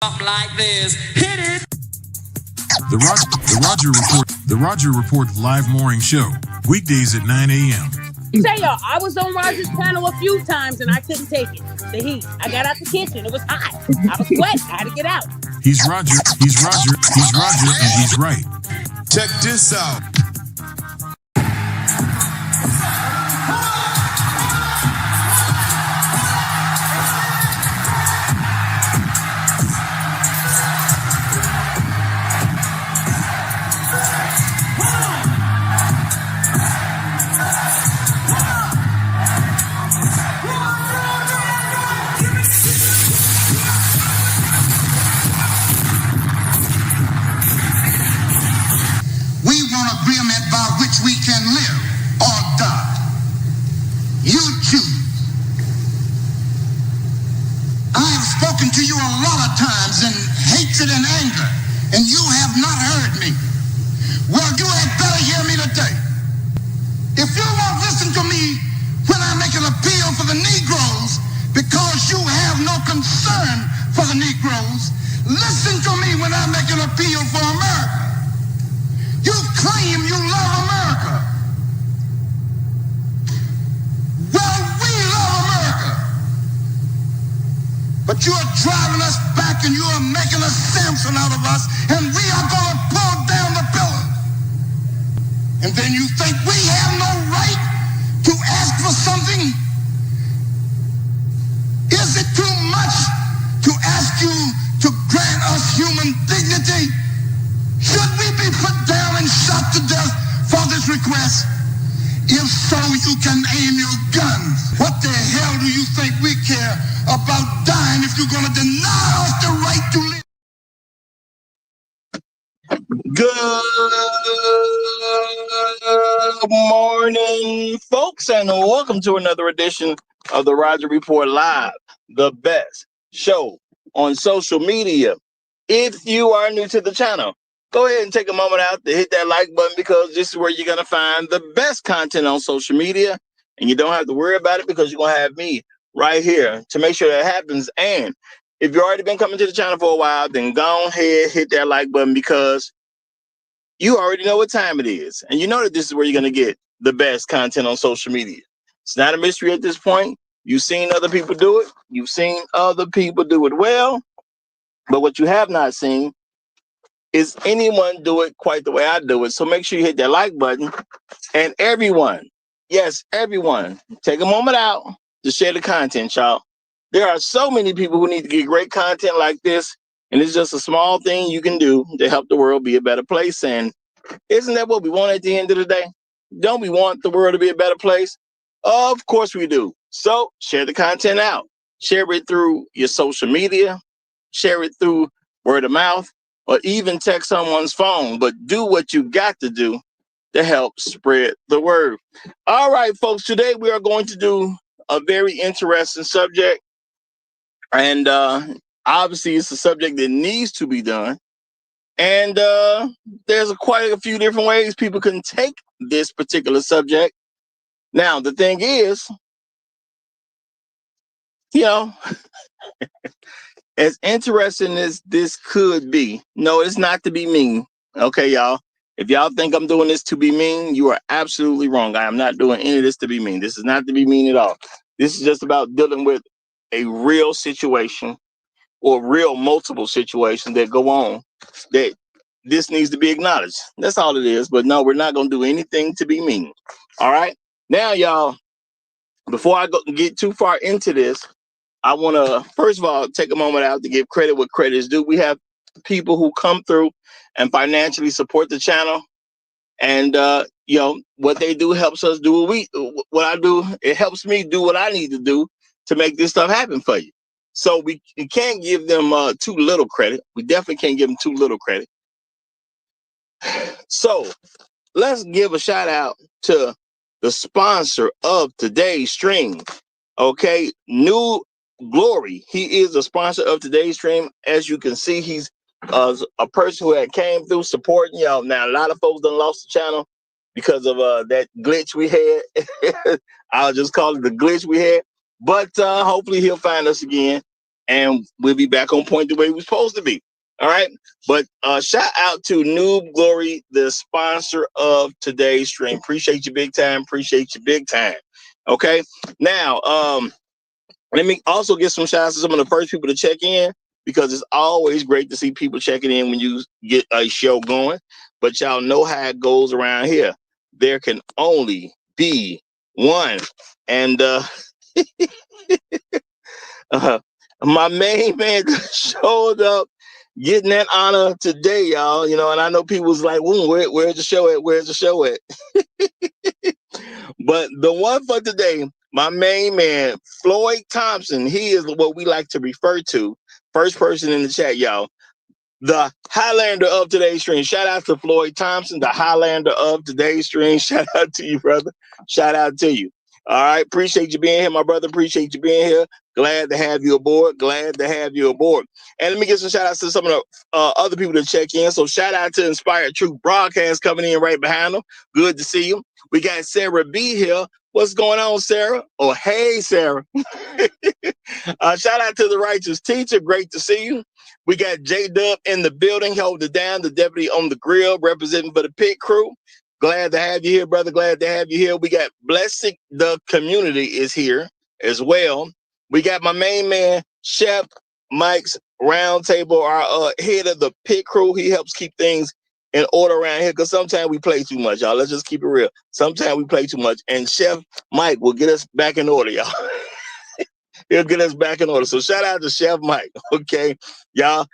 Like this. Hit it. The Roger Report live morning show. Weekdays at 9 a.m. Say y'all, I was on Roger's panel a few times and I couldn't take it. The heat. I got out the kitchen. It was hot. I was sweating. I had to get out. He's Roger, and he's right. Check this out. We can live or die. You choose. I have spoken to you a lot of times in hatred and anger, and you have not heard me. Well, you had better hear me today. If you won't listen to me when I make an appeal for the Negroes because you have no concern for the Negroes, listen to me when I make an appeal for America. You claim you love America. Well, we love America. But you are driving us back and you are making a Samson out of us, and we are going to pull down the pillar. And then you think we have no right to ask for something? Is it too much to ask you to grant us human dignity? Should we be put down and shot to death for this request? If so, you can aim your guns. What the hell do you think we care about dying if you're going to deny us the right to live? Good morning, folks, and welcome to another edition of the Roger Report Live, the best show on social media. If you are new to the channel, go ahead and take a moment out to hit that like button, because this is where you're going to find the best content on social media, and you don't have to worry about it because you're going to have me right here to make sure that happens. And if you've already been coming to the channel for a while, then go ahead, hit that like button, because you already know what time it is, and you know that this is where you're going to get the best content on social media. It's not a mystery at this point. You've seen other people do it. You've seen other people do it well, but what you have not seen is anyone do it quite the way I do it. So make sure you hit that like button. And everyone, yes, everyone, take a moment out to share the content, y'all. There are so many people who need to get great content like this, and it's just a small thing you can do to help the world be a better place. And isn't that what we want at the end of the day? Don't we want the world to be a better place? Of course we do. So share the content out. Share it through your social media. Share it through word of mouth, or even text someone's phone, but do what you got to do to help spread the word. All right, folks, today we are going to do a very interesting subject, and obviously it's a subject that needs to be done, and there's quite a few different ways people can take this particular subject. Now, the thing is, as interesting as this could be, no, it's not to be mean. Okay, y'all. If y'all think I'm doing this to be mean, you are absolutely wrong. I am not doing any of this to be mean. This is not to be mean at all. This is just about dealing with a real situation, or real multiple situations that go on, that this needs to be acknowledged. That's all it is. But no, we're not going to do anything to be mean. All right. Now, y'all, before I get too far into this, I want to, first of all, take a moment out to give credit what credit is due. We have people who come through and financially support the channel. And, what they do helps us do what I do. It helps me do what I need to do to make this stuff happen for you. So we can't give them too little credit. We definitely can't give them too little credit. So let's give a shout out to the sponsor of today's stream. Okay, New Glory. He is a sponsor of today's stream. As you can see, he's a person who had came through supporting y'all. Now, a lot of folks done lost the channel because of that glitch we had. I'll just call it the glitch we had. But hopefully he'll find us again. and we'll be back on point the way we're supposed to be. All right. But shout out to Noob Glory, the sponsor of today's stream. Appreciate you big time. Appreciate you big time. Okay. Now, let me also get some shout outs to some of the first people to check in, because it's always great to see people checking in when you get a show going. But y'all know how it goes around here. There can only be one. And my main man showed up getting that honor today, y'all. You know, and I know people was like, where's the show at? Where's the show at? But the one for today, my main man, Floyd Thompson, he is what we like to refer to. First person in the chat, y'all. The Highlander of today's stream. Shout out to Floyd Thompson, the Highlander of today's stream. Shout out to you, brother. Shout out to you. All right. Appreciate you being here, my brother. Appreciate you being here. Glad to have you aboard. Glad to have you aboard. And let me get some shout outs to some of the other people that check in. So shout out to Inspired Truth Broadcast coming in right behind them. Good to see you. We got Sarah B here. What's going on, Sarah? Oh, hey, Sarah. Shout out to the Righteous Teacher. Great to see you. We got J-Dub in the building, hold it down, the deputy on the grill, representing for the pit crew. Glad to have you here, brother. Glad to have you here. We got Blessing the Community is here as well. We got my main man, Chef Mike's Roundtable, our head of the pit crew. He helps keep things in order around here, because sometimes we play too much, y'all. Let's just keep it real. Sometimes we play too much, and Chef Mike will get us back in order, y'all. He'll get us back in order. So shout out to Chef Mike, okay? Y'all,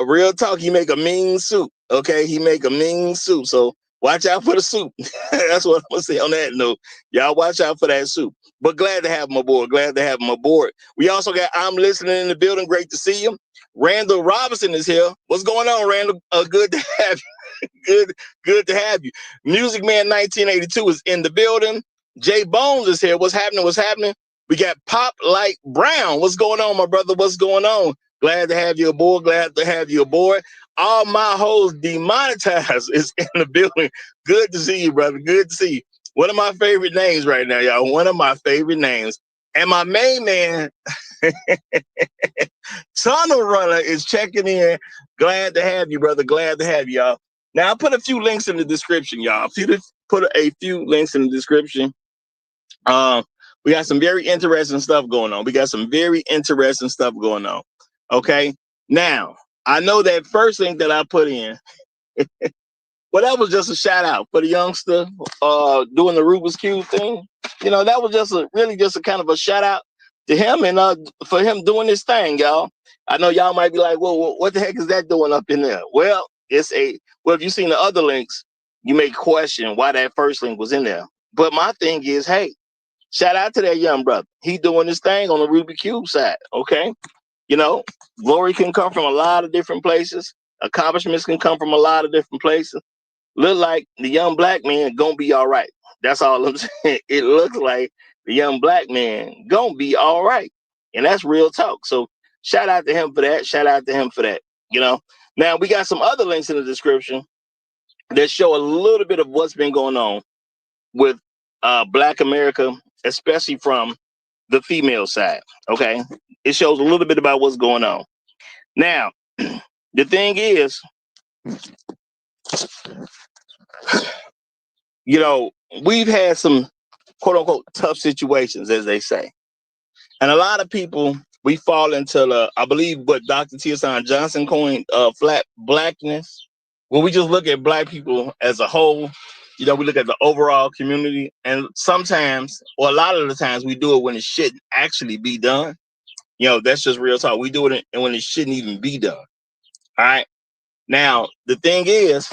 real talk, he make a mean soup, okay? He make a mean soup, so watch out for the soup. That's what I'm going to say on that note. Y'all watch out for that soup. But glad to have him aboard. Glad to have him aboard. We also got I'm Listening in the building. Great to see you. Randall Robinson is here. What's going on, Randall? Good to have you. Good to have you. Music Man 1982 is in the building. Jay Bones is here. What's happening? What's happening? We got Pop Like Brown. What's going on, my brother? What's going on? Glad to have you aboard. Glad to have you aboard. All my hoes demonetized is in the building. Good to see you, brother. Good to see you. One of my favorite names right now, y'all. One of my favorite names. And my main man, Tunnel Runner, is checking in. Glad to have you, brother. Glad to have you, y'all. Now, I put a few links in the description, y'all. Put a few links in the description. We got some very interesting stuff going on. Okay. Now, I know that first link that I put in, well, that was just a shout out for the youngster doing the Rubik's Cube thing. You know, that was just a kind of a shout out to him and for him doing this thing, y'all. I know y'all might be like, well, what the heck is that doing up in there? Well, if you've seen the other links, you may question why that first link was in there. But my thing is, hey, shout out to that young brother. He doing this thing on the Rubik's Cube side, okay? You know, glory can come from a lot of different places. Accomplishments can come from a lot of different places. Look like the young black man gonna be all right. That's all I'm saying. It looks like the young black man gonna be all right. And that's real talk. So shout out to him for that. Shout out to him for that. You know, now we got some other links in the description that show a little bit of what's been going on with Black America, especially from the female side. Okay. It shows a little bit about what's going on. Now, the thing is, you know, we've had some quote unquote tough situations, as they say. And a lot of people, we fall into I believe what Dr. T.S. Johnson coined flat blackness. When we just look at black people as a whole, you know, we look at the overall community, and sometimes, or a lot of the times, we do it when it shouldn't actually be done. You know, that's just real talk. We do it when it shouldn't even be done. All right. Now, the thing is,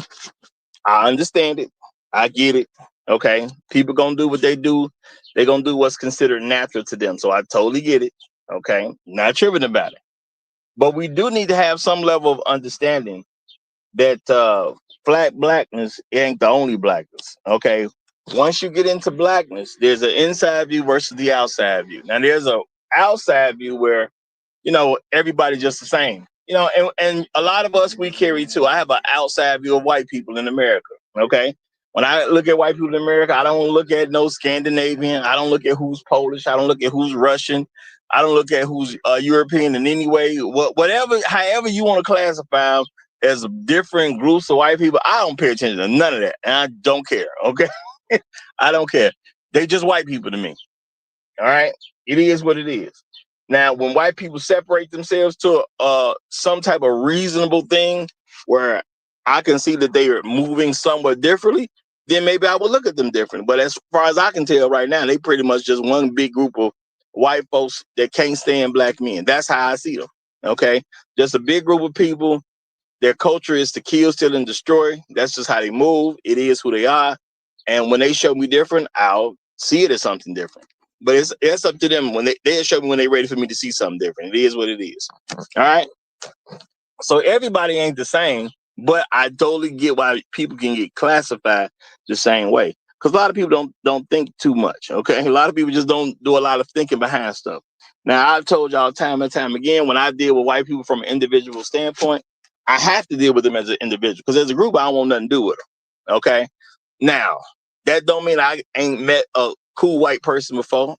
I understand it. I get it. Okay. People gonna do what they do. They're gonna do what's considered natural to them. So I totally get it. Okay. Not tripping about it. But we do need to have some level of understanding that flat blackness ain't the only blackness. Okay. Once you get into blackness, there's an inside view versus the outside view. Now there's a outside view where, you know, everybody's just the same. You know, and a lot of us, we carry too. I have an outside view of white people in America. Okay. When I look at white people in America, I don't look at no Scandinavian. I don't look at who's Polish. I don't look at who's Russian. I don't look at who's European in any way. Whatever, however you want to classify them as different groups of white people, I don't pay attention to none of that, and I don't care. Okay, I don't care. They just white people to me. All right, it is what it is. Now, when white people separate themselves to some type of reasonable thing where I can see that they are moving somewhat differently, then maybe I will look at them different. But as far as I can tell right now, they pretty much just one big group of white folks that can't stand black men. That's how I see them. Okay, just a big group of people. Their culture is to kill, steal, and destroy. That's just how they move. It is who they are. And when they show me different, I'll see it as something different. But it's up to them when they show me when they're ready for me to see something different. It is what it is. All right. So everybody ain't the same, but I totally get why people can get classified the same way. Because a lot of people don't think too much. Okay. A lot of people just don't do a lot of thinking behind stuff. Now, I've told y'all time and time again, when I deal with white people from an individual standpoint, I have to deal with them as an individual. Because as a group, I don't want nothing to do with them. Okay. Now, that don't mean I ain't met a cool white person before.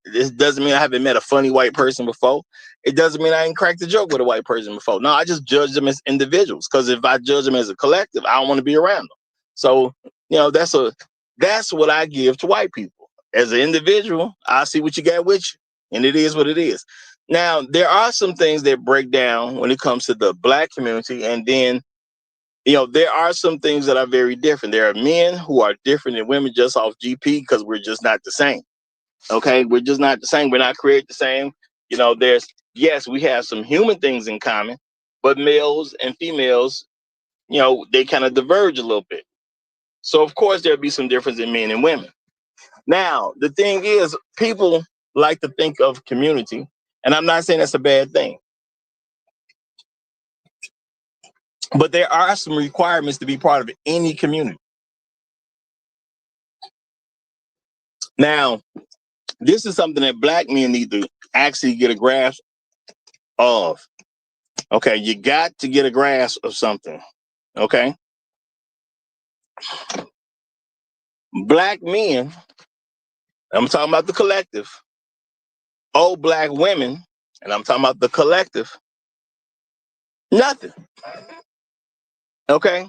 This doesn't mean I haven't met a funny white person before. It doesn't mean I ain't cracked a joke with a white person before. No, I just judge them as individuals. Because if I judge them as a collective, I don't want to be around them. So, that's what I give to white people. As an individual, I see what you got with you. And it is what it is. Now, there are some things that break down when it comes to the black community. And then there are some things that are very different. There are men who are different than women just off GP because we're just not the same. Okay, we're just not the same. We're not created the same. Yes, we have some human things in common, but males and females, they kind of diverge a little bit. So of course there'll be some difference in men and women. Now, the thing is, people like to think of community, and I'm not saying that's a bad thing. But there are some requirements to be part of any community. Now, this is something that black men need to actually get a grasp of. Okay, you got to get a grasp of something. Okay, black men, I'm talking about the collective. Old black women, and I'm talking about the collective. Nothing. Okay.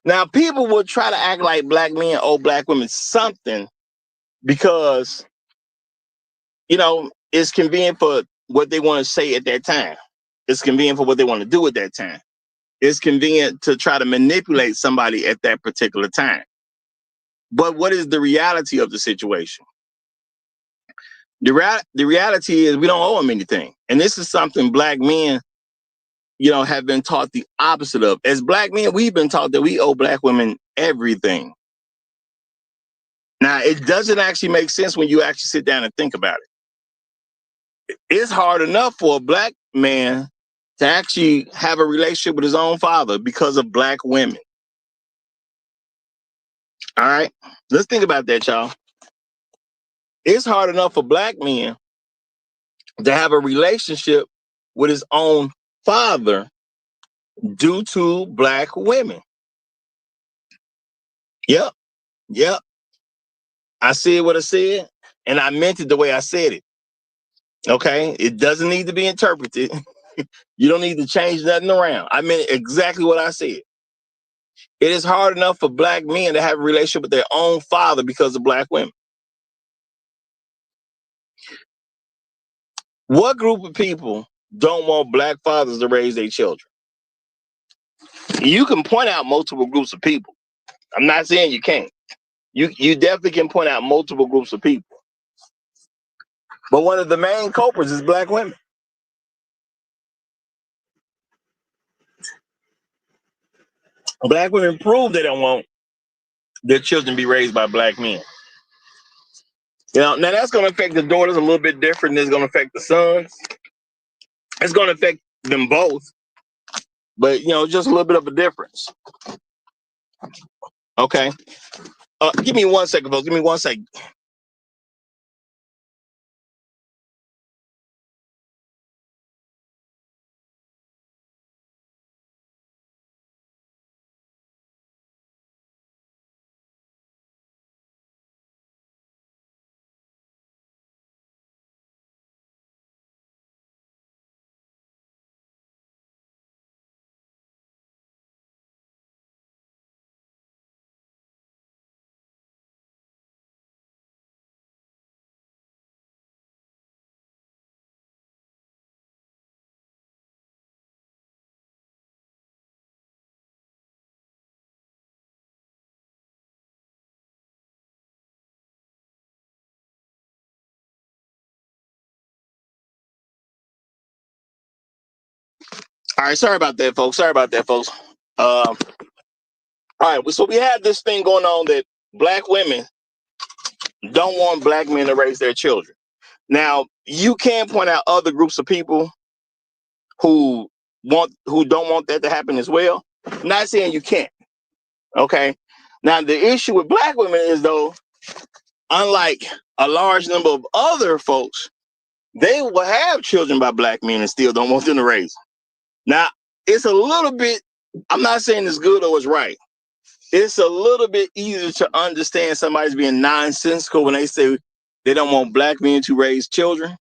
Now, people will try to act like black men, old black women, something because it's convenient for what they want to say at that time. It's convenient for what they want to do at that time. It's convenient to try to manipulate somebody at that particular time. But what is the reality of the situation? The reality is we don't owe them anything. And this is something black men, have been taught the opposite of. As black men, we've been taught that we owe black women everything. Now, it doesn't actually make sense when you actually sit down and think about it. It's hard enough for a black man to actually have a relationship with his own father because of black women. All right, let's think about that, y'all. It's hard enough for black men to have a relationship with his own father due to black women. Yep. I said what I said, and I meant it the way I said it. Okay? It doesn't need to be interpreted. You don't need to change nothing around. I meant exactly what I said. It is hard enough for black men to have a relationship with their own father because of black women. What group of people don't want black fathers to raise their children? You can point out multiple groups of people. I'm not saying you can't. You definitely can point out multiple groups of people. But one of the main culprits is black women. Black women prove they don't want their children to be raised by black men. Now that's going to affect the daughters a little bit different than it's going to affect the sons. It's going to affect them both, but just a little bit of a difference. Okay. Give me 1 second, folks. Give me 1 second. All right, sorry about that, folks. All right, so we have this thing going on that black women don't want black men to raise their children. Now, you can point out other groups of people who don't want that to happen as well. I'm not saying you can't. Okay. Now, the issue with black women is, though, unlike a large number of other folks, they will have children by black men and still don't want them to raise them. Now, it's a little bit, I'm not saying it's good or it's right. It's a little bit easier to understand somebody's being nonsensical when they say they don't want black men to raise children,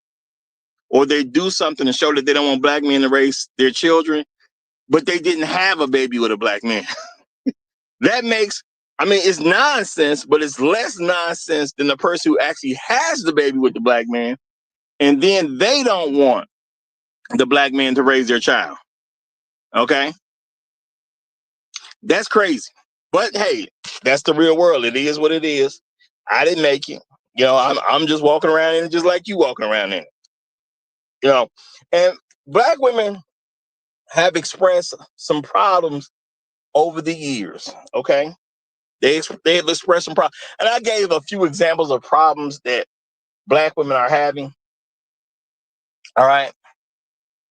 or they do something to show that they don't want black men to raise their children, but they didn't have a baby with a black man. That makes, I mean, it's nonsense, but it's less nonsense than the person who actually has the baby with the black man, and then they don't want the black man to raise their child. Okay? That's crazy. But hey, that's the real world. It is what it is. I didn't make it. You know, I'm just walking around in it just like you walking around in it. You know, and black women have expressed some problems over the years. Okay? They've expressed some problems. And I gave a few examples of problems that black women are having. All right.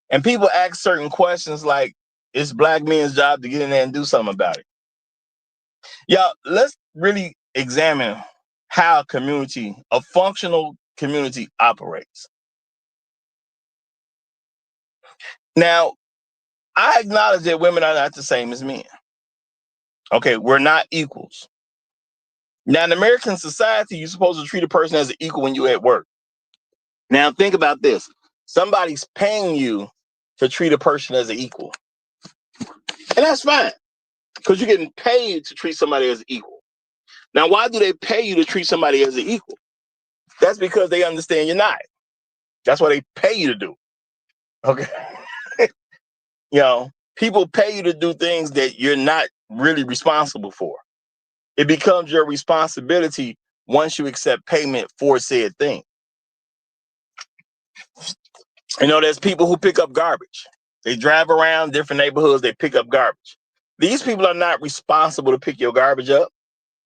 And people ask certain questions like, it's black men's job to get in there and do something about it. Yeah, let's really examine how a functional community operates. Now, I acknowledge that women are not the same as men. Okay, we're not equals. Now, in American society, you're supposed to treat a person as an equal when you're at work. Now, think about this. Somebody's paying you to treat a person as an equal. And that's fine, because you're getting paid to treat somebody as an equal. Now, why do they pay you to treat somebody as an equal? That's because they understand you're not. That's what they pay you to do. Okay. You know, people pay you to do things that you're not really responsible for. It becomes your responsibility once you accept payment for said thing. You know, there's people who pick up garbage. They drive around different neighborhoods, they pick up garbage. These people are not responsible to pick your garbage up.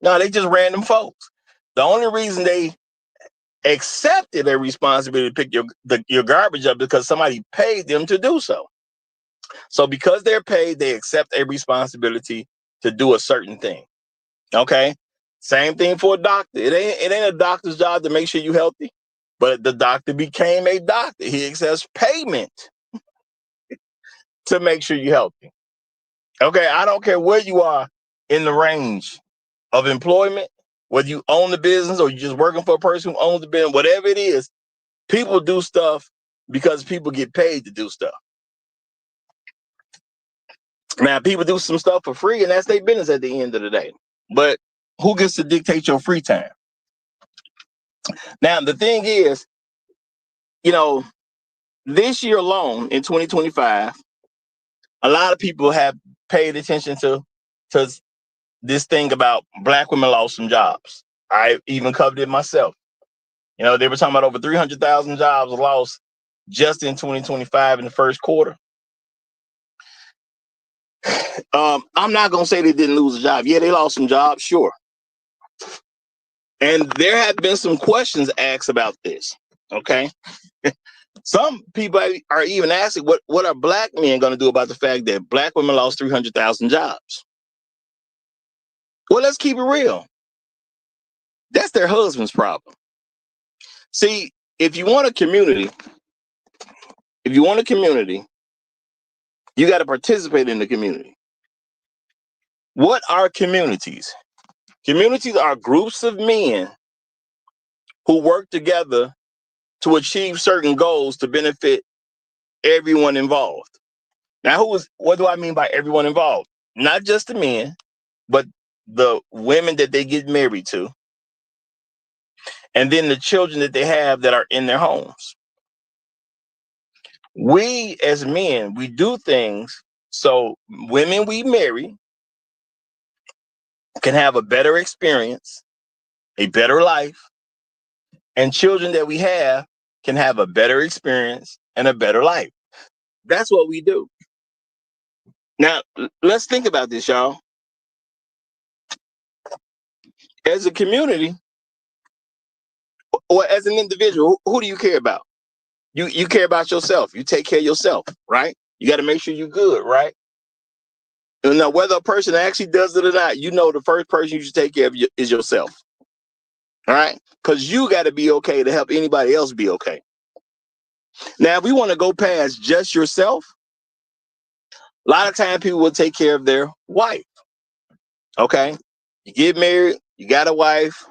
No, they just random folks. The only reason they accepted a responsibility to pick your garbage up because somebody paid them to do so. So because they're paid, they accept a responsibility to do a certain thing. Okay? Same thing for a doctor. It ain't a doctor's job to make sure you're healthy, but the doctor became a doctor. He accepts payment to make sure you're healthy. Okay, I don't care where you are in the range of employment, whether you own the business or you're just working for a person who owns the business, whatever it is, people do stuff because people get paid to do stuff. Now, people do some stuff for free, and that's their business at the end of the day. But who gets to dictate your free time? Now, the thing is, you know, this year alone, in 2025, a lot of people have paid attention to this thing about black women lost some jobs. I even covered it myself. You know, they were talking about over 300,000 jobs lost just in 2025 in the first quarter. I'm not going to say they didn't lose a job. Yeah, they lost some jobs, sure. And there have been some questions asked about this, okay? Some people are even asking, what are black men going to do about the fact that black women lost 300,000 jobs? Well, let's keep it real. That's their husband's problem. See, if you want a community, you got to participate in the community. What are communities? Communities are groups of men who work together to achieve certain goals to benefit everyone involved. Now, what do I mean by everyone involved? Not just the men, but the women that they get married to, and then the children that they have that are in their homes. We as men, we do things so women we marry can have a better experience, a better life, and children that we have can have a better experience and a better life. That's what we do. Now, let's think about this, y'all. As a community or as an individual, who do you care about? You care about yourself. You take care of yourself, right? You got to make sure you're good, right? And now, whether a person actually does it or not, you know the first person you should take care of is yourself. All right? Because you got to be okay to help anybody else be okay. Now, if we want to go past just yourself, a lot of times people will take care of their wife. Okay? You get married, you got a wife,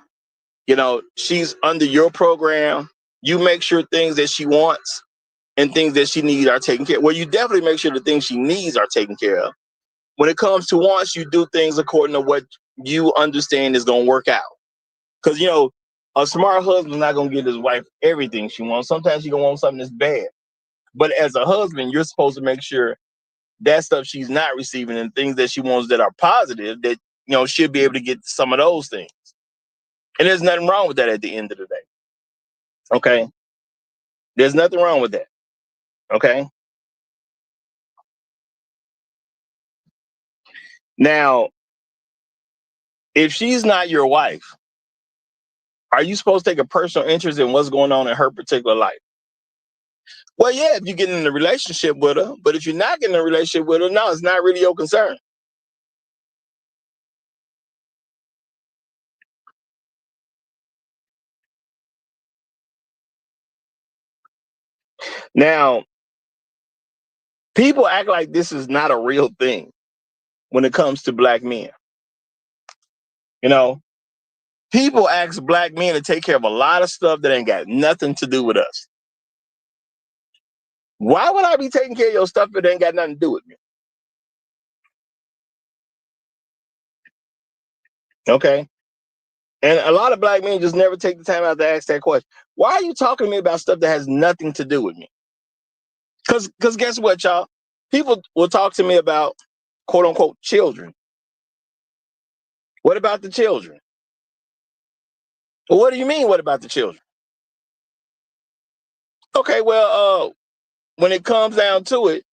she's under your program. You make sure things that she wants and things that she needs are taken care of. Well, you definitely make sure the things she needs are taken care of. When it comes to wants, you do things according to what you understand is going to work out. Because, a smart husband's not going to give his wife everything she wants. Sometimes she's going to want something that's bad. But as a husband, you're supposed to make sure that stuff she's not receiving and things that she wants that are positive, that, she'll be able to get some of those things. And there's nothing wrong with that at the end of the day. Okay? There's nothing wrong with that. Okay? Now, if she's not your wife, are you supposed to take a personal interest in what's going on in her particular life? Well, yeah, if you get in a relationship with her, but if you're not getting in a relationship with her, no, it's not really your concern. Now, people act like this is not a real thing when it comes to black men. People ask black men to take care of a lot of stuff that ain't got nothing to do with us. Why would I be taking care of your stuff if it ain't got nothing to do with me? Okay. And a lot of black men just never take the time out to ask that question. Why are you talking to me about stuff that has nothing to do with me? Because guess what, y'all? People will talk to me about, quote unquote, children. What about the children? Well, what do you mean, what about the children? Okay, well, when it comes down to it,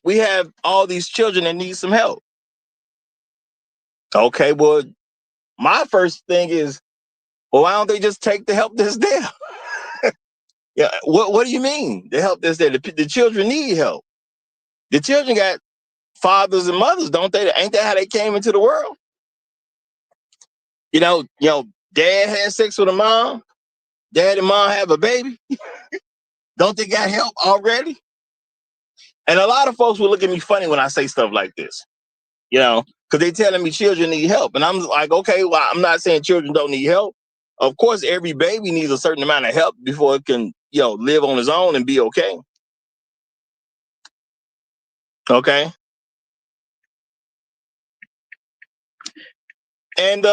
we have all these children that need some help. Okay, well, my first thing is, well, why don't they just take the help that's there? Yeah, what do you mean? The help that's there? The children need help. The children got fathers and mothers, don't they? Ain't that how they came into the world? Dad had sex with a mom. Dad and mom have a baby. Don't they got help already? And a lot of folks will look at me funny when I say stuff like this, because they telling me children need help. And I'm like, okay, well, I'm not saying children don't need help. Of course, every baby needs a certain amount of help before it can, live on its own and be okay. Okay. And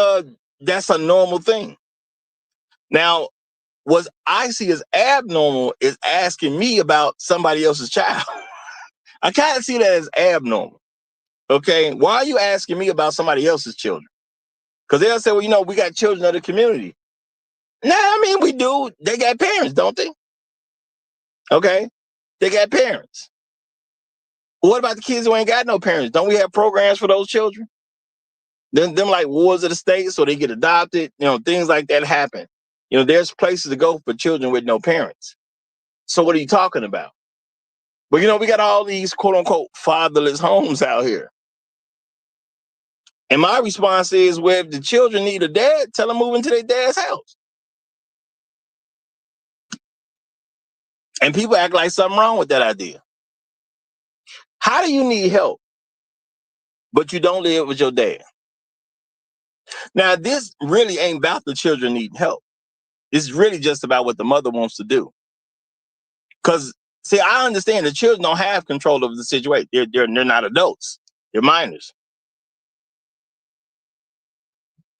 that's a normal thing. Now, what I see as abnormal is asking me about somebody else's child. I kind of see that as abnormal. Okay. Why are you asking me about somebody else's children? Because they'll say, well, we got children of the community. Nah, I mean, we do. They got parents, don't they? Okay. They got parents. What about the kids who ain't got no parents? Don't we have programs for those children? Them like wards of the state, so they get adopted. Things like that happen. There's places to go for children with no parents. So what are you talking about? But we got all these quote unquote fatherless homes out here. And my response is, well, if the children need a dad, tell them move into their dad's house. And people act like something wrong with that idea. How do you need help, but you don't live with your dad? Now, this really ain't about the children needing help. It's really just about what the mother wants to do. Because, see, I understand the children don't have control over the situation. They're not adults. They're minors.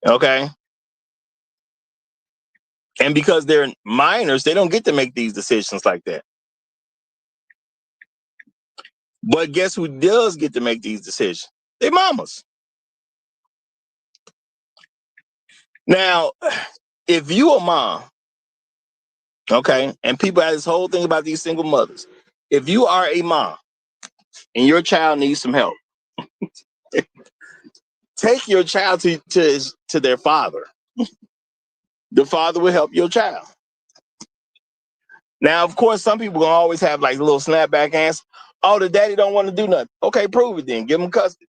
Okay? And because they're minors, they don't get to make these decisions like that. But guess who does get to make these decisions? Their mamas. Now, if you a mom, okay, and people have this whole thing about these single mothers. If you are a mom and your child needs some help, take your child to their father. The father will help your child. Now, of course, some people gonna always have like a little snapback answer. Oh, the daddy don't want to do nothing. Okay, prove it then. Give him custody.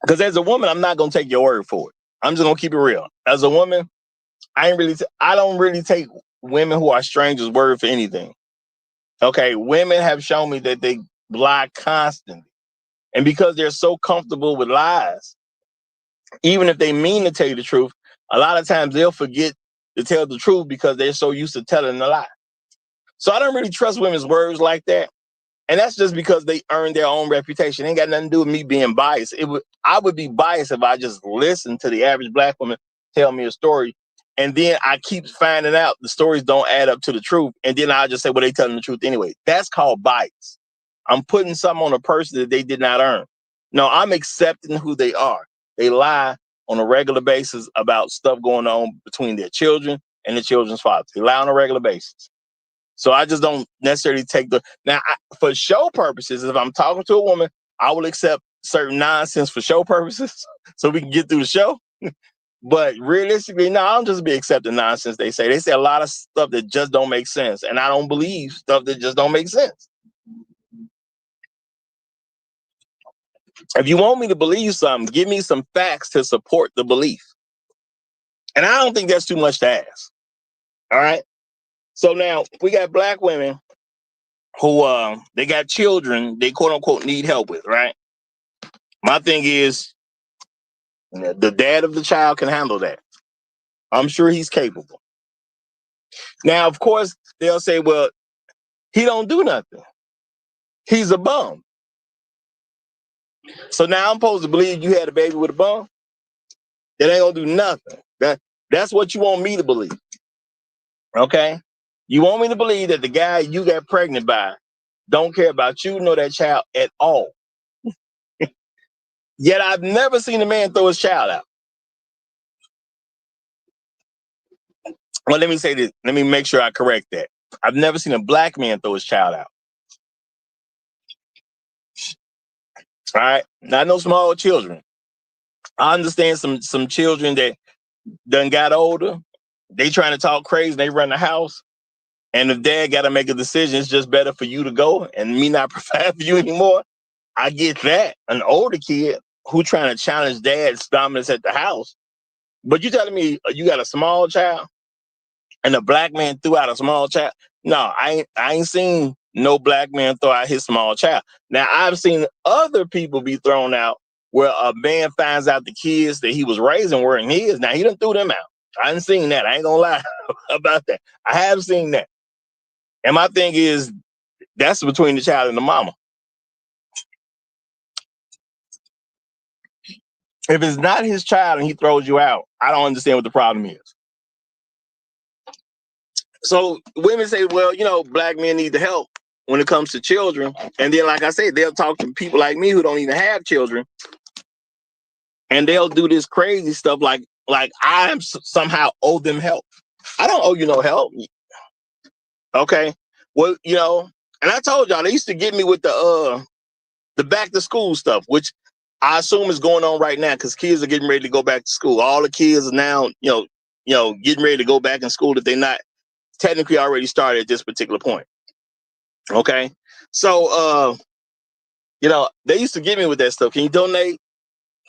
Because as a woman, I'm not gonna take your word for it. I'm just gonna keep it real. As a woman, I don't really take women who are strangers' word for anything. Okay, women have shown me that they lie constantly, and because they're so comfortable with lies, even if they mean to tell you the truth, a lot of times they'll forget to tell the truth because they're so used to telling a lie. So I don't really trust women's words like that. And that's just because they earn their own reputation. It ain't got nothing to do with me being biased. I would be biased if I just listened to the average black woman tell me a story, and then I keep finding out the stories don't add up to the truth, and then I just say, well, they telling the truth anyway. That's called bias. I'm putting something on a person that they did not earn. No, I'm accepting who they are. They lie on a regular basis about stuff going on between their children and the children's fathers. They lie on a regular basis. So I just don't necessarily take for show purposes. If I'm talking to a woman, I will accept certain nonsense for show purposes so we can get through the show. But realistically, no, I'll just be accepting nonsense they say. They say a lot of stuff that just don't make sense. And I don't believe stuff that just don't make sense. If you want me to believe something, give me some facts to support the belief. And I don't think that's too much to ask. All right. So now we got black women who they got children they quote unquote need help with, right? My thing is the dad of the child can handle that. I'm sure he's capable. Now, of course, they'll say, well, he don't do nothing. He's a bum. So now I'm supposed to believe you had a baby with a bum? That ain't gonna do nothing. That's what you want me to believe. Okay? You want me to believe that the guy you got pregnant by don't care about you nor that child at all. Yet I've never seen a man throw his child out. Well, let me say this. Let me make sure I correct that. I've never seen a black man throw his child out. All right? Now, I know small children. I understand some children that done got older. They trying to talk crazy. They run the house. And if dad got to make a decision, it's just better for you to go and me not provide for you anymore. I get that. An older kid who trying to challenge dad's dominance at the house. But you telling me you got a small child and a black man threw out a small child? No, I ain't seen no black man throw out his small child. Now, I've seen other people be thrown out where a man finds out the kids that he was raising weren't his. Now, he done threw them out. I ain't seen that. I ain't gonna lie about that. I have seen that. And my thing is, that's between the child and the mama. If it's not his child and he throws you out, I don't understand what the problem is. So women say, well, black men need the help when it comes to children. And then, like I said, they'll talk to people like me who don't even have children. And they'll do this crazy stuff like I somehow owe them help. I don't owe you no help. Okay. Well, and I told y'all, they used to get me with the back to school stuff, which I assume is going on right now because kids are getting ready to go back to school. All the kids are now, getting ready to go back in school if they're not technically already started at this particular point. Okay. So, they used to get me with that stuff. Can you donate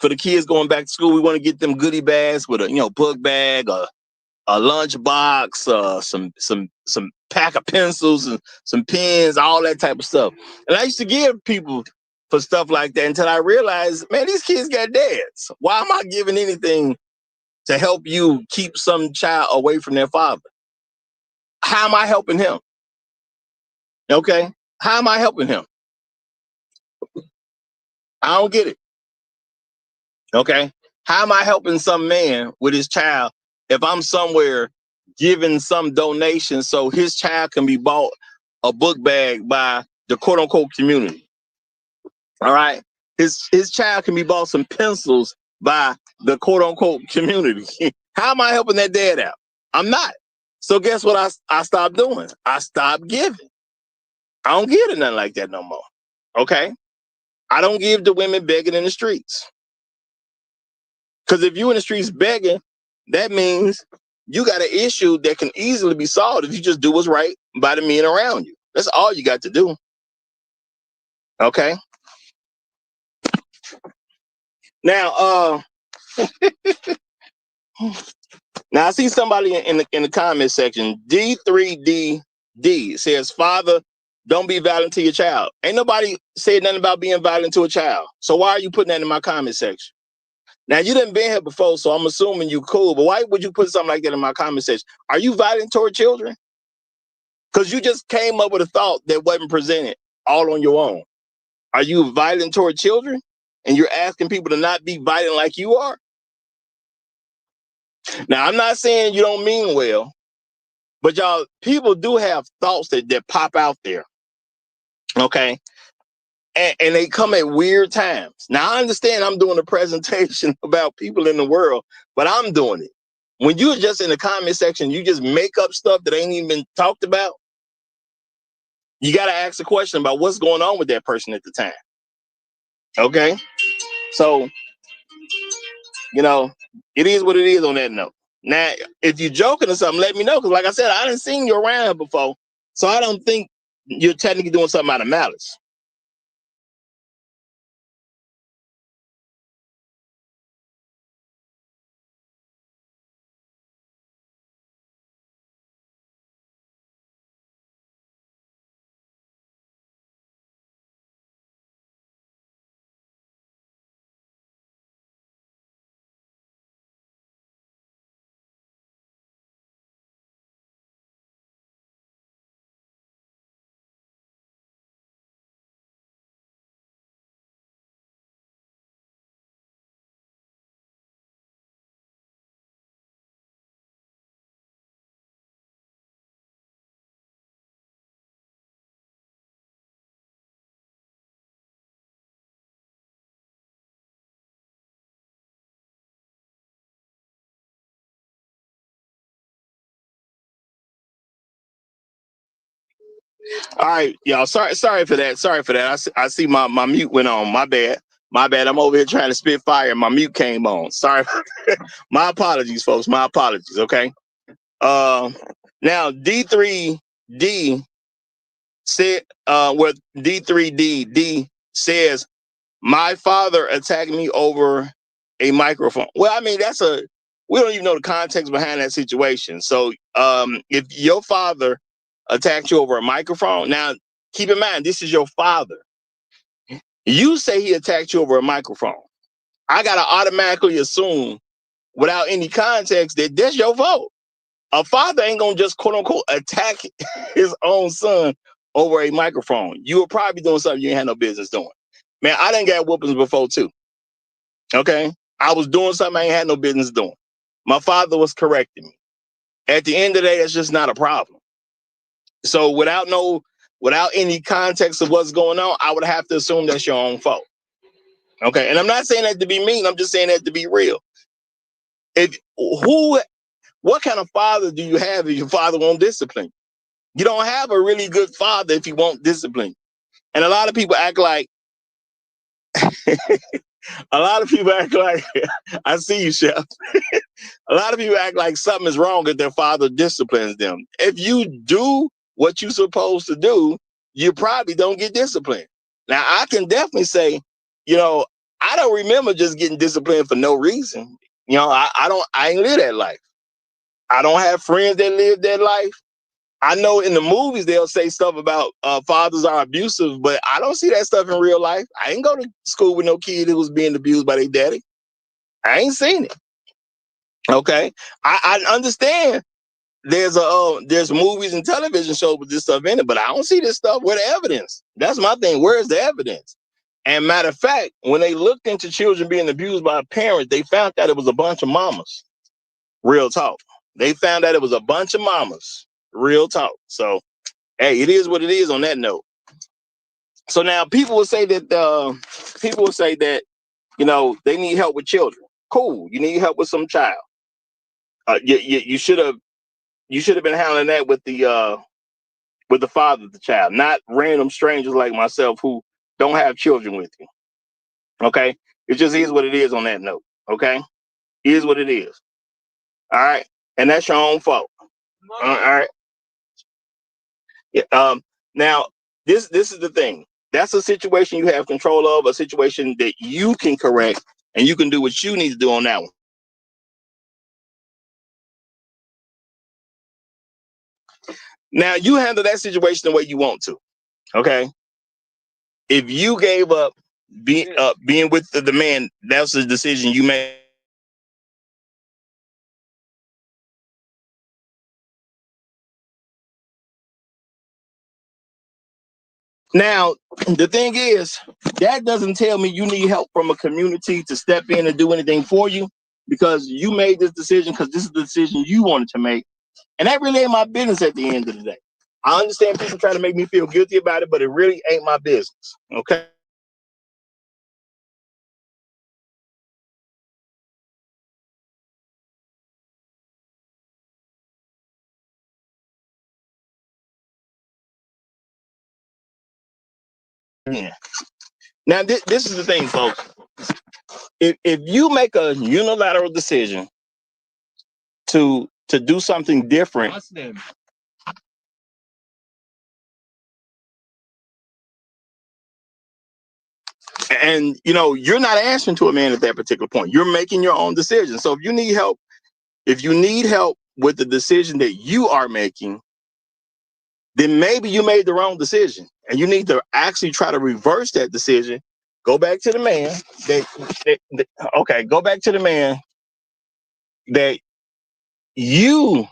for the kids going back to school? We want to get them goodie bags with a, book bag, a lunch box, some pack of pencils and some pens, all that type of stuff. And I used to give people for stuff like that until I realized, man, these kids got dads. Why am I giving anything to help you keep some child away from their father? How am I helping him? Okay. How am I helping him? I don't get it. Okay. How am I helping some man with his child if I'm somewhere giving some donation so his child can be bought a book bag by the quote unquote community? All right. His child can be bought some pencils by the quote unquote community. How am I helping that dad out? I'm not. So guess what I stopped doing? I stopped giving. I don't give to nothing like that no more. Okay? I don't give to women begging in the streets. Because if you in the streets begging, that means you got an issue that can easily be solved if you just do what's right by the men around you. That's all you got to do. Okay? Now, now I see somebody in the comment section, D3DD says, Father, don't be violent to your child. Ain't nobody said nothing about being violent to a child. So why are you putting that in my comment section? Now, you done been here before, so I'm assuming you cool, but why would you put something like that in my comment section? Are you violent toward children? Because you just came up with a thought that wasn't presented all on your own. Are you violent toward children? And you're asking people to not be violent like you are? Now, I'm not saying you don't mean well, but y'all, people do have thoughts that pop out there. Okay? And they come at weird times. Now, I understand I'm doing a presentation about people in the world, but I'm doing it. When you're just in the comment section, you just make up stuff that ain't even been talked about. You got to ask a question about what's going on with that person at the time. Okay? So, you know, it is what it is on that note. Now, if you're joking or something, let me know. Because like I said, I didn't seen you around here before. So I don't think you're technically doing something out of malice. All right, y'all. Sorry for that. Sorry for that. I see my mute went on. My bad. My bad. I'm over here trying to spit fire and my mute came on. Sorry. My apologies, folks. My apologies. Okay. Now D3D said what D3DD says, my father attacked me over a microphone. Well, I mean, we don't even know the context behind that situation. So if your father attacked you over a microphone, now keep in mind, this is your father. You say he attacked you over a microphone. I got to automatically assume without any context that that's your fault. A father ain't going to just quote unquote attack his own son over a microphone. You were probably doing something you ain't had no business doing. Man, I done got whoopings before too. Okay? I was doing something I ain't had no business doing. My father was correcting me. At the end of the day, that's just not a problem. So without any context of what's going on, I would have to assume that's your own fault. Okay? And I'm not saying that to be mean. I'm just saying that to be real. What kind of father do you have if your father won't discipline? You don't have a really good father if he won't discipline. And a lot of people act like I see you, Chef. A lot of people act like something is wrong if their father disciplines them. If you do what you're supposed to do, you probably don't get disciplined. Now, I can definitely say, I don't remember just getting disciplined for no reason. I ain't live that life. I don't have friends that live that life. I know in the movies they'll say stuff about fathers are abusive, but I don't see that stuff in real life. I ain't go to school with no kid who was being abused by their daddy. I ain't seen it. Okay, I understand. There's movies and television shows with this stuff in it, but I don't see this stuff. Where the evidence? That's my thing. Where's the evidence? And matter of fact, when they looked into children being abused by parents, they found that it was a bunch of mamas. Real talk. They found out it was a bunch of mamas. Real talk. So, hey, it is what it is on that note. So now people will say that they need help with children. Cool. You need help with some child. You should have been handling that with with the father of the child, not random strangers like myself who don't have children with you. Okay? It just is what it is on that note. Okay? It is what it is. All right? And that's your own fault. All right? Yeah, now, this is the thing. That's a situation you have control of, a situation that you can correct, and you can do what you need to do on that one. Now, you handle that situation the way you want to. Okay? If you gave up being with the man, that's the decision you made. Now, the thing is, that doesn't tell me you need help from a community to step in and do anything for you, because you made this decision because this is the decision you wanted to make. And that really ain't my business at the end of the day. I understand people try to make me feel guilty about it, but it really ain't my business. Okay? Yeah. Now, this is the thing, folks. If you make a unilateral decision to do something different, and you're not answering to a man at that particular point, you're making your own decision. So if you need help with the decision that you are making, then maybe you made the wrong decision, and you need to actually try to reverse that decision. Go back to the man go back to the man that you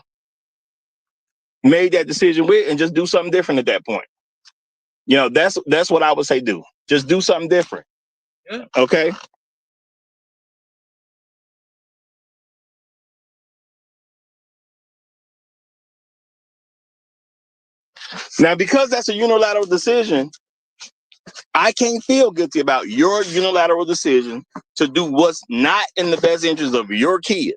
made that decision with, and just do something different at that point. That's what I would say. Do just do something different. Yeah. Okay. Now, because that's a unilateral decision, I can't feel guilty about your unilateral decision to do what's not in the best interest of your kid.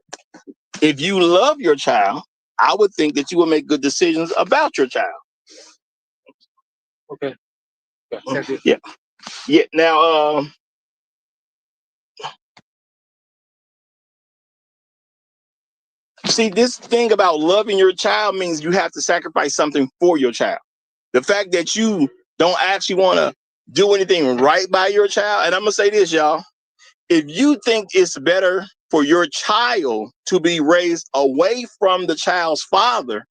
If you love your child, I would think that you will make good decisions about your child. Okay. Yeah. Yeah. Now, see, this thing about loving your child means you have to sacrifice something for your child. The fact that you don't actually want to do anything right by your child, and I'm going to say this, y'all. If you think it's better for your child to be raised away from the child's father,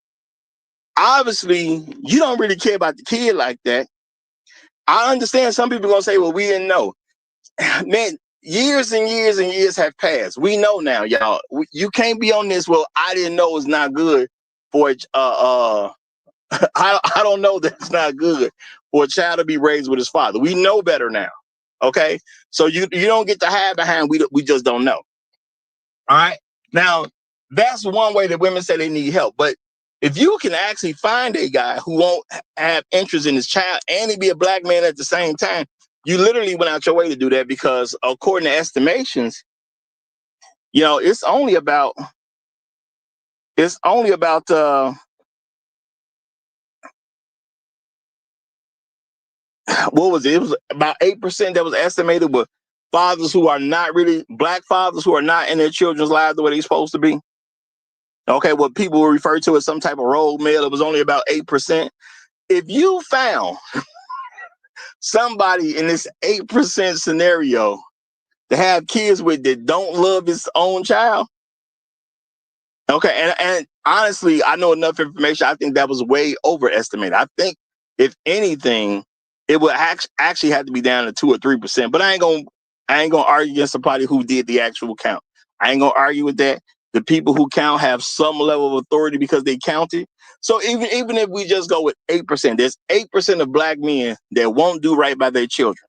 obviously you don't really care about the kid like that. I understand some people are going to say, well, we didn't know. Man, years and years and years have passed. We know now, y'all. You can't be on this, well, I didn't know it's not good for I don't know that it's not good for a child to be raised with his father. We know better now. Okay? So you don't get to hide behind we just don't know. All right. Now, that's one way that women say they need help. But if you can actually find a guy who won't have interest in his child and he be a black man at the same time, you literally went out your way to do that, because according to estimations, it's only about what was it? It was about 8% that was estimated with fathers who are not really black fathers who are not in their children's lives the way they're supposed to be. Okay, what people will refer to as some type of road male, it was only about 8%. If you found somebody in this 8% scenario to have kids with that don't love his own child, okay, and honestly, I know enough information. I think that was way overestimated. I think, if anything, it would actually have to be down to 2 or 3%. But I ain't gonna argue against somebody who did the actual count. I ain't gonna argue with that. The people who count have some level of authority because they counted. So even if we just go with 8%, there's 8% of black men that won't do right by their children.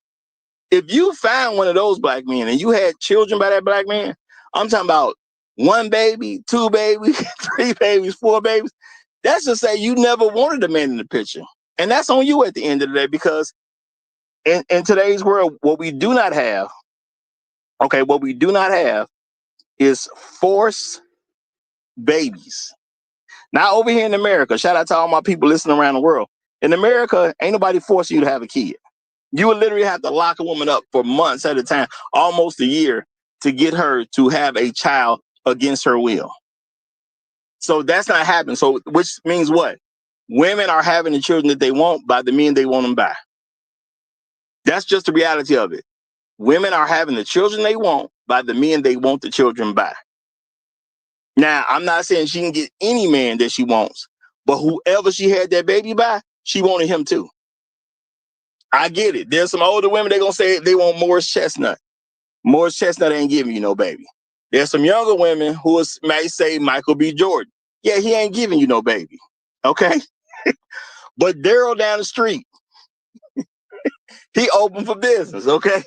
If you found one of those black men and you had children by that black man, I'm talking about 1 baby, 2 babies, 3 babies, 4 babies. That's to say you never wanted a man in the picture. And that's on you at the end of the day, because in today's world, what we do not have is forced babies. Not over here in America. Shout out to all my people listening around the world. In America, ain't nobody forcing you to have a kid. You would literally have to lock a woman up for months at a time, almost a year, to get her to have a child against her will. So that's not happening. So which means what? Women are having the children that they want by the men they want them by. That's just the reality of it. Women are having the children they want by the men they want the children by. Now, I'm not saying she can get any man that she wants, but whoever she had that baby by, she wanted him too. I get it. There's some older women, they're going to say they want Morris Chestnut. Morris Chestnut ain't giving you no baby. There's some younger women who may say Michael B. Jordan. Yeah, he ain't giving you no baby. Okay? But Daryl down the street, he open for business, okay?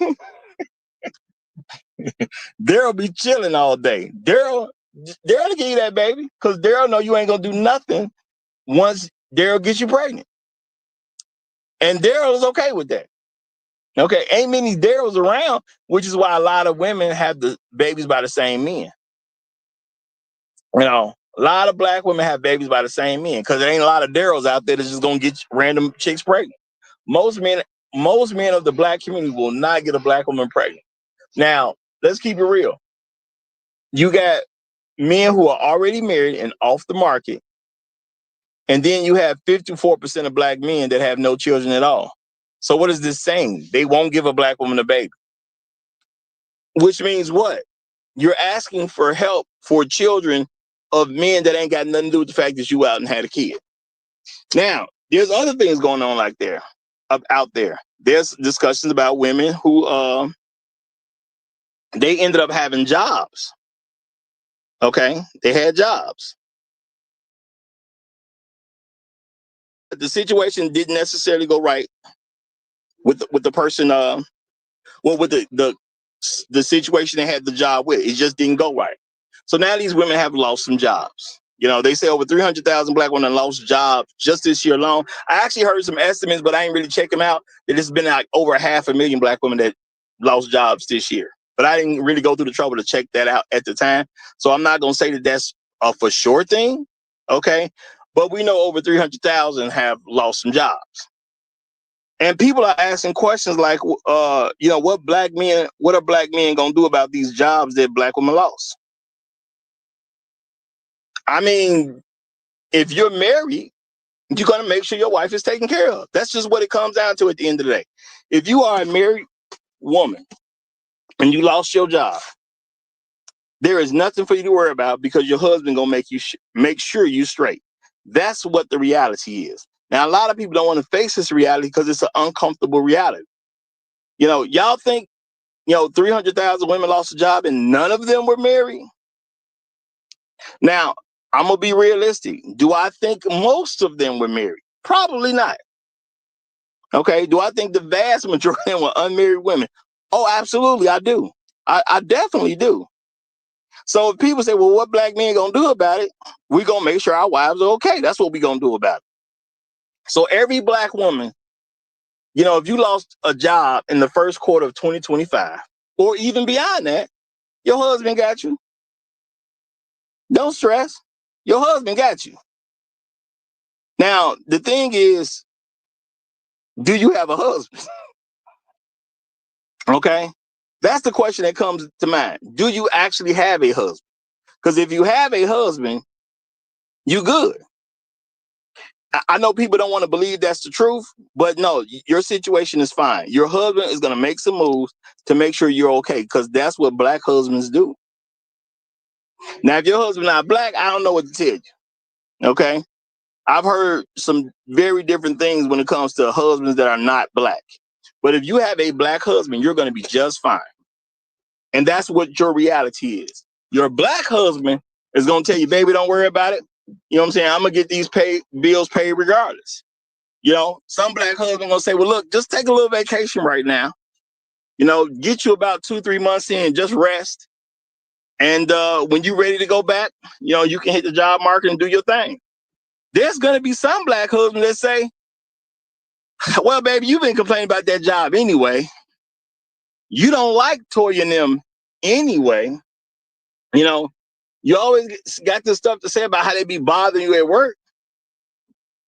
Daryl be chilling all day. Daryl to give you that baby, because Daryl know you ain't going to do nothing once Daryl gets you pregnant. And Daryl is okay with that. Okay, ain't many Daryls around, which is why a lot of women have the babies by the same men. You know, a lot of black women have babies by the same men because there ain't a lot of Daryls out there that's just gonna get random chicks pregnant. Most men of the black community will not get a black woman pregnant. Now, let's keep it real. You got men who are already married and off the market, and then you have 54% of black men that have no children at all. So what is this saying? They won't give a black woman a baby. Which means what? You're asking for help for children of men that ain't got nothing to do with the fact that you out and had a kid. Now, there's other things going on out there. There's discussions about women who they ended up having jobs. Okay, they had jobs. The situation didn't necessarily go right with the person. With the situation they had the job with, it just didn't go right. So now these women have lost some jobs. You know, they say over 300,000 black women lost jobs just this year alone. I actually heard some estimates, but I ain't really check them out. It's been like over 500,000 black women that lost jobs this year. But I didn't really go through the trouble to check that out at the time. So I'm not going to say that that's a for sure thing. Okay. But we know over 300,000 have lost some jobs. And people are asking questions like, what are black men going to do about these jobs that black women lost? I mean, if you're married, you're going to make sure your wife is taken care of. That's just what it comes down to at the end of the day. If you are a married woman and you lost your job, there is nothing for you to worry about because your husband going to make sure you straight. That's what the reality is. Now, a lot of people don't want to face this reality because it's an uncomfortable reality. You know, y'all think, 300,000 women lost a job and none of them were married? Now, I'm going to be realistic. Do I think most of them were married? Probably not. Okay. Do I think the vast majority of them were unmarried women? Oh, absolutely. I do. I definitely do. So if people say, well, what black men going to do about it? We're going to make sure our wives are okay. That's what we're going to do about it. So every black woman, if you lost a job in the first quarter of 2025, or even beyond that, your husband got you. Don't stress. Your husband got you. Now, the thing is, do you have a husband? Okay. That's the question that comes to mind. Do you actually have a husband? Because if you have a husband, you good. I know people don't want to believe that's the truth, but no, your situation is fine. Your husband is going to make some moves to make sure you're okay, because that's what black husbands do. Now, if your husband not black, I don't know what to tell you. Okay. I've heard some very different things when it comes to husbands that are not black. But if you have a black husband, you're going to be just fine. And that's what your reality is. Your black husband is going to tell you, baby, don't worry about it. You know what I'm saying? I'm going to get these bills paid regardless. Some black husband going to say, well, look, just take a little vacation right now. Get you about 2-3 months in, just rest. And when you're ready to go back, you can hit the job market and do your thing. There's going to be some black husbands that say, well, baby, you've been complaining about that job anyway. You don't like Toya and them anyway. You always got this stuff to say about how they be bothering you at work.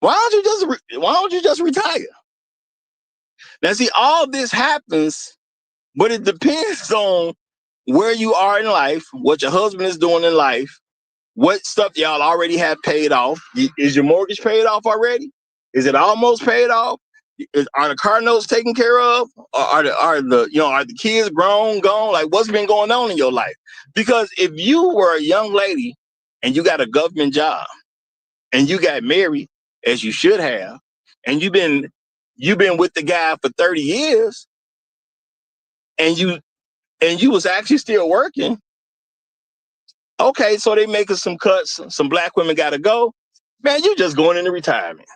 Why don't you just retire? Now, see, all this happens, but it depends on where you are in life, what your husband is doing in life, what stuff y'all already have paid off. Is your mortgage paid off already? Is it almost paid off? Are the car notes taken care of? Or are the kids grown, gone? Like, what's been going on in your life? Because if you were a young lady and you got a government job and you got married, as you should have, and you've been with the guy for 30 years, and you was actually still working. Okay, so they making some cuts. Some black women got to go. Man, you just going into retirement.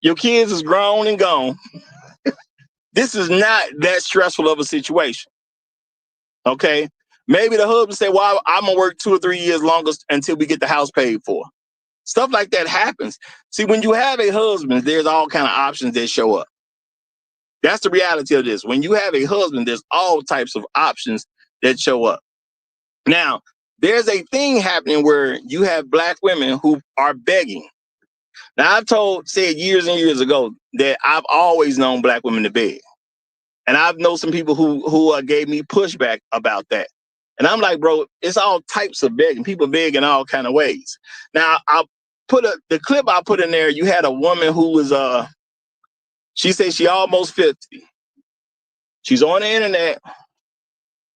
Your kids is grown and gone. This is not that stressful of a situation. Okay, maybe the husband say, "Well, I'm gonna work 2 or 3 years longer until we get the house paid for." Stuff like that happens. See, when you have a husband, there's all kind of options that show up. That's the reality of this. When you have a husband, there's all types of options that show up. Now, there's a thing happening where you have black women who are begging. Now, I've said years and years ago that I've always known black women to beg. And I've known some people who gave me pushback about that. And I'm like, bro, it's all types of begging. People beg in all kind of ways. Now, the clip I put in there, you had a woman who was, she said she almost 50. She's on the internet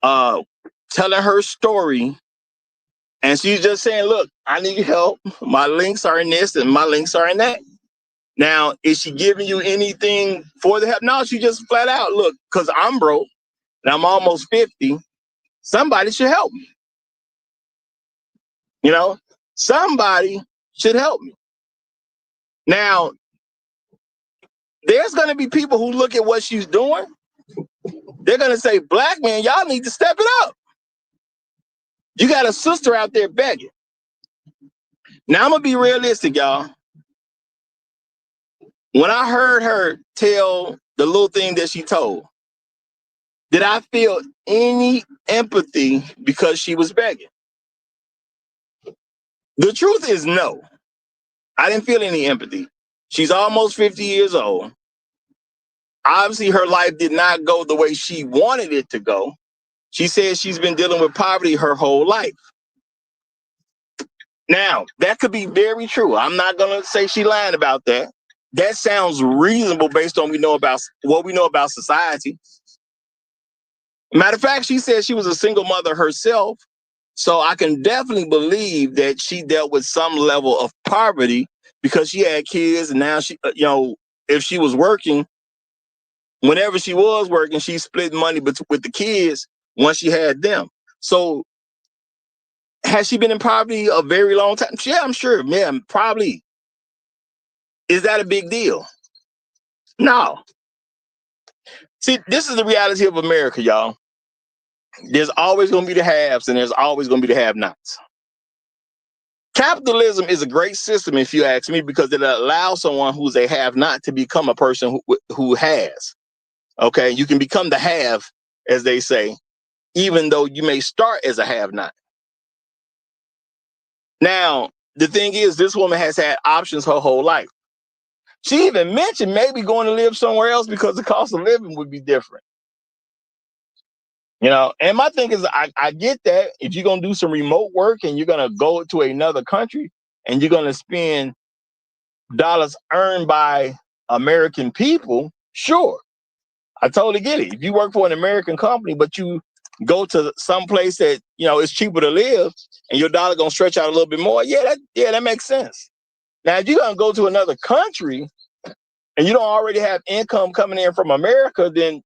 telling her story. And she's just saying, look, I need help. My links are in this and my links are in that. Now, is she giving you anything for the help? No, she just flat out, look, because I'm broke and I'm almost 50. Somebody should help me. Somebody should help me. Now, there's going to be people who look at what she's doing. They're going to say, black men, y'all need to step it up. You got a sister out there begging. Now, I'm going to be realistic, y'all. When I heard her tell the little thing that she told, did I feel any empathy because she was begging? The truth is no. I didn't feel any empathy. She's almost 50 years old. Obviously, her life did not go the way she wanted it to go. She says she's been dealing with poverty her whole life. Now, that could be very true. I'm not going to say she lied about that. That sounds reasonable based on what we know about society. Matter of fact, she said she was a single mother herself. So I can definitely believe that she dealt with some level of poverty because she had kids. And now if she was working, whenever she was working, she split money with the kids once she had them. So has she been in poverty a very long time? Yeah, I'm sure. Man, probably. Is that a big deal? No. See, this is the reality of America, y'all. There's always going to be the haves and there's always going to be the have-nots. Capitalism is a great system, if you ask me, because it allows someone who's a have-not to become a person who has. Okay, you can become the have, as they say, even though you may start as a have-not. Now, the thing is, this woman has had options her whole life. She even mentioned maybe going to live somewhere else because the cost of living would be different. And my thing is, I get that if you're going to do some remote work and you're going to go to another country and you're going to spend dollars earned by American people, sure. I totally get it. If you work for an American company, but you go to some place that, it's cheaper to live and your dollar going to stretch out a little bit more. Yeah, that makes sense. Now, if you're going to go to another country and you don't already have income coming in from America, then,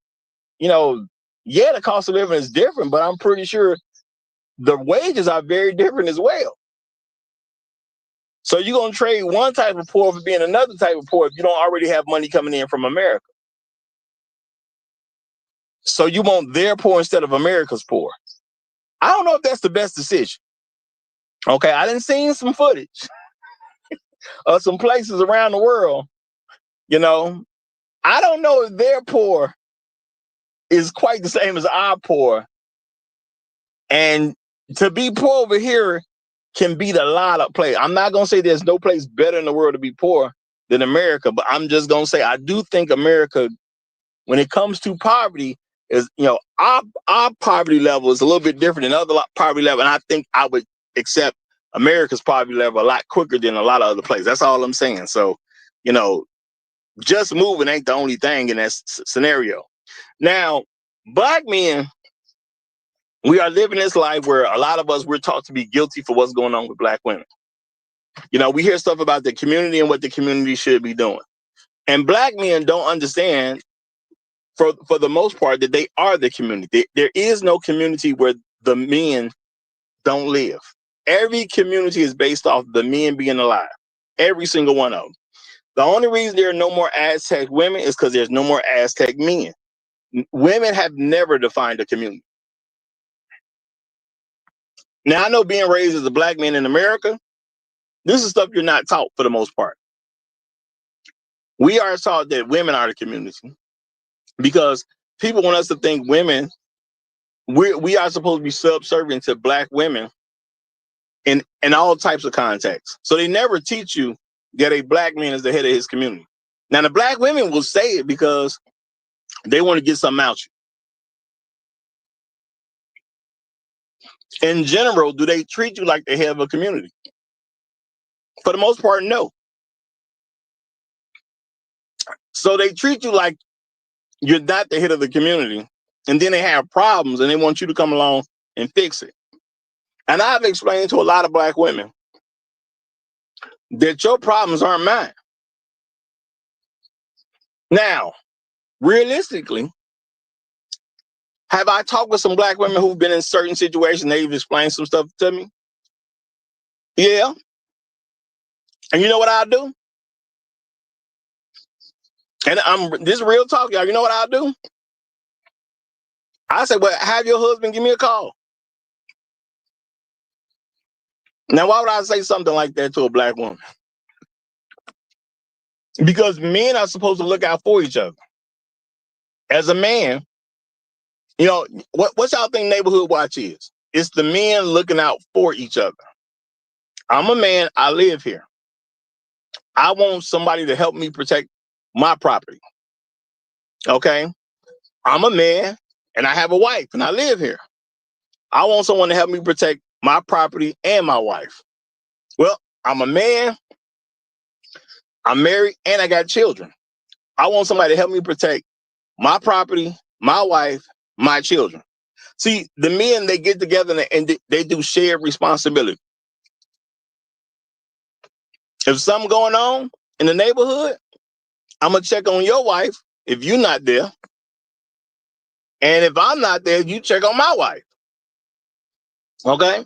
the cost of living is different, but I'm pretty sure the wages are very different as well. So you're going to trade one type of poor for being another type of poor if you don't already have money coming in from America. So you want their poor instead of America's poor. I don't know if that's the best decision. Okay, I didn't see some footage of some places around the world. I don't know if their poor is quite the same as our poor. And to be poor over here can beat a lot of place. I'm not going to say there's no place better in the world to be poor, than America. But I'm just gonna say I do think America, when it comes to poverty, is our poverty level is a little bit different than other poverty level, and I think I would accept America's poverty level a lot quicker than a lot of other places. That's all I'm saying. So, just moving ain't the only thing in that scenario. Now, Black men, we are living this life where a lot of us, we're taught to be guilty for what's going on with Black women. We hear stuff about the community and what the community should be doing. And Black men don't understand, for the most part, that they are the community. There is no community where the men don't live. Every community is based off the men being alive. Every single one of them. The only reason there are no more Aztec women is because there's no more Aztec men. Women have never defined a community. Now, I know being raised as a Black man in America, this is stuff you're not taught for the most part. We are taught that women are the community because people want us to think women, we are supposed to be subservient to Black women in all types of contexts. So they never teach you that a Black man is the head of his community. Now, the Black women will say it because they want to get something out you. In general, do they treat you like the head of a community? For the most part, no. So they treat you like you're not the head of the community, and then they have problems and they want you to come along and fix it. And I've explained to a lot of Black women that your problems aren't mine. Now, realistically, have I talked with some Black women who've been in certain situations, they've explained some stuff to me? Yeah. And you know what I'll do? And this is real talk, y'all. You know what I'll do? I said, well, have your husband give me a call. Now, why would I say something like that to a Black woman? Because men are supposed to look out for each other. As a man, what y'all think neighborhood watch is? It's the men looking out for each other. I'm a man. I live here. I want somebody to help me protect my property. Okay? I'm a man and I have a wife and I live here. I want someone to help me protect my property and my wife. Well, I'm a man, I'm married, and I got children. I want somebody to help me protect my property, my wife, my children. See, the men, they get together and they do shared responsibility. If something going on in the neighborhood, I'm going to check on your wife if you're not there. And if I'm not there, you check on my wife. Okay?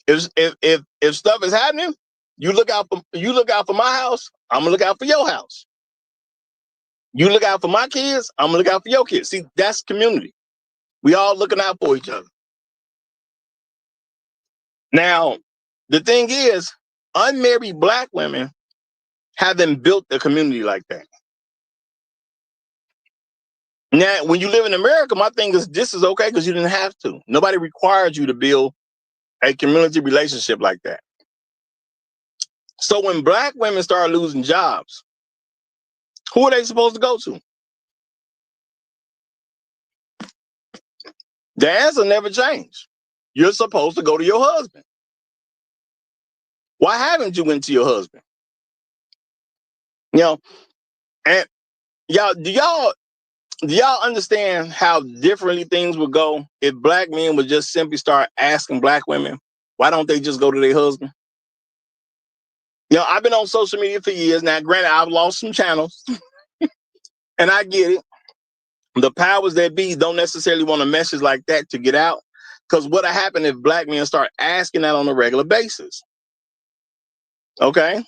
If stuff is happening, you look out for my house, I'm gonna look out for your house. You look out for my kids, I'm gonna look out for your kids. See, that's community. We all looking out for each other. Now, the thing is, unmarried Black women haven't built a community like that. Now, when you live in America, my thing is this is okay because you didn't have to. Nobody required you to build a community relationship like that. So when Black women start losing jobs, who are they supposed to go to? The answer never changed. You're supposed to go to your husband. Why haven't you went to your husband? And do y'all understand how differently things would go if Black men would just simply start asking Black women, why don't they just go to their husband? I've been on social media for years now. Granted, I've lost some channels, and I get it. The powers that be don't necessarily want a message like that to get out, because what'll happen if Black men start asking that on a regular basis? Okay,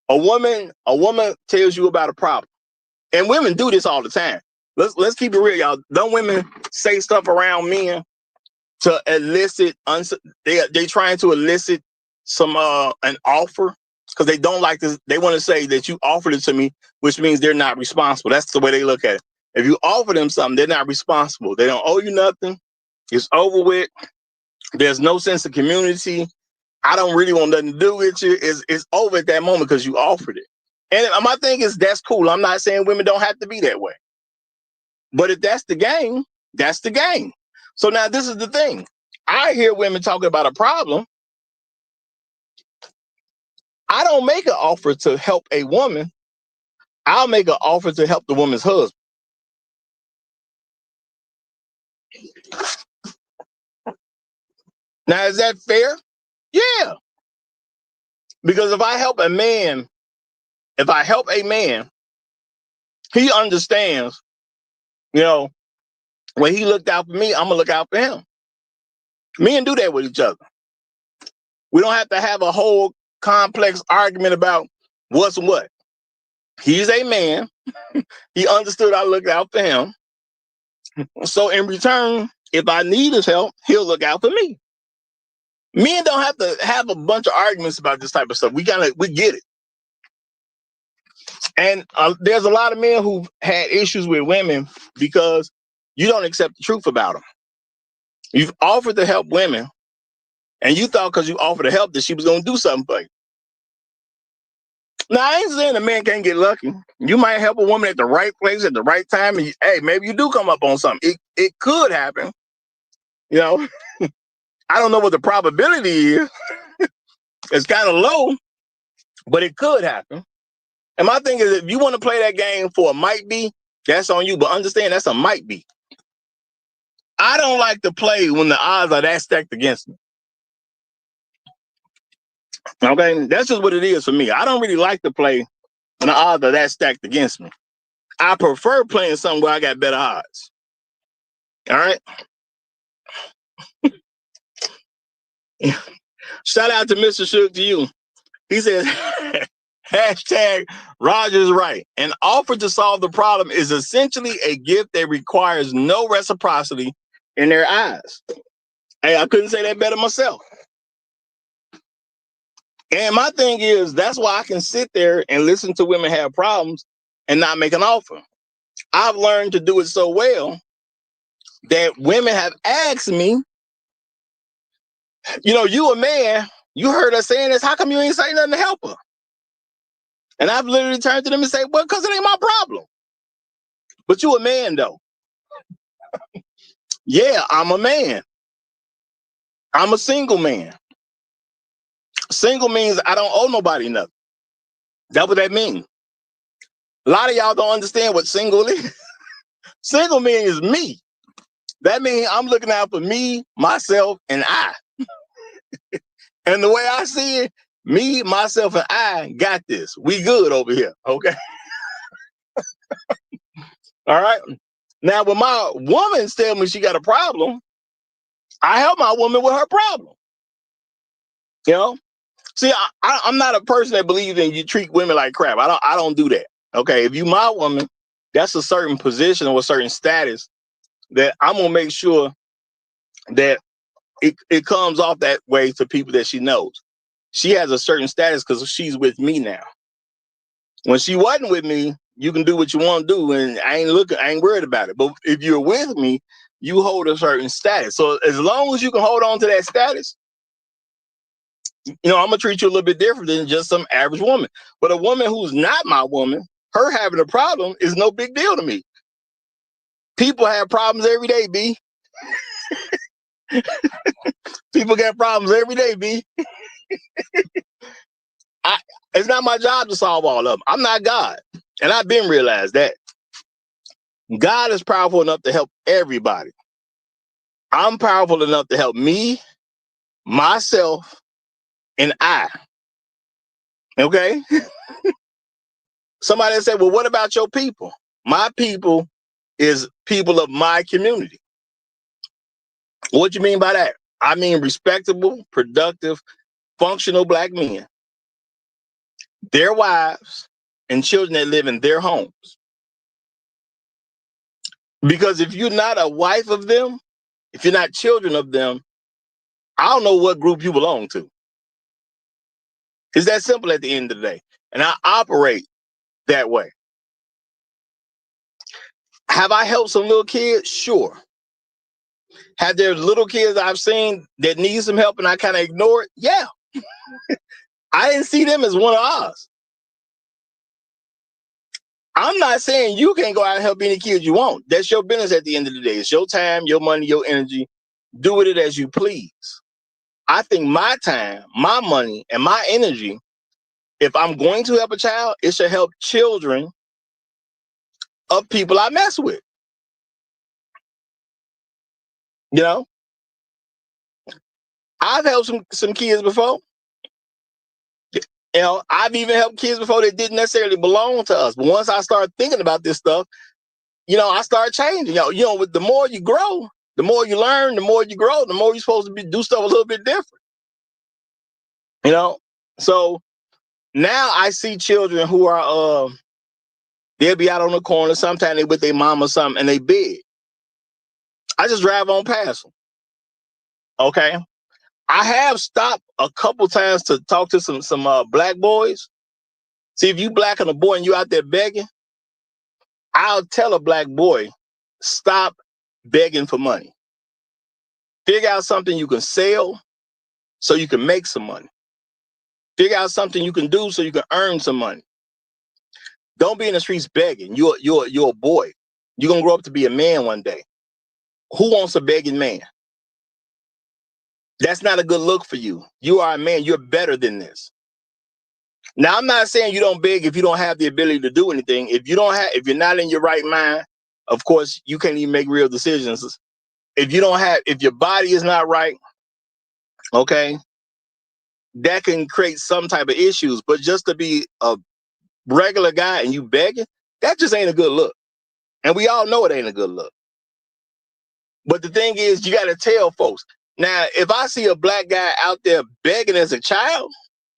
a woman tells you about a problem, and women do this all the time. Let's keep it real, y'all. Don't women say stuff around men to elicit? They trying to elicit some an offer because they don't like this. They want to say that you offered it to me, which means they're not responsible. That's the way they look at it. If you offer them something, they're not responsible. They don't owe you nothing. It's over with. There's no sense of community. I don't really want nothing to do with you. It's over at that moment because you offered it. And my thing is, that's cool. I'm not saying women don't have to be that way. But if that's the game, that's the game. So now this is the thing. I hear women talking about a problem. I don't make an offer to help a woman. I'll make an offer to help the woman's husband. Now, is that fair? Yeah. Because if I help a man, he understands, when he looked out for me, I'm going to look out for him. Men do that with each other. We don't have to have a whole complex argument about what's what. He's a man. He understood I looked out for him. So in return, if I need his help, he'll look out for me. Men don't have to have a bunch of arguments about this type of stuff. We get it. And there's a lot of men who've had issues with women because you don't accept the truth about them. You've offered to help women, and you thought because you offered to help that she was going to do something for you. Now, I ain't saying a man can't get lucky. You might help a woman at the right place at the right time, and hey, maybe you do come up on something. It could happen. I don't know what the probability is. It's kind of low, but it could happen. And my thing is, if you want to play that game for a might be, that's on you. But understand that's a might be. I don't like to play when the odds are that stacked against me. Okay, that's just what it is for me. I don't really like to play when the odds are that stacked against me. I prefer playing something where I got better odds. All right. Shout out to Mr. Shook to you. He says, hashtag Roger's right. An offer to solve the problem is essentially a gift that requires no reciprocity in their eyes. Hey, I couldn't say that better myself. And my thing is, that's why I can sit there and listen to women have problems and not make an offer. I've learned to do it so well that women have asked me, you a man, you heard us saying this, how come you ain't saying nothing to help her? And I've literally turned to them and say, well, because it ain't my problem. But you a man, though. Yeah, I'm a man. I'm a single man. Single means I don't owe nobody nothing. That's what that means. A lot of y'all don't understand what single is. Single means me. That means I'm looking out for me, myself, and I. And the way I see it, me, myself, and I got this. We good over here, okay? All right? Now, when my woman tells me she got a problem, I help my woman with her problem. See, I'm not a person that believes in you treat women like crap. I don't do that. Okay, if you my woman, that's a certain position or a certain status that I'm gonna make sure that it comes off that way to people that she knows. She has a certain status because she's with me now. When she wasn't with me, you can do what you want to do, and I ain't worried about it. But if you're with me, you hold a certain status. So as long as you can hold on to that status, I'm gonna treat you a little bit different than just some average woman. But a woman who's not my woman, her having a problem is no big deal to me. People have problems every day, B. People got problems every day, B. It's not my job to solve all of them. I'm not God. And I've been realized that. God is powerful enough to help everybody. I'm powerful enough to help me, myself, and I. Okay? Somebody said, well, what about your people? My people is people of my community. What you mean by that? I mean respectable, productive, functional black men, their wives, and children that live in their homes. Because if you're not a wife of them, if you're not children of them, I don't know what group you belong to. It's that simple at the end of the day. And I operate that way. Have I helped some little kids? Sure. Have there little kids I've seen that need some help and I kind of ignore it? Yeah. I didn't see them as one of ours. I'm not saying you can't go out and help any kids you want. That's your business at the end of the day. It's your time, your money, your energy. Do with it as you please. I think my time, my money, and my energy, if I'm going to help a child, it should help children of people I mess with. You know? I've helped some kids before. You know, I've even helped kids before that didn't necessarily belong to us. But once I started thinking about this stuff, you know, I started changing. You know, with the more you grow, the more you learn, the more you grow, the more you're supposed to do stuff a little bit different. You know? So now I see children who are they'll be out on the corner, sometimes they with their mom or something, and they beg. I just drive on past them. Okay. I have stopped a couple times to talk to some black boys. See, if you black and a boy and you out there begging, I'll tell a black boy, stop begging for money. Figure out something you can sell so you can make some money. Figure out something you can do so you can earn some money. Don't be in the streets begging. You're a boy. You're gonna grow up to be a man one day. Who wants a begging man? That's not a good look for you. You are a man. You're better than this. Now, I'm not saying you don't beg if you don't have the ability to do anything. If you're not in your right mind, of course, you can't even make real decisions. If your body is not right, okay, that can create some type of issues. But just to be a regular guy and you begging, that just ain't a good look. And we all know it ain't a good look. But the thing is, you got to tell folks. Now, if I see a black guy out there begging as a child,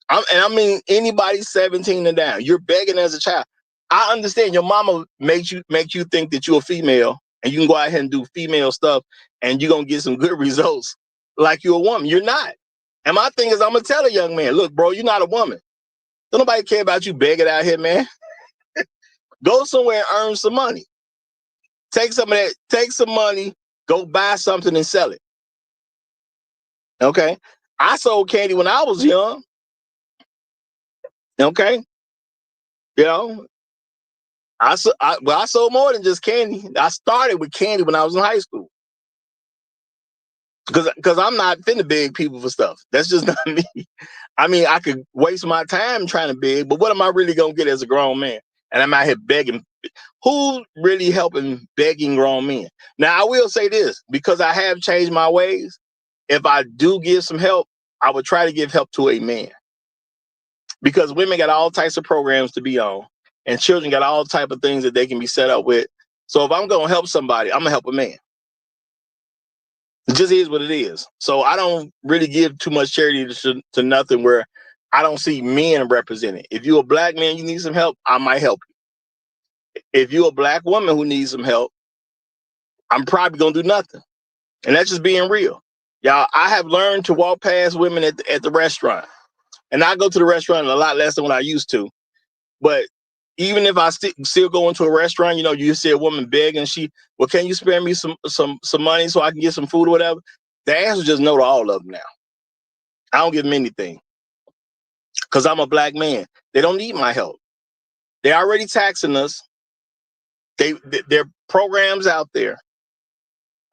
I mean anybody 17 and down, you're begging as a child. I understand your mama makes you think that you're a female and you can go out here and do female stuff and you're going to get some good results like you're a woman. You're not. And my thing is, I'm going to tell a young man, look, bro, you're not a woman. Don't nobody care about you begging out here, man. Go somewhere and earn some money. Take some of that, take some money, go buy something and sell it. Okay. I sold candy when I was young. Okay. You know, I sold more than just candy. I started with candy when I was in high school. Because I'm not finna beg people for stuff. That's just not me. I mean, I could waste my time trying to beg, but what am I really gonna get as a grown man? And I'm out here begging. Who really helping begging grown men? Now, I will say this, because I have changed my ways. If I do give some help, I would try to give help to a man. Because women got all types of programs to be on, and children got all type of things that they can be set up with. So if I'm going to help somebody, I'm going to help a man. It just is what it is. So I don't really give too much charity to nothing where I don't see men represented. If you're a black man, you need some help, I might help you. If you're a black woman who needs some help, I'm probably going to do nothing. And that's just being real. Y'all, I have learned to walk past women at the restaurant. And I go to the restaurant a lot less than what I used to. But even if I still go into a restaurant, you know, you see a woman beg and well, can you spare me some money so I can get some food or whatever? The answer is just no to all of them now. I don't give them anything because I'm a black man. They don't need my help. They're already taxing us. There are programs out there.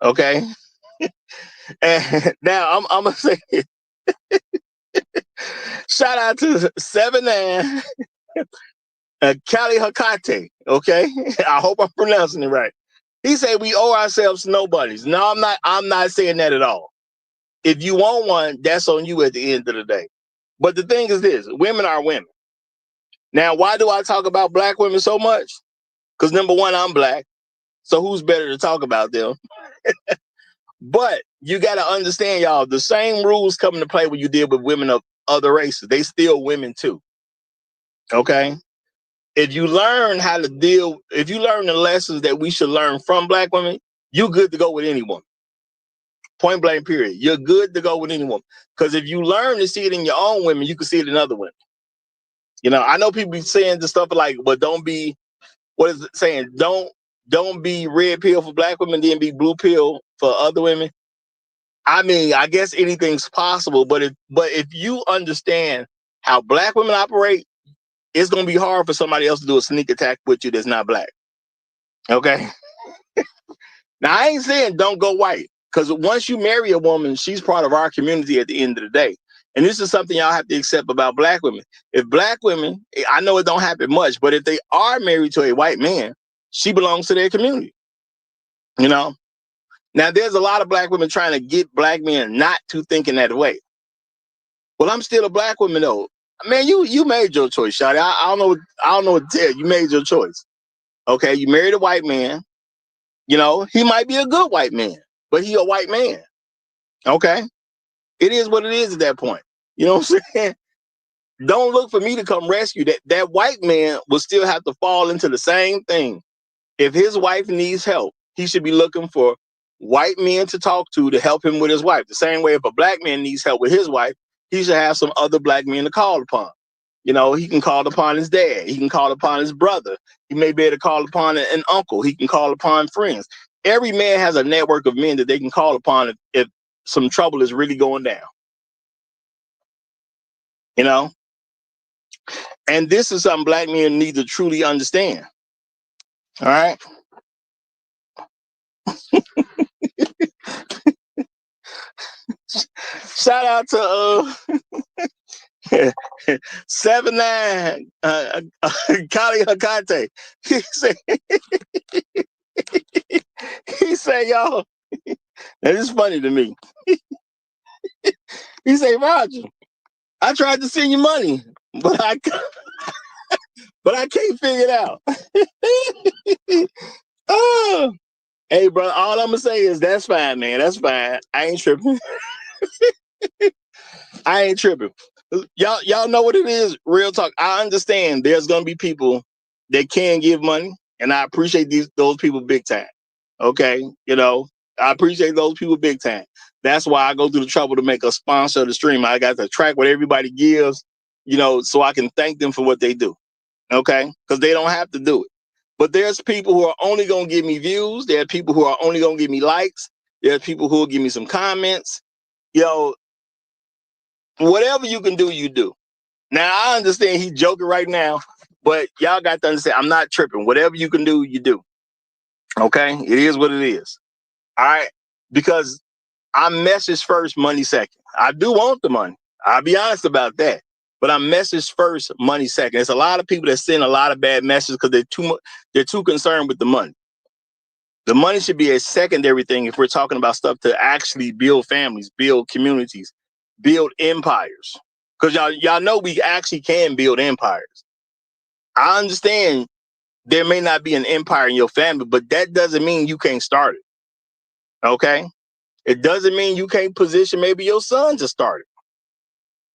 Okay. And now I'm going to say, shout out to 79 Kali Hakate. Okay. I hope I'm pronouncing it right. He said we owe ourselves nobodies. No, I'm not saying that at all. If you want one, that's on you at the end of the day. But the thing is this, women are women. Now, why do I talk about black women so much? Because number one, I'm black. So who's better to talk about them? But you got to understand, y'all, the same rules come into play when you deal with women of other races. They still women too. Okay? If you learn if you learn the lessons that we should learn from black women, you're good to go with any woman. Point blank, period. You're good to go with any woman. Because if you learn to see it in your own women, you can see it in other women. You know, I know people be saying the stuff like, but don't be, what is it saying? Don't be red pill for black women, then be blue pill for other women. I mean, I guess anything's possible, but if you understand how black women operate, it's gonna be hard for somebody else to do a sneak attack with you that's not black. Okay. Now I ain't saying don't go white, because once you marry a woman, she's part of our community at the end of the day. And this is something y'all have to accept about black women. If black women, I know it don't happen much, but if they are married to a white man, she belongs to their community. You know? Now there's a lot of black women trying to get black men not to think in that way. Well, I'm still a black woman though. Man, you made your choice, Shawty. I don't know what to tell you. You made your choice. Okay, you married a white man. You know, he might be a good white man, but he a white man. Okay? It is what it is at that point. You know what I'm saying? Don't look for me to come rescue that. That white man will still have to fall into the same thing. If his wife needs help, he should be looking for white men to talk to help him with his wife. The same way if a black man needs help with his wife, he should have some other black men to call upon. You know, he can call upon his dad. He can call upon his brother. He may be able to call upon an uncle. He can call upon friends. Every man has a network of men that they can call upon if some trouble is really going down. You know? And this is something black men need to truly understand. All right? Shout out to 79 Kali Hakate. He say, y'all, and it's funny to me. He say, Roger, I tried to send you money, but I can't figure it out. Oh, hey, bro, all I'm gonna say is that's fine, man. That's fine. I ain't tripping. I ain't tripping. Y'all know what it is. Real talk. I understand there's gonna be people that can give money, and I appreciate those people big time. Okay, you know, I appreciate those people big time. That's why I go through the trouble to make a sponsor of the stream. I got to track what everybody gives, you know, so I can thank them for what they do. Okay, because they don't have to do it. But there's people who are only gonna give me views. There are people who are only gonna give me likes. There's people who will give me some comments. You know, whatever you can do, you do. Now, I understand he's joking right now, but y'all got to understand, I'm not tripping. Whatever you can do, you do. Okay? It is what it is. All right? Because I'm message first, money second. I do want the money. I'll be honest about that. But I'm message first, money second. There's a lot of people that send a lot of bad messages because they're too concerned with the money. The money should be a secondary thing if we're talking about stuff to actually build families, build communities, build empires. Because y'all know we actually can build empires. I understand there may not be an empire in your family, but that doesn't mean you can't start it. Okay? It doesn't mean you can't position maybe your son to start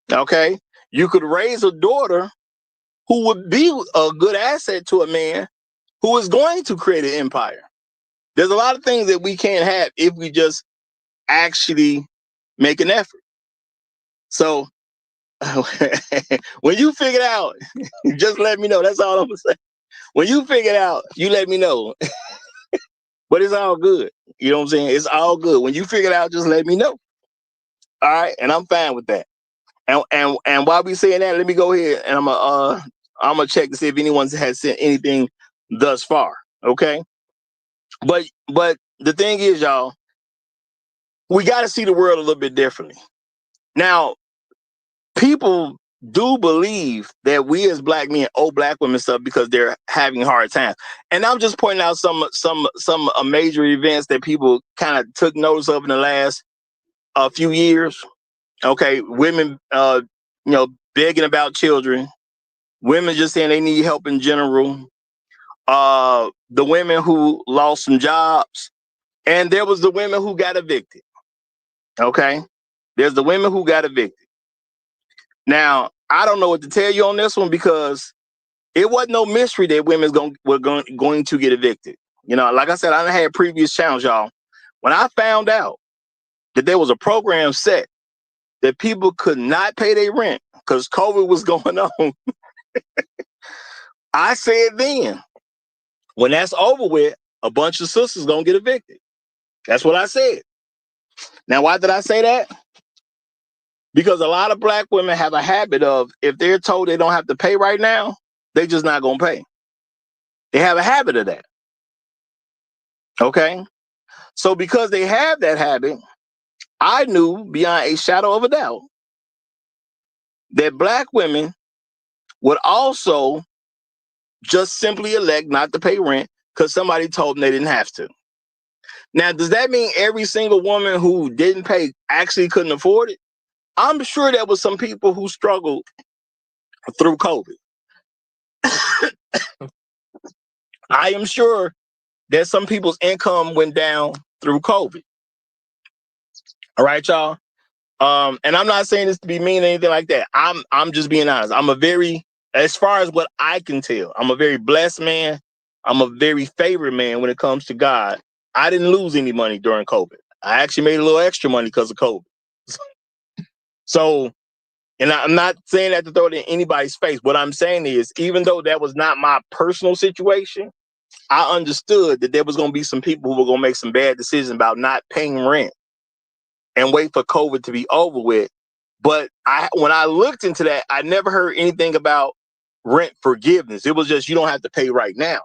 it. Okay? You could raise a daughter who would be a good asset to a man who is going to create an empire. There's a lot of things that we can't have if we just actually make an effort. So when you figure it out, just let me know. That's all I'm gonna say. When you figure it out, you let me know. But it's all good. You know what I'm saying? It's all good. When you figure it out, just let me know. All right, and I'm fine with that. And while we saying that, let me go ahead and I'm gonna check to see if anyone has sent anything thus far. Okay, but the thing is, y'all, we got to see the world a little bit differently. Now, people do believe that we as black men owe black women stuff because they're having hard times. And I'm just pointing out some major events that people kind of took notice of in the last few years. Okay, women, begging about children, women just saying they need help in general. The women who lost some jobs, and there was the women who got evicted. Okay, there's the women who got evicted. Now, I don't know what to tell you on this one because it wasn't no mystery that women were going to get evicted. You know, like I said, I had previous channels, y'all. When I found out that there was a program set that people could not pay their rent because COVID was going on, I said then, when that's over with, a bunch of sisters gonna get evicted. That's what I said. Now, why did I say that? Because a lot of black women have a habit of, if they're told they don't have to pay right now, they just not going to pay. They have a habit of that. Okay? So because they have that habit, I knew beyond a shadow of a doubt that black women would also just simply elect not to pay rent because somebody told them they didn't have to. Now, does that mean every single woman who didn't pay actually couldn't afford it? I'm sure there was some people who struggled through COVID. I am sure that some people's income went down through COVID. All right, y'all. And I'm not saying this to be mean or anything like that. I'm just being honest. As far as what I can tell, I'm a very blessed man. I'm a very favored man when it comes to God. I didn't lose any money during COVID. I actually made a little extra money because of COVID. So, and I'm not saying that to throw it in anybody's face. What I'm saying is, even though that was not my personal situation, I understood that there was going to be some people who were going to make some bad decisions about not paying rent and wait for COVID to be over with. But when I looked into that, I never heard anything about rent forgiveness. It was just, you don't have to pay right now.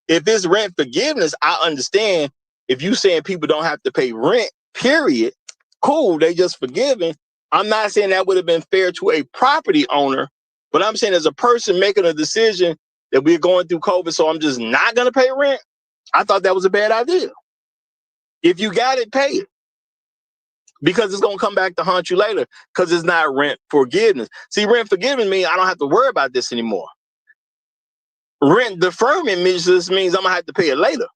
If it's rent forgiveness, I understand. If you saying people don't have to pay rent, period, cool, they just forgiven. I'm not saying that would have been fair to a property owner, but I'm saying as a person making a decision that we're going through COVID, so I'm just not going to pay rent, I thought that was a bad idea. If you got it, pay it. Because it's going to come back to haunt you later, because it's not rent forgiveness. See, rent forgiveness means I don't have to worry about this anymore. Rent deferment means I'm going to have to pay it later.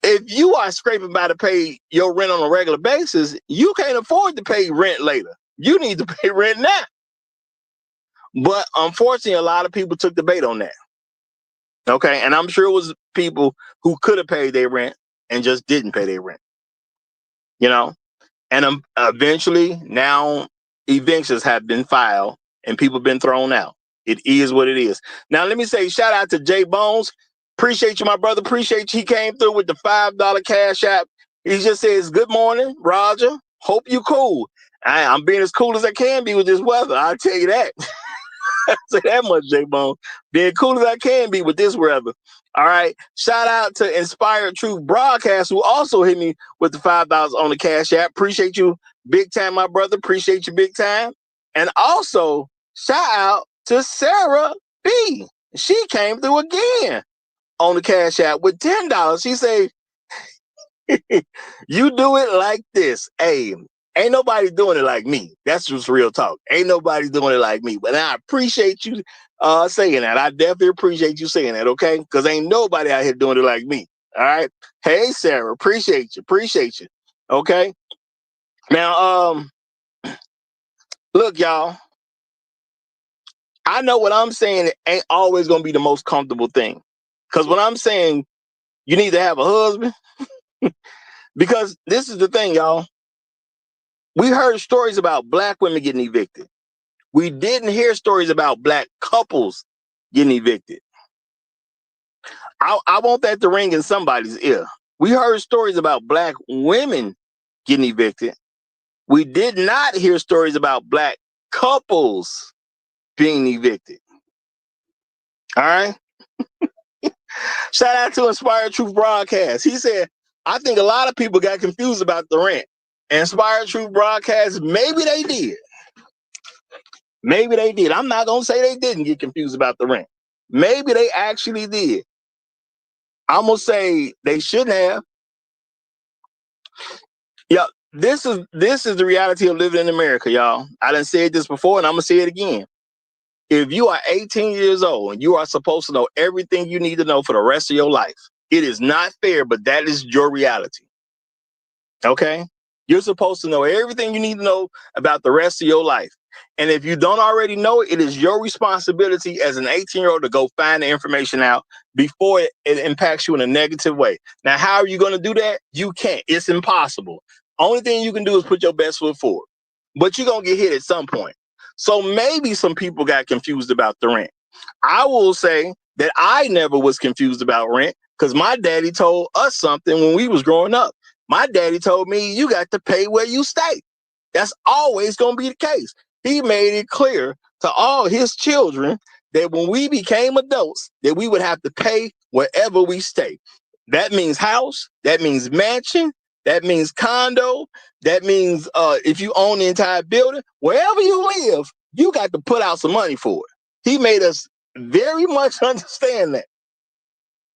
If you are scraping by to pay your rent on a regular basis, you can't afford to pay rent later. You need to pay rent now. But unfortunately, a lot of people took the bait on that. Okay, and I'm sure it was people who could have paid their rent and just didn't pay their rent. You know? And eventually, now evictions have been filed and people have been thrown out. It is what it is. Now, let me say shout out to Jay Bones. Appreciate you, my brother. Appreciate you. He came through with the $5 cash app. He just says, good morning, Roger. Hope you cool. I'm being as cool as I can be with this weather. I'll tell you that. I say that much, J Bone. Being cool as I can be with this weather. All right. Shout out to Inspired Truth Broadcast, who also hit me with the $5 on the cash app. Appreciate you big time, my brother. Appreciate you big time. And also, shout out to Sarah B. She came through again on the cash app with $10. She said, you do it like this. Hey, ain't nobody doing it like me. That's just real talk. Ain't nobody doing it like me. But I appreciate you saying that. I definitely appreciate you saying that, okay? Because ain't nobody out here doing it like me. All right? Hey, Sarah, appreciate you. Appreciate you. Okay? Now, look, y'all. I know what I'm saying ain't always going to be the most comfortable thing. Because when I'm saying you need to have a husband, because this is the thing, y'all. We heard stories about black women getting evicted. We didn't hear stories about black couples getting evicted. I want that to ring in somebody's ear. We heard stories about black women getting evicted. We did not hear stories about black couples being evicted. All right? Shout out to Inspired Truth Broadcast. He said, I think a lot of people got confused about the rent. Inspired Truth Broadcast, maybe they did. Maybe they did. I'm not going to say they didn't get confused about the rent. Maybe they actually did. I'm going to say they shouldn't have. Yeah, this is the reality of living in America, y'all. I done said this before and I'm going to say it again. If you are 18 years old and you are supposed to know everything you need to know for the rest of your life, it is not fair, but that is your reality. Okay? You're supposed to know everything you need to know about the rest of your life. And if you don't already know it, it is your responsibility as an 18-year-old to go find the information out before it impacts you in a negative way. Now, how are you going to do that? You can't. It's impossible. Only thing you can do is put your best foot forward. But you're going to get hit at some point. So maybe some people got confused about the rent. I will say that I never was confused about rent because my daddy told us something when we was growing up. My daddy told me you got to pay where you stay. That's always going to be the case. He made it clear to all his children that when we became adults, that we would have to pay wherever we stay. That means house, that means mansion, that means condo, that means if you own the entire building, wherever you live, you got to put out some money for it. He made us very much understand that.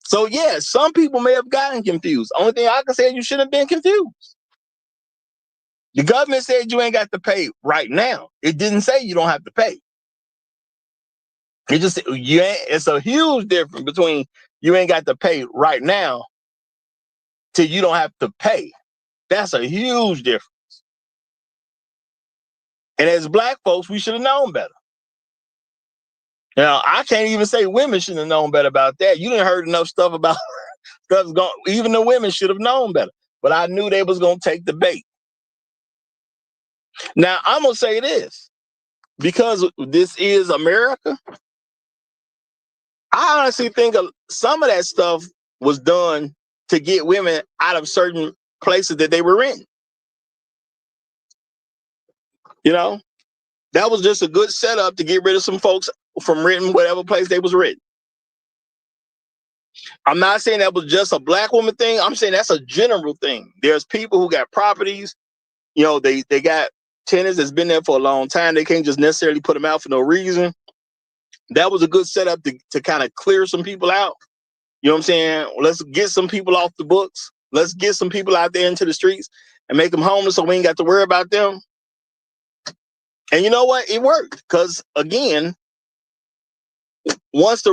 So yeah, some people may have gotten confused. Only thing I can say is you shouldn't have been confused. The government said you ain't got to pay right now. It didn't say you don't have to pay. It just it's a huge difference between you ain't got to pay right now till you don't have to pay. That's a huge difference. And as black folks, we should have known better. Now, I can't even say women shouldn't have known better about that. You didn't heard enough stuff about stuff's going. Even the women should have known better. But I knew they was gonna take the bait. Now I'm gonna say this, because this is America. I honestly think some of that stuff was done to get women out of certain places that they were in. You know, that was just a good setup to get rid of some folks from renting whatever place they was renting. I'm not saying that was just a black woman thing. I'm saying that's a general thing. There's people who got properties, you know, they got tenants that's been there for a long time. They can't just necessarily put them out for no reason. That was a good setup to kind of clear some people out. You know what I'm saying? Let's get some people off the books. Let's get some people out there into the streets and make them homeless so we ain't got to worry about them. And you know what? It worked. Because again, once it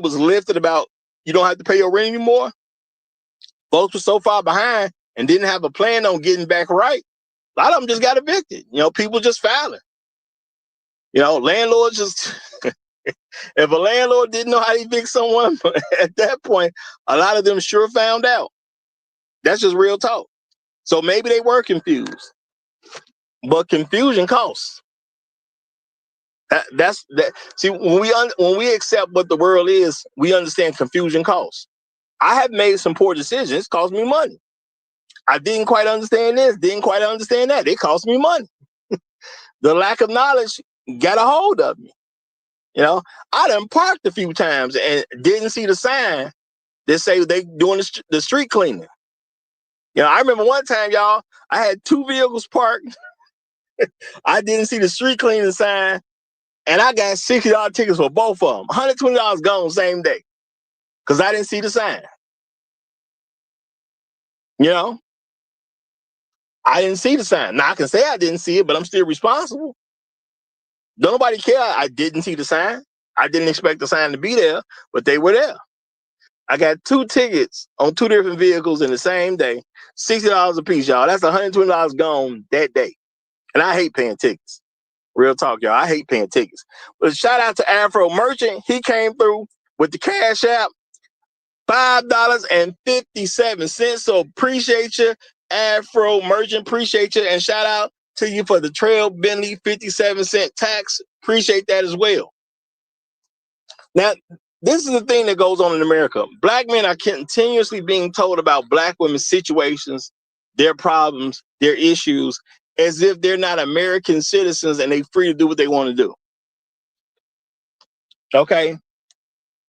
was lifted about you don't have to pay your rent anymore, folks were so far behind and didn't have a plan on getting back right. A lot of them just got evicted. You know, people just filing. You know, landlords just if a landlord didn't know how to evict someone at that point, a lot of them sure found out. That's just real talk. So maybe they were confused, but confusion costs. That's that. See, when we accept what the world is, we understand confusion costs. I have made some poor decisions. It cost me money. I didn't quite understand this, didn't quite understand that. It cost me money. The lack of knowledge got a hold of me. You know, I done parked a few times and didn't see the sign that say they doing the street cleaning. You know, I remember one time, y'all, I had 2 vehicles parked. I didn't see the street cleaning sign, and I got $60 tickets for both of them. $120 gone same day because I didn't see the sign. You know, I didn't see the sign. Now I can say I didn't see it, but I'm still responsible. Don't nobody care I didn't see the sign. I didn't expect the sign to be there, but they were there. I got 2 tickets on 2 different vehicles in the same day, $60 a piece, y'all. That's $120 gone that day. And I hate paying tickets. Real talk, y'all. I hate paying tickets. But shout out to Afro Merchant. He came through with the Cash App, $5.57. So appreciate you, Afro Merchant. Appreciate you. And shout out to you for the Trail Bentley 57-cent tax. Appreciate that as well. Now, this is the thing that goes on in America. Black men are continuously being told about black women's situations, their problems, their issues, as if they're not American citizens and they're free to do what they want to do. Okay?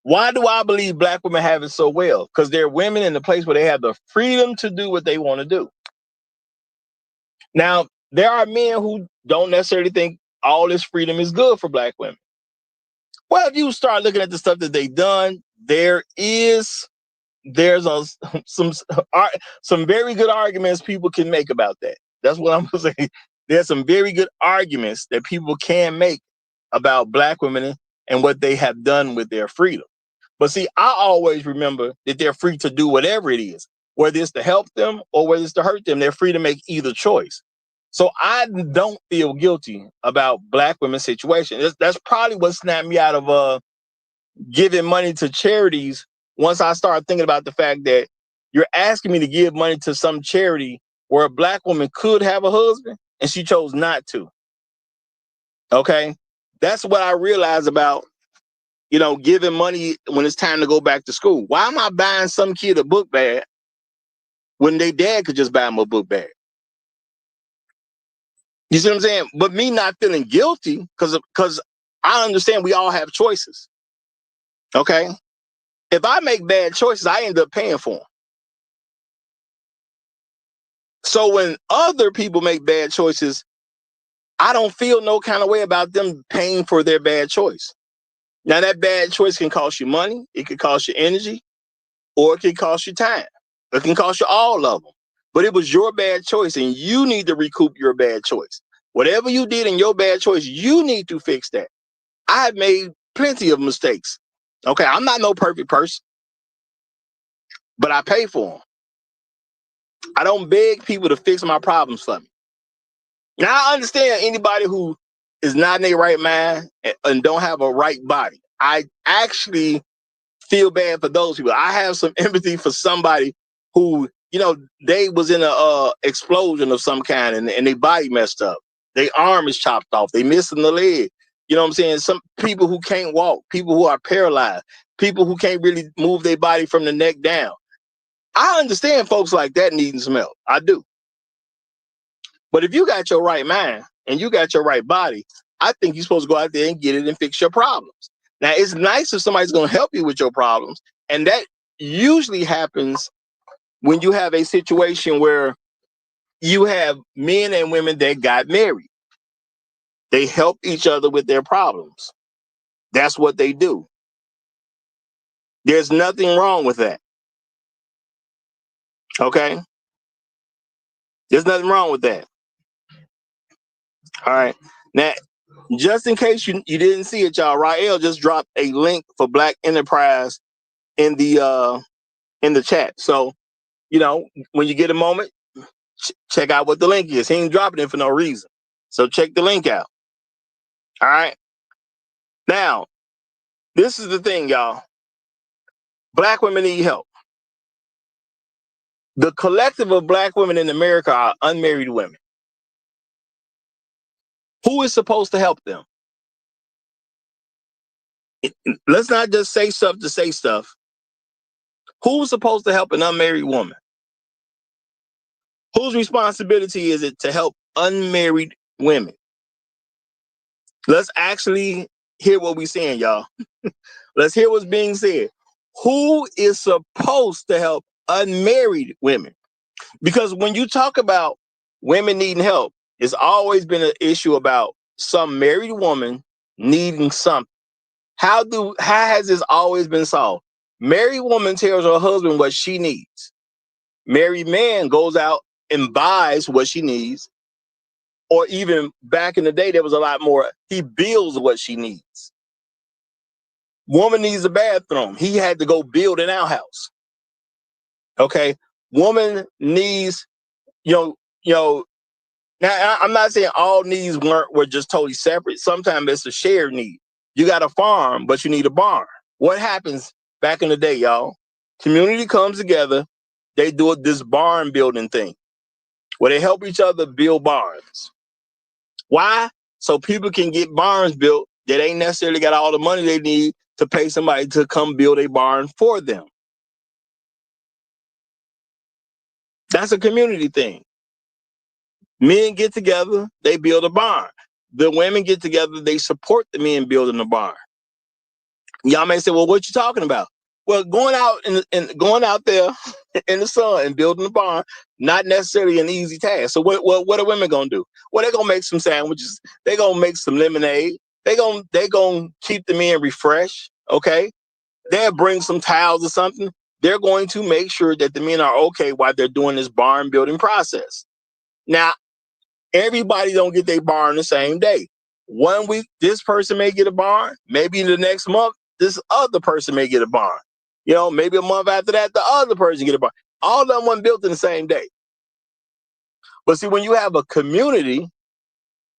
Why do I believe black women have it so well? Because they're women in the place where they have the freedom to do what they want to do. Now, there are men who don't necessarily think all this freedom is good for black women. Well, if you start looking at the stuff that they've done, there's some very good arguments people can make about that. That's what I'm gonna say. There's some very good arguments that people can make about black women and what they have done with their freedom. But see, I always remember that they're free to do whatever it is, whether it's to help them or whether it's to hurt them. They're free to make either choice. So I don't feel guilty about black women's situation. That's probably what snapped me out of giving money to charities once I started thinking about the fact that you're asking me to give money to some charity where a black woman could have a husband and she chose not to. Okay? That's what I realized about, you know, giving money when it's time to go back to school. Why am I buying some kid a book bag when their dad could just buy them a book bag. You see what I'm saying? But me not feeling guilty because I understand we all have choices. Okay? If I make bad choices, I end up paying for them. So when other people make bad choices, I don't feel no kind of way about them paying for their bad choice. Now, that bad choice can cost you money, it could cost you energy, or it can cost you time. It can cost you all of them. But it was your bad choice, and you need to recoup your bad choice. Whatever you did in your bad choice, you need to fix that. I have made plenty of mistakes. Okay, I'm not no perfect person, but I pay for them. I don't beg people to fix my problems for me. Now, I understand anybody who is not in their right mind and don't have a right body. I actually feel bad for those people. I have some empathy for somebody who, they was in a explosion of some kind and their body messed up. Their arm is chopped off. They missing the leg. You know what I'm saying? Some people who can't walk, people who are paralyzed, people who can't really move their body from the neck down. I understand folks like that needing some help. I do. But if you got your right mind and you got your right body, I think you're supposed to go out there and get it and fix your problems. Now, it's nice if somebody's going to help you with your problems. And that usually happens when you have a situation where you have men and women that got married. They help each other with their problems. That's what they do. There's nothing wrong with that. Okay? There's nothing wrong with that. All right. Now, just in case you didn't see it, y'all, Rael just dropped a link for Black Enterprise in the chat. So, when you get a moment, check out what the link is. He ain't dropping it for no reason. So check the link out. All right. Now, this is the thing, y'all. Black women need help. The collective of Black women in America are unmarried women. Who is supposed to help them? Let's not just say stuff to say stuff. Who's supposed to help an unmarried woman? Whose responsibility is it to help unmarried women? Let's actually hear what we're saying, y'all. Let's hear what's being said. Who is supposed to help unmarried women? Because when you talk about women needing help, it's always been an issue about some married woman needing something. How has this always been solved? Married woman tells her husband what she needs. Married man goes out and buys what she needs. Or even back in the day, there was a lot more. He builds what she needs. Woman needs a bathroom. He had to go build an outhouse. Okay. Woman needs, now I'm not saying all needs were just totally separate. Sometimes it's a shared need. You got a farm, but you need a barn. What happens back in the day, y'all? Community comes together. They do this barn building thing where they help each other build barns. Why? So people can get barns built that ain't necessarily got all the money they need to pay somebody to come build a barn for them. That's a community thing. Men get together, they build a barn. The women get together, they support the men building the barn. Y'all may say, well, what you talking about? Well, going out and going out there in the sun and building a barn, not necessarily an easy task. So what are women gonna do? Well, they're gonna make some sandwiches, they're gonna make some lemonade, they're gonna keep the men refreshed, okay? They'll bring some towels or something. They're going to make sure that the men are okay while they're doing this barn building process. Now, everybody don't get their barn the same day. 1 week, this person may get a barn. Maybe the next month, this other person may get a barn. Maybe a month after that, the other person get a barn. All of them weren't built in the same day. But see, when you have a community,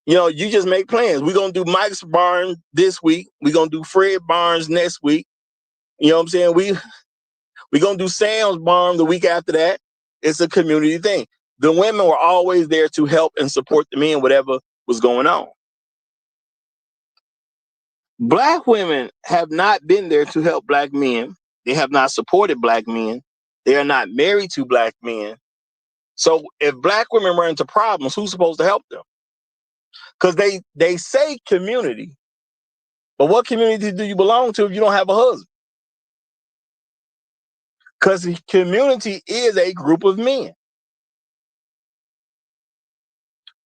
you just make plans. We're going to do Mike's barn this week. We're going to do Fred barns next week. You know what I'm saying? We're going to do Sam's barn the week after that. It's a community thing. The women were always there to help and support the men, whatever was going on. Black women have not been there to help Black men. They have not supported Black men. They are not married to Black men. So if black women run into problems, who's supposed to help them? Because they say community, but what community do you belong to if you don't have a husband? Because the community is a group of men.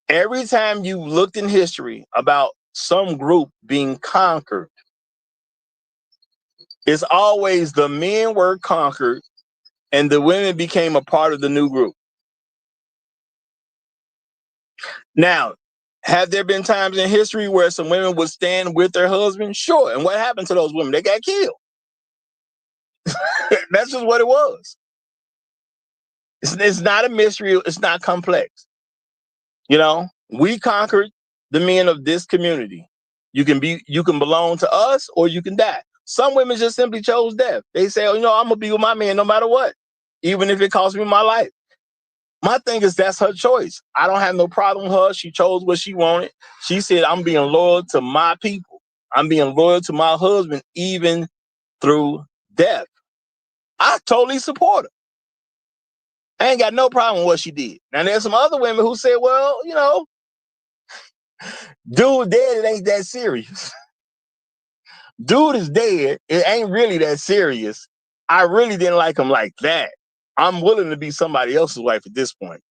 Every time you looked in history about some group being conquered, it's always the men were conquered and the women became a part of the new group. Now, have there been times in history where some women would stand with their husband? Sure. And what happened to those women? They got killed. That's just what it was. It's not a mystery. It's not complex. You know, we conquered the men of this community. You can belong to us or you can die. Some women just simply chose death. They say, oh, you know, I'm gonna be with my man no matter what, even if it costs me my life. My thing is that's her choice. I don't have no problem with her. She chose what she wanted. She said, I'm being loyal to my people. I'm being loyal to my husband, even through death. I totally support her. I ain't got no problem with what she did. Now, there's some other women who say, well, you know, dude dead, it ain't that serious. Dude is dead, it ain't really that serious. I really didn't like him like that. I'm willing to be somebody else's wife at this point.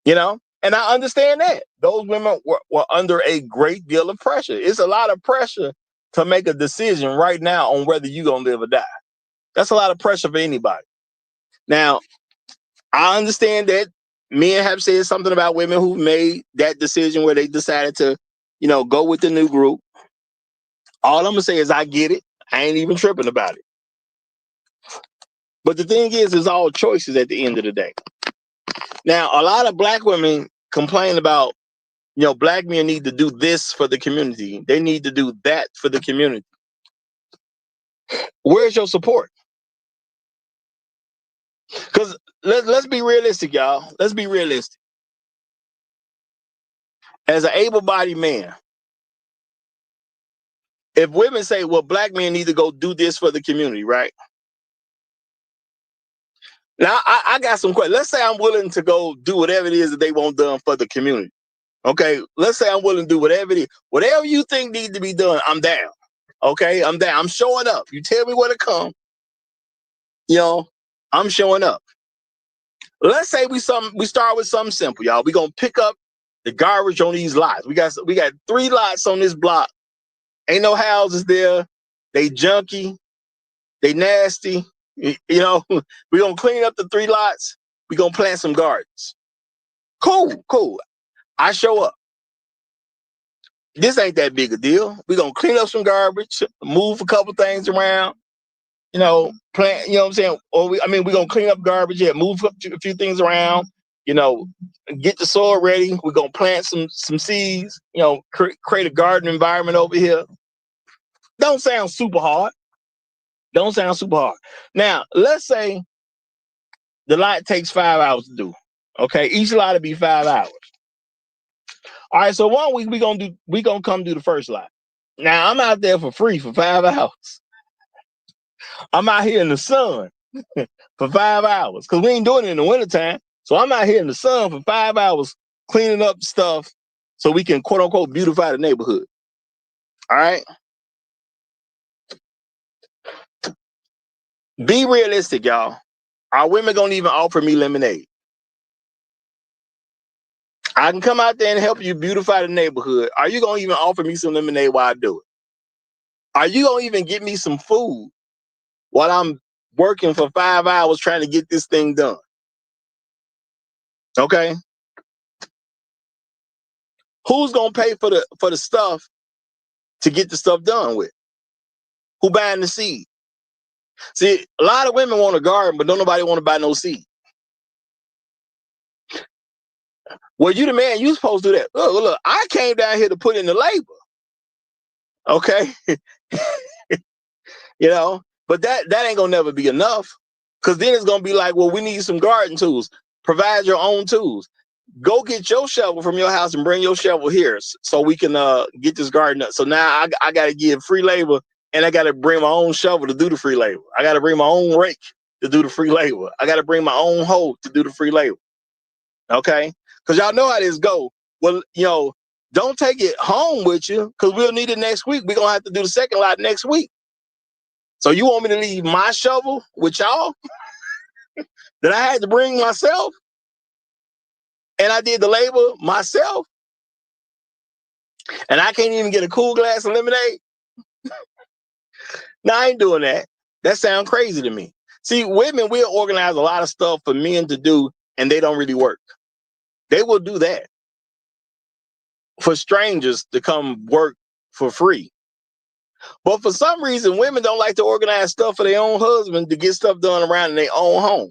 You know? And I understand that. Those women were under a great deal of pressure. It's a lot of pressure to make a decision right now on whether you're going to live or die. That's a lot of pressure for anybody. Now, I understand that men have said something about women who made that decision where they decided to, you know, go with the new group. All I'm going to say is I get it. I ain't even tripping about it. But the thing is, it's all choices at the end of the day. Now, a lot of black women complain about, you know, black men need to do this for the community. They need to do that for the community. Where's your support? Because let's be realistic, y'all. Let's be realistic. As an able-bodied man, if women say, well, black men need to go do this for the community, right? Now, I got some questions. Let's say I'm willing to go do whatever it is that they want done for the community. Okay, let's say I'm willing to do whatever it is. Whatever you think needs to be done, I'm down. Okay, I'm down. I'm showing up. You tell me where to come. You know, I'm showing up. Let's say we start with something simple, y'all. We're going to pick up the garbage on these lots. We got 3 lots on this block. Ain't no houses there. They junky. They nasty. You know, we're going to clean up the 3 lots. We're going to plant some gardens. Cool. I show up. This ain't that big a deal. We're going to clean up some garbage, move a couple things around, you know, plant, you know what I'm saying? Or we're going to clean up garbage, move up a few things around, you know, get the soil ready. We're going to plant some seeds, you know, create a garden environment over here. Don't sound super hard. Now, let's say the lot takes 5 hours to do. Okay, each lot will be 5 hours. All right, so 1 week we gonna come do the first lot. Now I'm out there for free for 5 hours. I'm out here in the sun for 5 hours because we ain't doing it in the wintertime. So I'm out here in the sun for 5 hours cleaning up stuff so we can quote unquote beautify the neighborhood. All right. Be realistic, y'all. Are women gonna even offer me lemonade? I can come out there and help you beautify the neighborhood. Are you gonna even offer me some lemonade while I do it? Are you gonna even get me some food while I'm working for 5 hours trying to get this thing done? Okay. Who's gonna pay for the stuff to get the stuff done with? Who buying the seed? See, a lot of women want a garden, but don't nobody want to buy no seed. Well, you the man, you supposed to do that. Look, I came down here to put in the labor. Okay. You know, but that ain't gonna never be enough. Cause then it's gonna be like, well, we need some garden tools. Provide your own tools. Go get your shovel from your house and bring your shovel here so we can get this garden up. So now I gotta give free labor and I gotta bring my own shovel to do the free labor. I gotta bring my own rake. to do the free labor. I got to bring my own hoe to do the free labor. Okay? Because y'all know how this go. Well, don't take it home with you because we'll need it next week. We're going to have to do the second lot next week. So you want me to leave my shovel with y'all that I had to bring myself? And I did the labor myself? And I can't even get a cool glass of lemonade? No, I ain't doing that. That sounds crazy to me. See, women will organize a lot of stuff for men to do, and they don't really work. They will do that for strangers to come work for free. But for some reason, women don't like to organize stuff for their own husband to get stuff done around in their own home.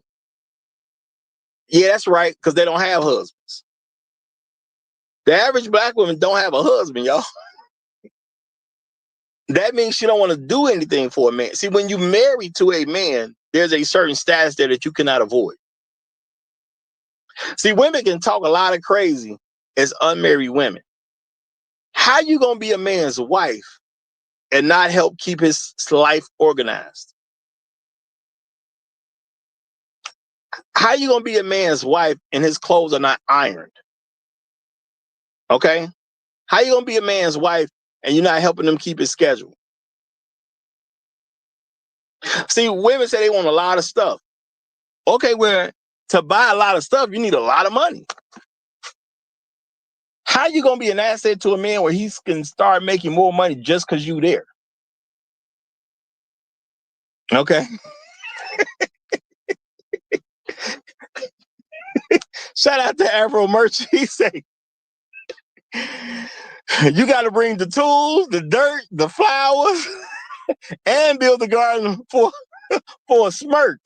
Yeah, that's right, because they don't have husbands. The average black woman don't have a husband, y'all. That means she don't want to do anything for a man. See, when you marry to a man, there's a certain status there that you cannot avoid. See, women can talk a lot of crazy as unmarried women. How you gonna be a man's wife and not help keep his life organized? How you gonna be a man's wife and his clothes are not ironed? Okay? How you gonna be a man's wife and you're not helping him keep his schedule? See, women say they want a lot of stuff. Okay, well, to buy a lot of stuff, you need a lot of money. How you gonna be an asset to a man where he can start making more money just because you there? Okay. Shout out to Afro Merch. He say, you got to bring the tools, the dirt, the flowers, and build the garden for a smirk.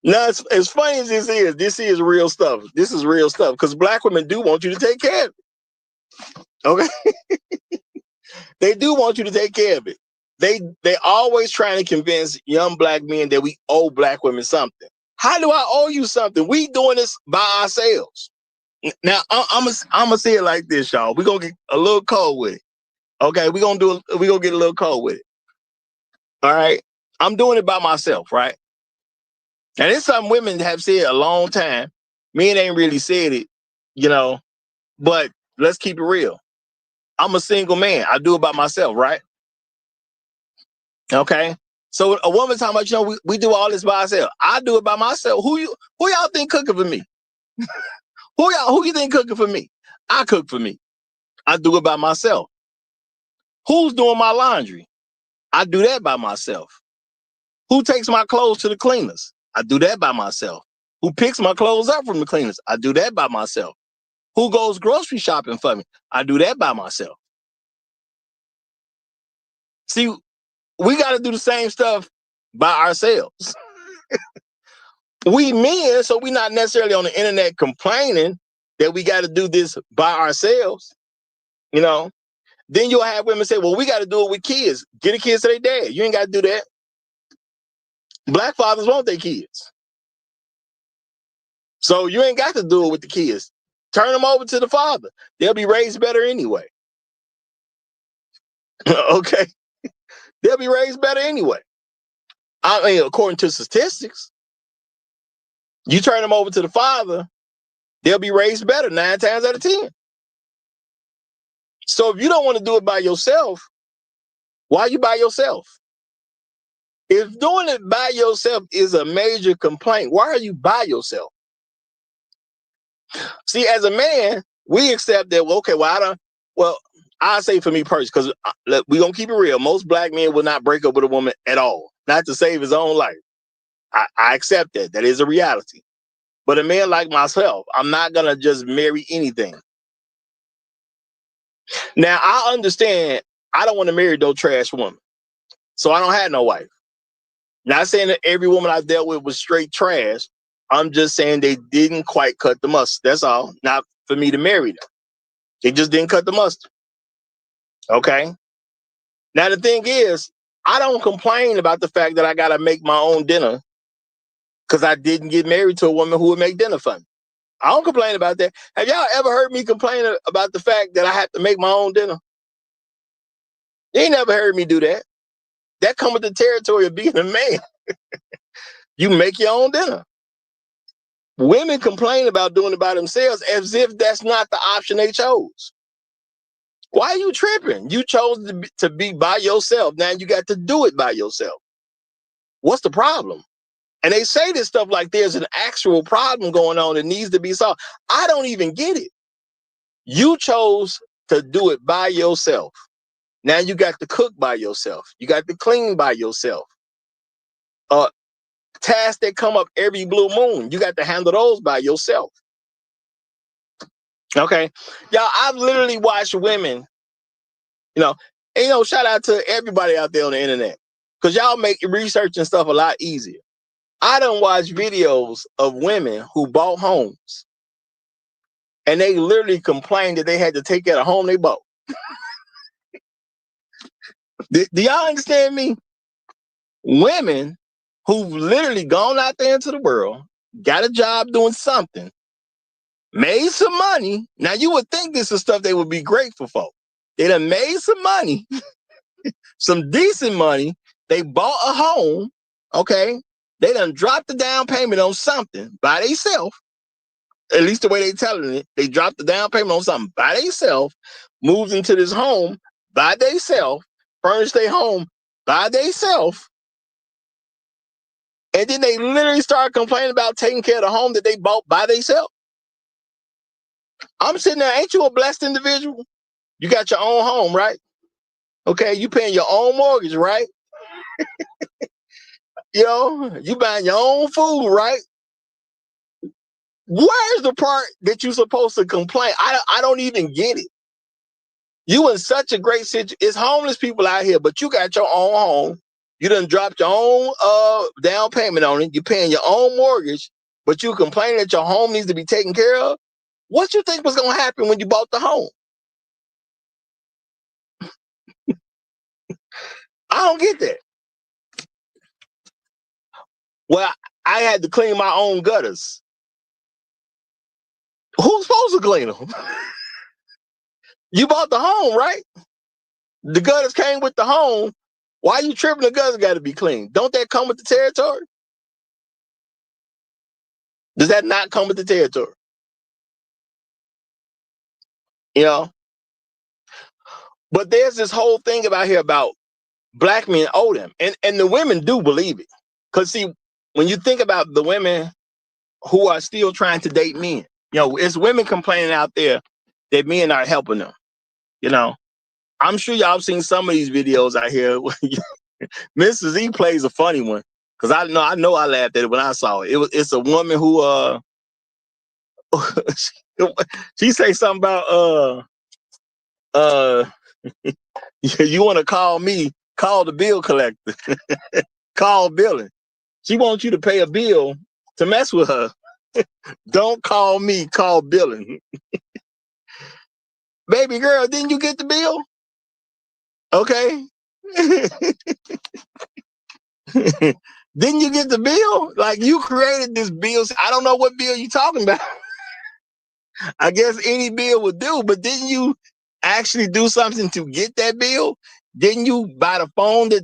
Now, as funny as this is real stuff. This is real stuff because black women do want you to take care of it. Okay? They do want you to take care of it. They always trying to convince young black men that we owe black women something. How do I owe you something? We doing this by ourselves. Now, I'm gonna say it like this, y'all. We're gonna get a little cold with it. Okay, we're gonna get a little cold with it. All right. I'm doing it by myself, right? And it's something women have said a long time. Men ain't really said it, but let's keep it real. I'm a single man. I do it by myself, right? Okay. So a woman talking about, we do all this by ourselves. I do it by myself. Who y'all think cooking for me? Who you think cooking for me? I cook for me. I do it by myself. Who's doing my laundry? I do that by myself. Who takes my clothes to the cleaners? I do that by myself. Who picks my clothes up from the cleaners? I do that by myself. Who goes grocery shopping for me? I do that by myself. See, we got to do the same stuff by ourselves. We men, so we're not necessarily on the internet complaining that we got to do this by ourselves. Then you'll have women say, well, we got to do it with kids. Get the kids to their dad. You ain't got to do that. Black fathers want their kids. So you ain't got to do it with the kids. Turn them over to the father. They'll be raised better anyway. Okay. They'll be raised better anyway. I mean, according to statistics, you turn them over to the father, they'll be raised better 9 times out of 10. So if you don't want to do it by yourself, why are you by yourself? If doing it by yourself is a major complaint, why are you by yourself? See, as a man, we accept that, I say for me personally, because we're going to keep it real. Most black men will not break up with a woman at all, not to save his own life. I accept that. That is a reality. But a man like myself, I'm not going to just marry anything. Now, I understand I don't want to marry no trash woman. So I don't have no wife. Not saying that every woman I dealt with was straight trash. I'm just saying they didn't quite cut the mustard. That's all. Not for me to marry them. They just didn't cut the mustard. Okay? Now, the thing is, I don't complain about the fact that I got to make my own dinner because I didn't get married to a woman who would make dinner for me. I don't complain about that. Have y'all ever heard me complain about the fact that I have to make my own dinner? You ain't never heard me do that. That come with the territory of being a man. You make your own dinner. Women complain about doing it by themselves as if that's not the option they chose. Why are you tripping? You chose to be by yourself. Now you got to do it by yourself. What's the problem? And they say this stuff like there's an actual problem going on that needs to be solved. I don't even get it. You chose to do it by yourself. Now you got to cook by yourself. You got to clean by yourself. Tasks that come up every blue moon, you got to handle those by yourself. Okay. Y'all, I've literally watched women, shout out to everybody out there on the internet, because y'all make research and stuff a lot easier. I done watched videos of women who bought homes and they literally complained that they had to take care of the home they bought. Do y'all understand me? Women who've literally gone out there into the world, got a job doing something, made some money. Now you would think this is stuff they would be grateful for. They done made some money, some decent money. They bought a home, okay? They done dropped the down payment on something by themselves. At least the way they telling it. They dropped the down payment on something by themselves, moved into this home by themselves, furnished their home by themselves, and then they literally start complaining about taking care of the home that they bought by themselves. I'm sitting there, ain't you a blessed individual? You got your own home, right? Okay, you paying your own mortgage, right? You buying your own food, right? Where's the part that you're supposed to complain? I don't even get it. You in such a great situation. It's homeless people out here, but you got your own home. You done dropped your own down payment on it. You're paying your own mortgage, but you complaining that your home needs to be taken care of. What you think was going to happen when you bought the home? I don't get that. Well, I had to clean my own gutters. Who's supposed to clean them? You bought the home, right? The gutters came with the home. Why you tripping? The gutters got to be cleaned. Don't that come with the territory? Does that not come with the territory? But there's this whole thing about here about black men owe them. And the women do believe it. Because see, when you think about the women who are still trying to date men, it's women complaining out there that men are helping them. I'm sure y'all seen some of these videos out here. Mrs. E plays a funny one. Because I know I laughed at it when I saw it. It's a woman who she say something about you want to call me, call the bill collector. Call billing. She wants you to pay a bill to mess with her. Don't call me, call billing. Baby girl, didn't you get the bill? Okay. Didn't you get the bill? Like, you created this bill. I don't know what bill you talking about. I guess any bill would do, but didn't you actually do something to get that bill? Didn't you buy the phone that,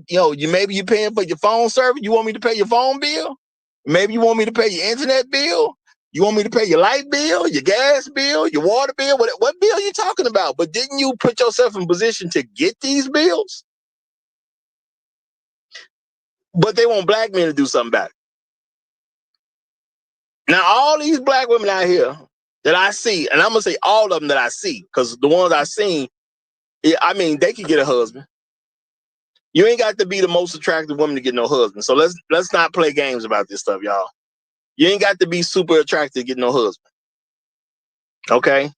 maybe you're paying for your phone service? You want me to pay your phone bill? Maybe you want me to pay your internet bill? You want me to pay your light bill, your gas bill, your water bill? What bill are you talking about? But didn't you put yourself in position to get these bills? But they want black men to do something about it. Now, all these black women out here that I see, and I'm going to say all of them that I see, because the ones I seen, they could get a husband. You ain't got to be the most attractive woman to get no husband. So let's not play games about this stuff, y'all. You ain't got to be super attractive to get no husband. Okay?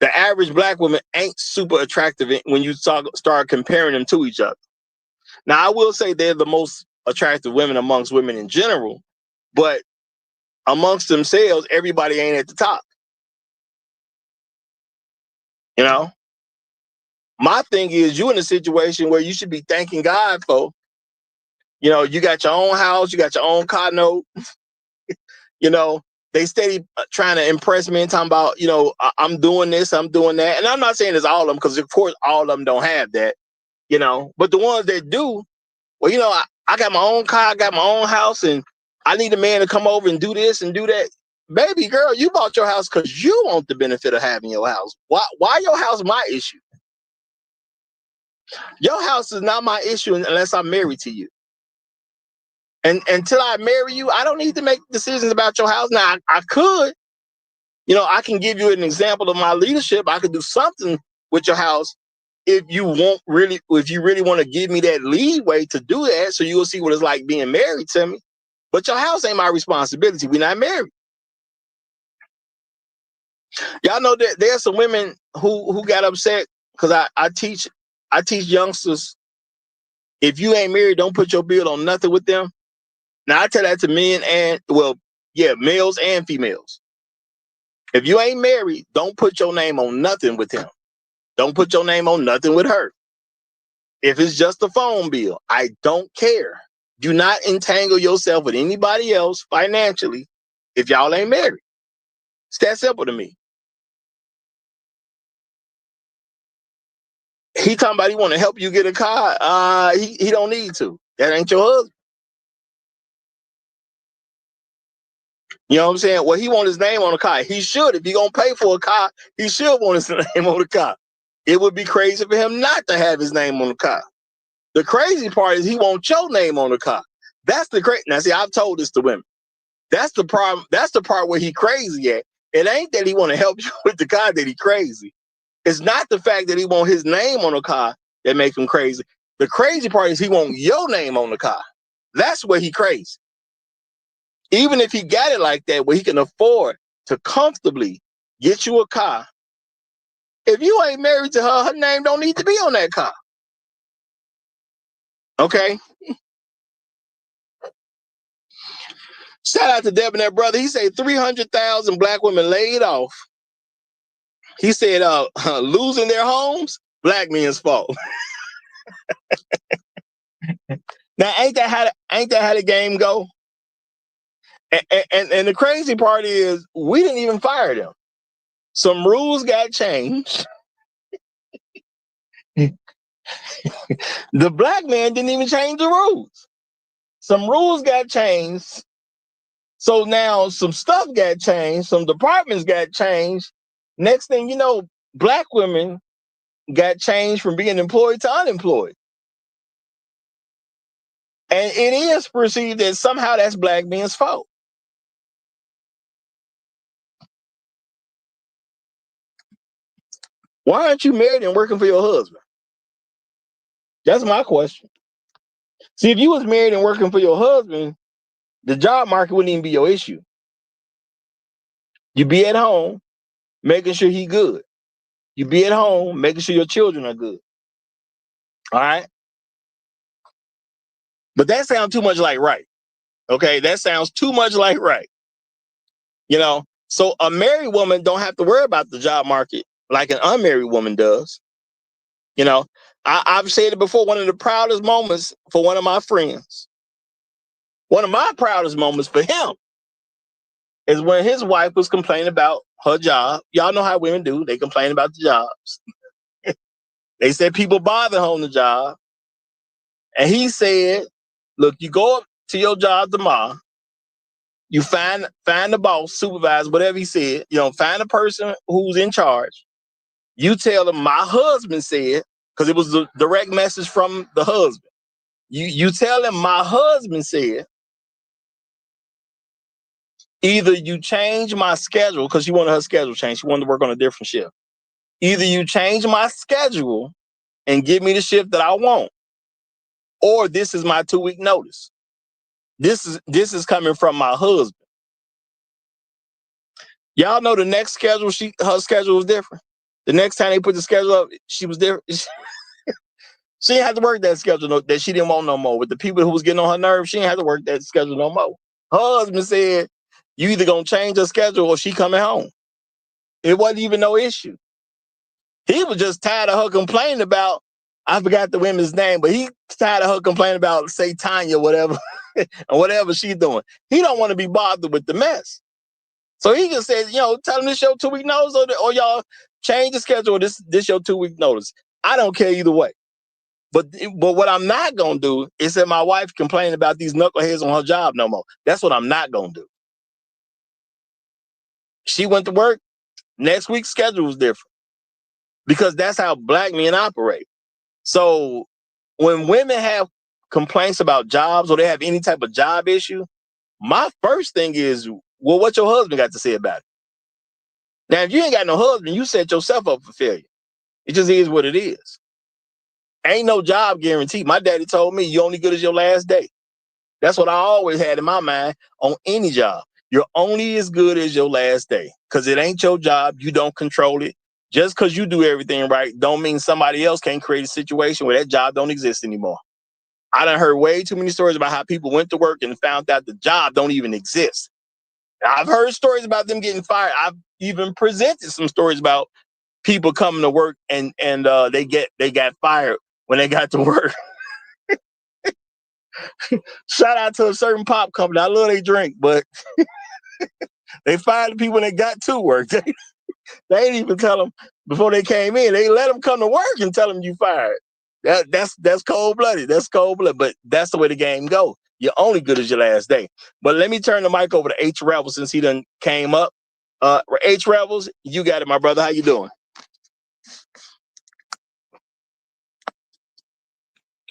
The average black woman ain't super attractive when you start comparing them to each other. Now, I will say they're the most attractive women amongst women in general, but amongst themselves, everybody ain't at the top. My thing is, you in a situation where you should be thanking God for, you got your own house, you got your own car note, They steady trying to impress me and talking about, I'm doing this, I'm doing that. And I'm not saying it's all of them, because of course all of them don't have that, but the ones that do, well, I got my own car, I got my own house, and I need a man to come over and do this and do that. Baby girl, you bought your house because you want the benefit of having your house. Why your house my issue? Your house is not my issue unless I'm married to you. And until I marry you, I don't need to make decisions about your house. Now, I could, I can give you an example of my leadership. I could do something with your house if you really want to give me that leeway to do that, so you'll see what it's like being married to me. But your house ain't my responsibility. We're not married. Y'all know that there's some women who got upset because I teach youngsters, if you ain't married, don't put your bill on nothing with them. Now, I tell that to men males and females. If you ain't married, don't put your name on nothing with him. Don't put your name on nothing with her. If it's just a phone bill, I don't care. Do not entangle yourself with anybody else financially if y'all ain't married. It's that simple to me. He talking about he want to help you get a car. He don't need to. That ain't your husband. You know what I'm saying? Well, he want his name on the car. He should. If he gonna pay for a car, he should want his name on the car. It would be crazy for him not to have his name on the car. The crazy part is he wants your name on the car. That's the crazy. Now, see, I've told this to women. That's the problem. That's the part where he crazy at. It ain't that he want to help you with the car that he crazy. It's not the fact that he want his name on the car that make him crazy. The crazy part is he want your name on the car. That's where he crazy. Even if he got it like that, where he can afford to comfortably get you a car, if you ain't married to her, her name don't need to be on that car. Okay? Shout out to Debonair brother. He said 300,000 black women laid off. He said losing their homes, black men's fault. Now, ain't that how the game go? And the crazy part is we didn't even fire them. Some rules got changed. The black man didn't even change the rules. Some rules got changed. So now some stuff got changed. Some departments got changed. Next thing you know, black women got changed from being employed to unemployed. And it is perceived that somehow that's black men's fault. Why aren't you married and working for your husband? That's my question. See, if you was married and working for your husband, the job market wouldn't even be your issue. You be at home making sure he good. You be at home making sure your children are good. All right? But that sounds too much like right. Okay? That sounds too much like right. So a married woman don't have to worry about the job market like an unmarried woman does. I've said it before, one of the proudest moments for one of my friends, one of my proudest moments for him is when his wife was complaining about her job. Y'all know how women do. They complain about the jobs. They said people bother her on the job. And he said, look, you go up to your job tomorrow. You find the boss, supervisor, whatever he said. Find the person who's in charge. You tell them my husband said, because it was a direct message from the husband. You tell them my husband said, either you change my schedule, because she wanted her schedule changed. She wanted to work on a different shift. Either you change my schedule and give me the shift that I want, or this is my 2-week notice. This is coming from my husband. Y'all know the next schedule, her schedule was different. The next time they put the schedule up, she was different. She didn't have to work that schedule that she didn't want no more. With the people who was getting on her nerves, she didn't have to work that schedule no more. Her husband said, you either gonna change her schedule or she coming home. It wasn't even no issue. He was just tired of her complaining about, I forgot the women's name, but he tired of her complaining about, say, Tanya, whatever, and whatever she's doing. He don't want to be bothered with the mess. So he just said, tell him this your 2-week notice or y'all change the schedule. This your 2-week notice. I don't care either way. But what I'm not going to do is that my wife complain about these knuckleheads on her job no more. That's what I'm not going to do. She went to work. Next week's schedule was different because that's how black men operate. So when women have complaints about jobs or they have any type of job issue, my first thing is, well, what your husband got to say about it? Now, if you ain't got no husband, you set yourself up for failure. It just is what it is. Ain't no job guarantee. My daddy told me you only good as your last day. That's what I always had in my mind on any job. You're only as good as your last day because it ain't your job. You don't control it. Just because you do everything right don't mean somebody else can't create a situation where that job don't exist anymore. I done heard way too many stories about how people went to work and found out the job don't even exist. I've heard stories about them getting fired. I've even presented some stories about people coming to work and they got fired when they got to work. Shout out to a certain pop company. I love they drink, but they fired the people when they got to work. They didn't even tell them before they came in. They let them come to work and tell them you fired. That's cold-blooded. That's cold-blooded, but that's the way the game go. You're only good as your last day. But let me turn the mic over to H Rebels since he done came up. H Rebels, you got it, my brother. How you doing?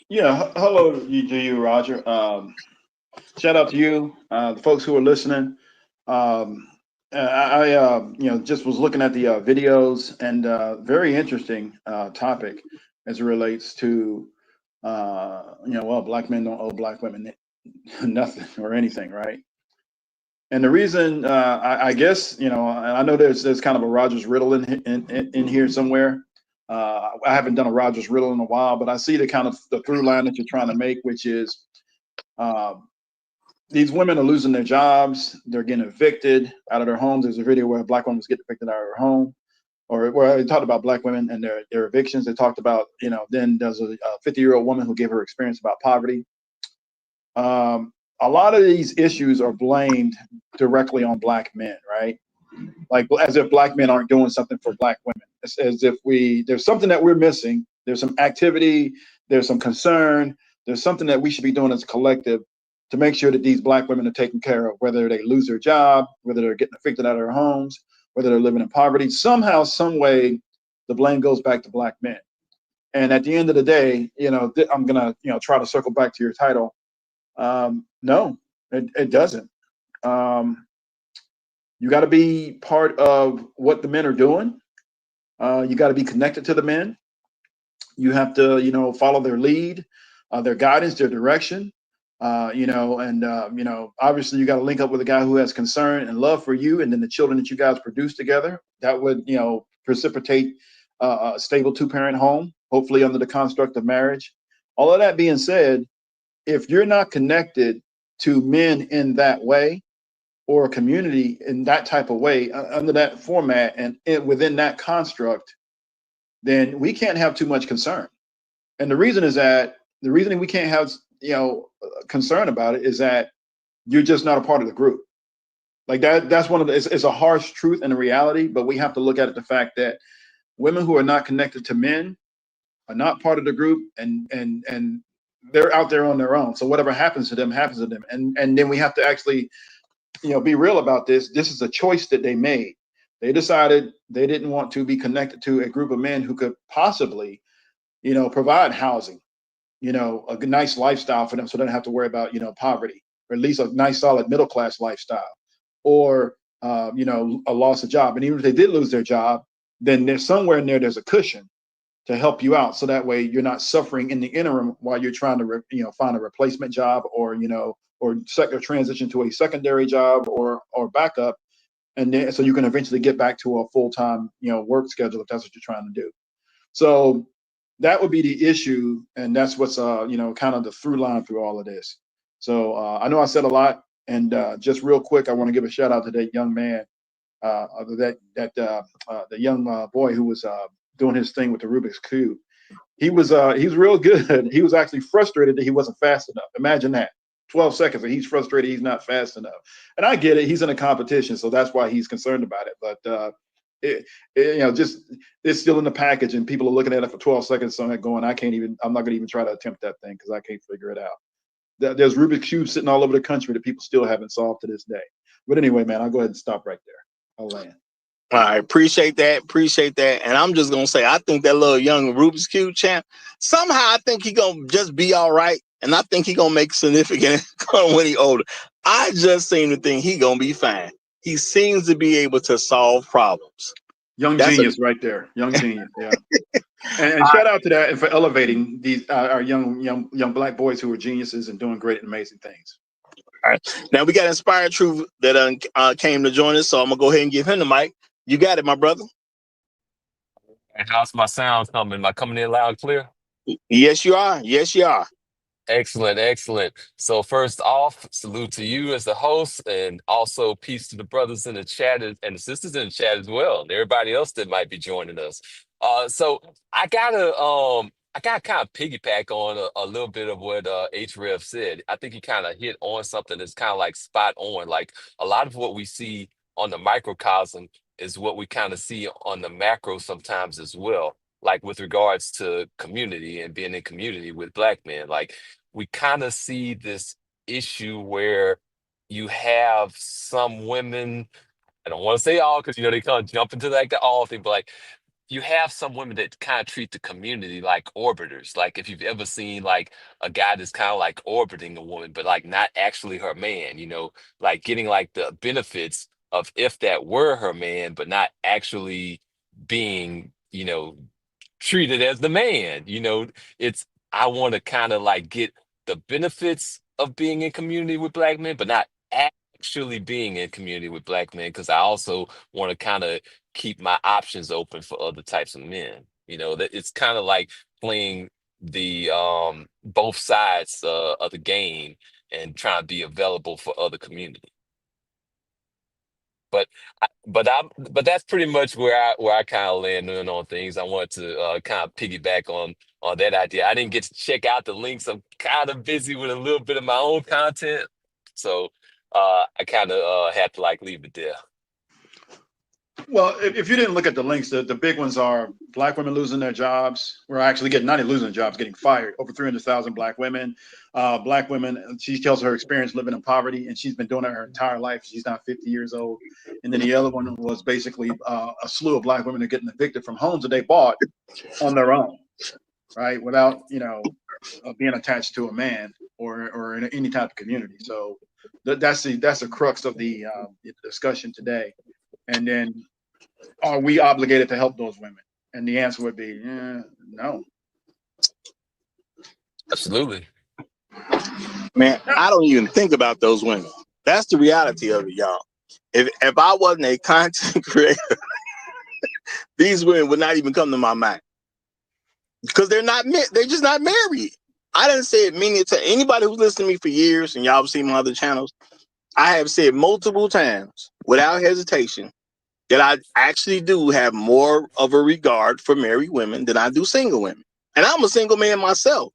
Yeah, hello to you, Roger. Shout out to you, the folks who are listening. I just was looking at the videos and very interesting topic as it relates to, black men don't owe black women nothing or anything, right? And the reason, I guess, I know there's kind of a Rogers riddle in here somewhere. I haven't done a Rogers riddle in a while, but I see the through line that you're trying to make, which is these women are losing their jobs. They're getting evicted out of their homes. There's a video where black women get evicted out of their home, or where they talked about black women and their evictions. They talked about, then there's a 50-year-old woman who gave her experience about poverty. A lot of these issues are blamed directly on black men, right? Like as if black men aren't doing something for black women. It's as if there's something that we're missing. There's some activity, there's some concern, there's something that we should be doing as a collective to make sure that these black women are taken care of, whether they lose their job, whether they're getting evicted out of their homes, whether they're living in poverty. Somehow, some way, the blame goes back to black men. And at the end of the day, I'm gonna, try to circle back to your title. No, it doesn't. You got to be part of what the men are doing. You got to be connected to the men. You have to, follow their lead, their guidance, their direction. Obviously you got to link up with a guy who has concern and love for you, and then the children that you guys produce together. That would, precipitate a stable 2-parent home, hopefully under the construct of marriage. All of that being said, if you're not connected to men in that way, or a community in that type of way, under that format and within that construct, then we can't have too much concern. And the reason we can't have, concern about it is that you're just not a part of the group. Like that's one of the, it's a harsh truth and a reality, but we have to look at it, the fact that women who are not connected to men are not part of the group, and they're out there on their own. So whatever happens to them, happens to them. And then we have to actually, be real about this. This is a choice that they made. They decided they didn't want to be connected to a group of men who could possibly, provide housing, a nice lifestyle for them, so they don't have to worry about, poverty, or at least a nice, solid middle class lifestyle, or, a loss of job. And even if they did lose their job, then there's somewhere in there's a cushion to help you out. So that way you're not suffering in the interim while you're trying to, find a replacement job, or, or transition to a secondary job or backup. And then, so you can eventually get back to a full-time, work schedule if that's what you're trying to do. So that would be the issue. And that's what's, kind of the through line through all of this. So I know I said a lot, and just real quick, I want to give a shout out to that young man, the young boy who was doing his thing with the Rubik's Cube. He was real good. He was actually frustrated that he wasn't fast enough. Imagine that. 12 seconds, and he's frustrated he's not fast enough. And I get it. He's in a competition, so that's why he's concerned about it. But just it's still in the package, and people are looking at it for 12 seconds. So I'm going, I'm not going to even try to attempt that thing because I can't figure it out. There's Rubik's Cube sitting all over the country that people still haven't solved to this day. But anyway, man, I'll go ahead and stop right there. I'll land. All right, appreciate that. And I'm just gonna say, I think that little young Rubik's Cube champ, somehow I think he gonna just be all right, and I think he gonna make significant income when he older. I just seem to think he gonna be fine. He seems to be able to solve problems. Young genius right there. Young genius, yeah. And shout out to that and for elevating these our young black boys who are geniuses and doing great and amazing things. All right, now we got Inspired Truth that came to join us, so I'm gonna go ahead and give him the mic. You got it, my brother. And how's my sound coming? Am I coming in loud and clear? Yes, you are. Yes, you are. Excellent, excellent. So first off, salute to you as the host, and also peace to the brothers in the chat and the sisters in the chat as well, and everybody else that might be joining us. So I gotta kind of piggyback on a little bit of what HREF said. I think he kind of hit on something that's kind of like spot on. Like a lot of what we see on the microcosm is what we kind of see on the macro sometimes as well. Like with regards to community and being in community with Black men, like we kind of see this issue where you have some women, I don't want to say all because, they kind of jump into like the all thing, but like you have some women that kind of treat the community like orbiters. Like if you've ever seen like a guy that's kind of like orbiting a woman, but like not actually her man, like getting like the benefits of if that were her man, but not actually being, treated as the man. I want to kind of like get the benefits of being in community with Black men, but not actually being in community with Black men, because I also want to kind of keep my options open for other types of men. That it's kind of like playing the both sides of the game and trying to be available for other community. But that's pretty much where I kind of land on things. I want to kind of piggyback on that idea. I didn't get to check out the links. I'm kind of busy with a little bit of my own content, so I kind of had to like leave it there. Well, if you didn't look at the links, the big ones are Black women losing their jobs. We're actually not even losing their jobs, getting fired. Over 300,000 Black women. Black women, she tells her experience living in poverty, and she's been doing it her entire life. She's now 50 years old. And then the other one was basically a slew of Black women that are getting evicted from homes that they bought on their own, right? Without, being attached to a man or in any type of community. So that's the crux of the discussion today. And then, are we obligated to help those women? And the answer would be, no. Absolutely. Man, I don't even think about those women. That's the reality of it, y'all. If I wasn't a content creator, these women would not even come to my mind. Because they're just not married. I didn't say it meaning to anybody who's listened to me for years, and y'all have seen my other channels. I have said multiple times, without hesitation, that I actually do have more of a regard for married women than I do single women. And I'm a single man myself.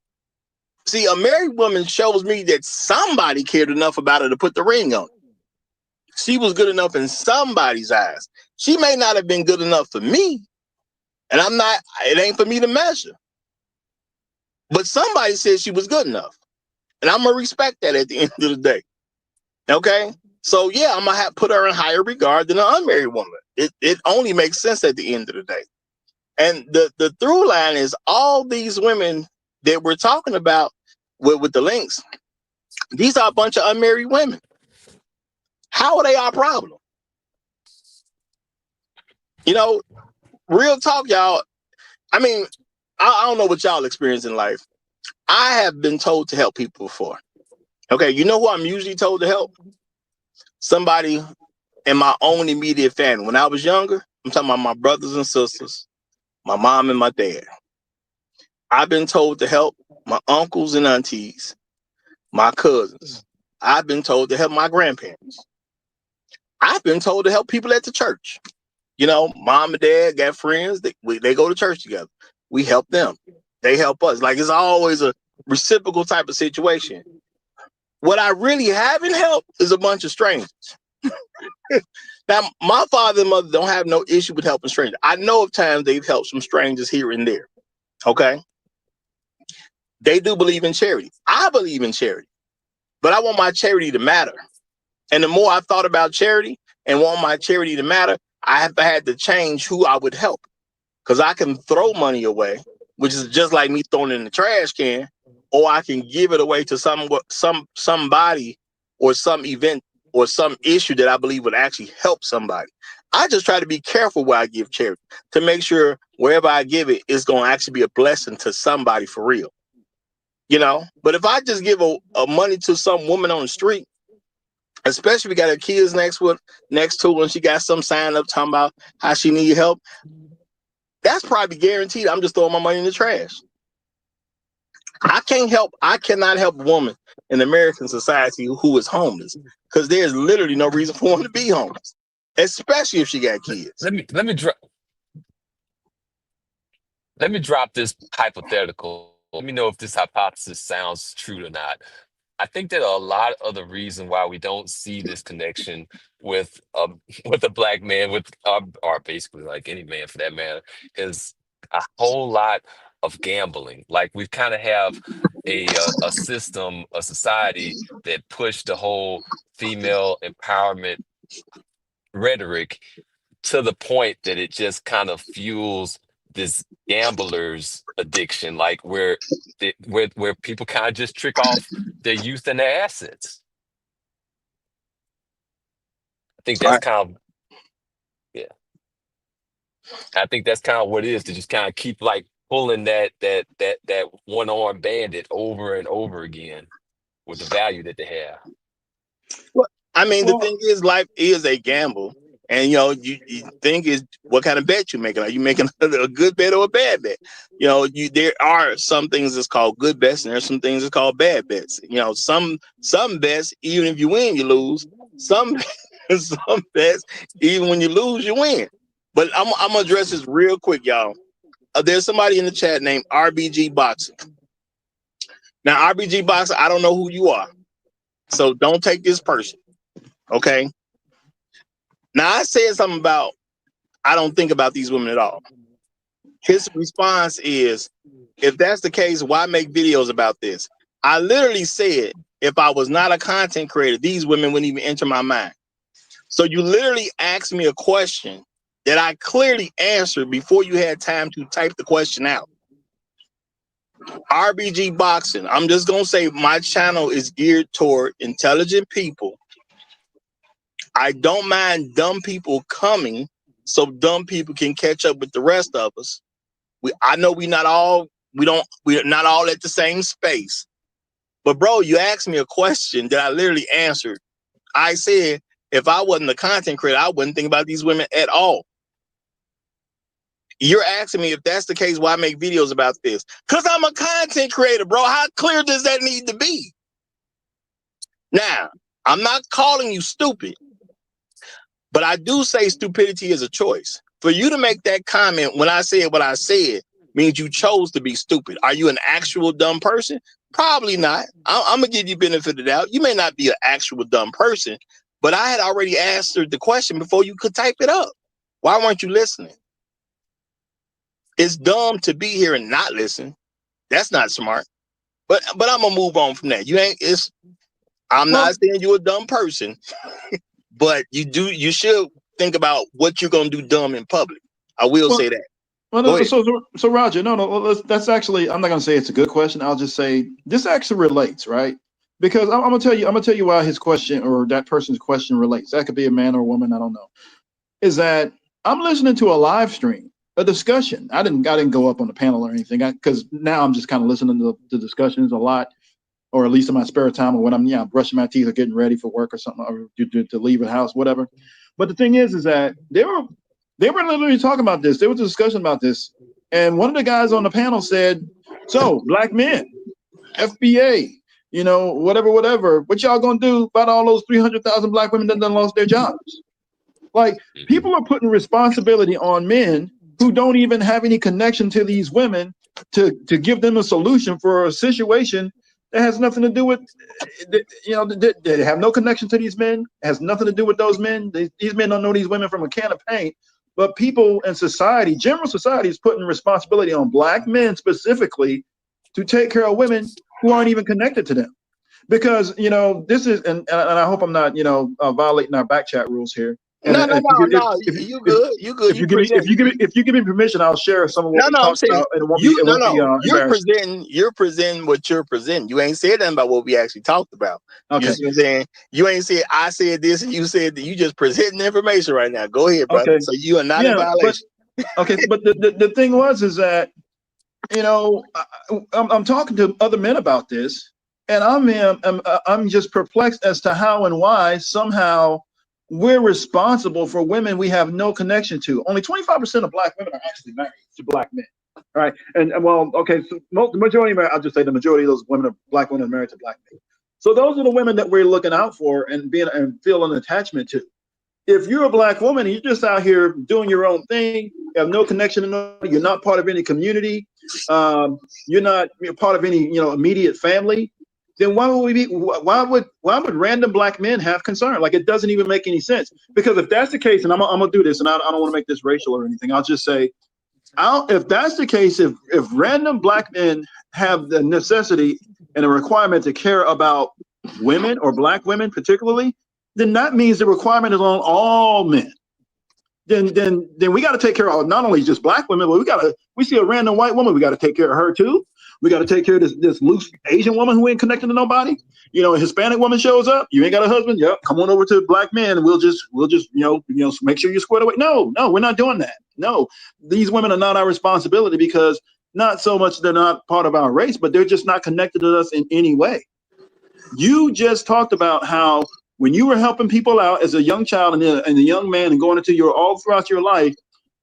See, a married woman shows me that somebody cared enough about her to put the ring on. She was good enough in somebody's eyes. She may not have been good enough for me, and it ain't for me to measure. But somebody said she was good enough, and I'm going to respect that at the end of the day. Okay? So, yeah, I'm going to put her in higher regard than an unmarried woman. It only makes sense at the end of the day. And the through line is all these women that we're talking about with the links, these are a bunch of unmarried women. How are they our problem? Real talk, y'all. I mean, I don't know what y'all experience in life. I have been told to help people before. Okay, you know who I'm usually told to help? Somebody in my own immediate family. When I was younger, I'm talking about my brothers and sisters, my mom and my dad. I've been told to help my uncles and aunties, my cousins. I've been told to help my grandparents. I've been told to help people at the church. Mom and dad got friends. They go to church together. We help them. They help us. Like, it's always a reciprocal type of situation. What I really haven't helped is a bunch of strangers. Now, my father and mother don't have no issue with helping strangers. I know of times they've helped some strangers here and there. Okay. They do believe in charity. I believe in charity, but I want my charity to matter. And the more I thought about charity and want my charity to matter, I have had to change who I would help. Because I can throw money away, which is just like me throwing it in the trash can, or I can give it away to somebody or some event or some issue that I believe would actually help somebody. I just try to be careful where I give charity to make sure wherever I give it, it's going to actually be a blessing to somebody for real. You know, but if I just give a money to some woman on the street, especially if we got her kids next to her and she got some sign up talking about how she need help, that's probably guaranteed I'm just throwing my money in the trash. I cannot help a woman in American society who is homeless, because there's literally no reason for one to be homeless, especially if she got kids. Let me drop this hypothetical. Let me know if this hypothesis sounds true or not. I think that a lot of the reason why we don't see this connection with a black man, or basically like any man for that matter, is a whole lot of gambling. Like we kind of have a system, a society that pushed the whole female empowerment rhetoric to the point that it just kind of fuels this gambler's addiction, like where people kind of just trick off their youth and their assets. I think that's kind of, yeah. I think that's kind of what it is, to just kind of keep like pulling that one-armed bandit over and over again with the value that they have. Well, I mean, the thing is, life is a gamble. And, you know, you think is what kind of bet you're making. Are you making a good bet or a bad bet? You know, there are some things that's called good bets, and there's some things that's called bad bets. You know, some bets, even if you win, you lose. Some bets, even when you lose, you win. But I'm gonna address this real quick, y'all. There's somebody in the chat named RBG Boxing. Now, RBG Boxing, I don't know who you are, so don't take this person, okay? Now, I said something about I don't think about these women at all. His response is, if that's the case, why make videos about this? I literally said, if I was not a content creator, these women wouldn't even enter my mind. So you literally asked me a question that I clearly answered before you had time to type the question out. RBG Boxing, I'm just going to say my channel is geared toward intelligent people. I don't mind dumb people coming so dumb people can catch up with the rest of us. I know we're not all at the same space. But bro, you asked me a question that I literally answered. I said, if I wasn't a content creator, I wouldn't think about these women at all. You're asking me if that's the case, why make videos about this? Because I'm a content creator, bro. How clear does that need to be? Now, I'm not calling you stupid, but I do say stupidity is a choice. For you to make that comment when I said what I said means you chose to be stupid. Are you an actual dumb person? Probably not. I'm going to give you benefit of the doubt. You may not be an actual dumb person, but I had already answered the question before you could type it up. Why weren't you listening? It's dumb to be here and not listen. That's not smart. But I'm going to move on from that. I'm not saying you're a dumb person, but you should think about what you're going to do dumb in public. I will say that. Well, so Roger, that's actually, I'm not going to say it's a good question. I'll just say this actually relates, right? Because I'm going to tell you why his question or that person's question relates. That could be a man or a woman, I don't know. Is that I'm listening to a live stream, a discussion. I didn't go up on the panel or anything, because now I'm just kind of listening to the discussions a lot, or at least in my spare time, or when I'm brushing my teeth or getting ready for work or something, or to leave the house, whatever. But the thing is that they were literally talking about this. There was a discussion about this, and one of the guys on the panel said, "So black men, FBA, whatever. What y'all gonna do about all those 300,000 black women that done lost their jobs?" Like, people are putting responsibility on men who don't even have any connection to these women to give them a solution for a situation It has nothing to do with, they have no connection to these men. It has nothing to do with those men. These men don't know these women from a can of paint. But people in society, general society, is putting responsibility on Black men specifically to take care of women who aren't even connected to them. Because, this is, and I hope I'm not, violating our back chat rules here. And No, you good. You good. If you give me permission, I'll share some of what we I'm talked saying about, and it won't be embarrassing. You're presenting what you're presenting. You ain't said nothing about what we actually talked about. Okay. You see what I'm saying? You ain't said I said this and you said that. You just presenting information right now. Go ahead, brother. Okay. So you are not in violation. But the thing is that, I'm talking to other men about this, and I'm just perplexed as to how and why somehow we're responsible for women we have no connection to. Only 25% of Black women are actually married to Black men. All right. And so the majority, I'll just say the majority of those Black women are married to Black men. So those are the women that we're looking out for and feel an attachment to. If you're a Black woman and you're just out here doing your own thing, you have no connection to nobody, you're not part of any community, you're part of any immediate family, then why would random Black men have concern? Like, it doesn't even make any sense. Because if that's the case, and I'm gonna do this, and I don't want to make this racial or anything, I'll just say, if that's the case, if random Black men have the necessity and a requirement to care about women or Black women particularly, then that means the requirement is on all men. Then we got to take care of not only just Black women, but we see a random white woman, we got to take care of her too. We got to take care of this loose Asian woman who ain't connected to nobody. A Hispanic woman shows up, you ain't got a husband. Yep, come on over to Black men, and we'll just make sure you're squared away. No, we're not doing that. No, these women are not our responsibility, because not so much they're not part of our race, but they're just not connected to us in any way. You just talked about how when you were helping people out as a young child and a young man and going into all throughout your life,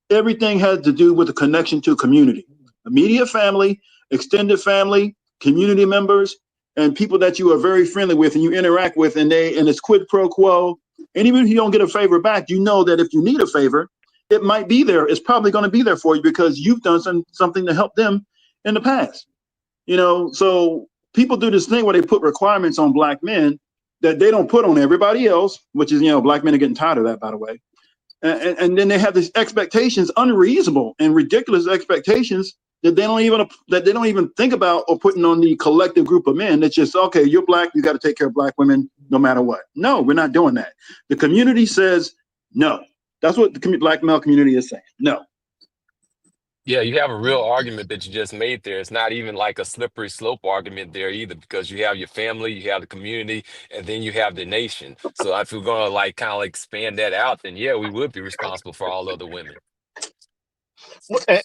everything had to do with a connection to community, immediate family, extended family, community members, and people that you are very friendly with and you interact with, and it's quid pro quo. And even if you don't get a favor back, you know that if you need a favor, it might be there. It's probably going to be there for you because you've done something to help them in the past. So people do this thing where they put requirements on Black men that they don't put on everybody else, which is, Black men are getting tired of that, by the way. And then they have these expectations, unreasonable and ridiculous expectations that they don't even think about or putting on the collective group of men. That's just, okay, you're Black, you got to take care of Black women no matter what. No, we're not doing that. The community says no. That's what the Black male community is saying. No. Yeah, you have a real argument that you just made there. It's not even like a slippery slope argument there either, because you have your family, you have the community, and then you have the nation. So if we're going to kind of expand that out, then yeah, we would be responsible for all other women.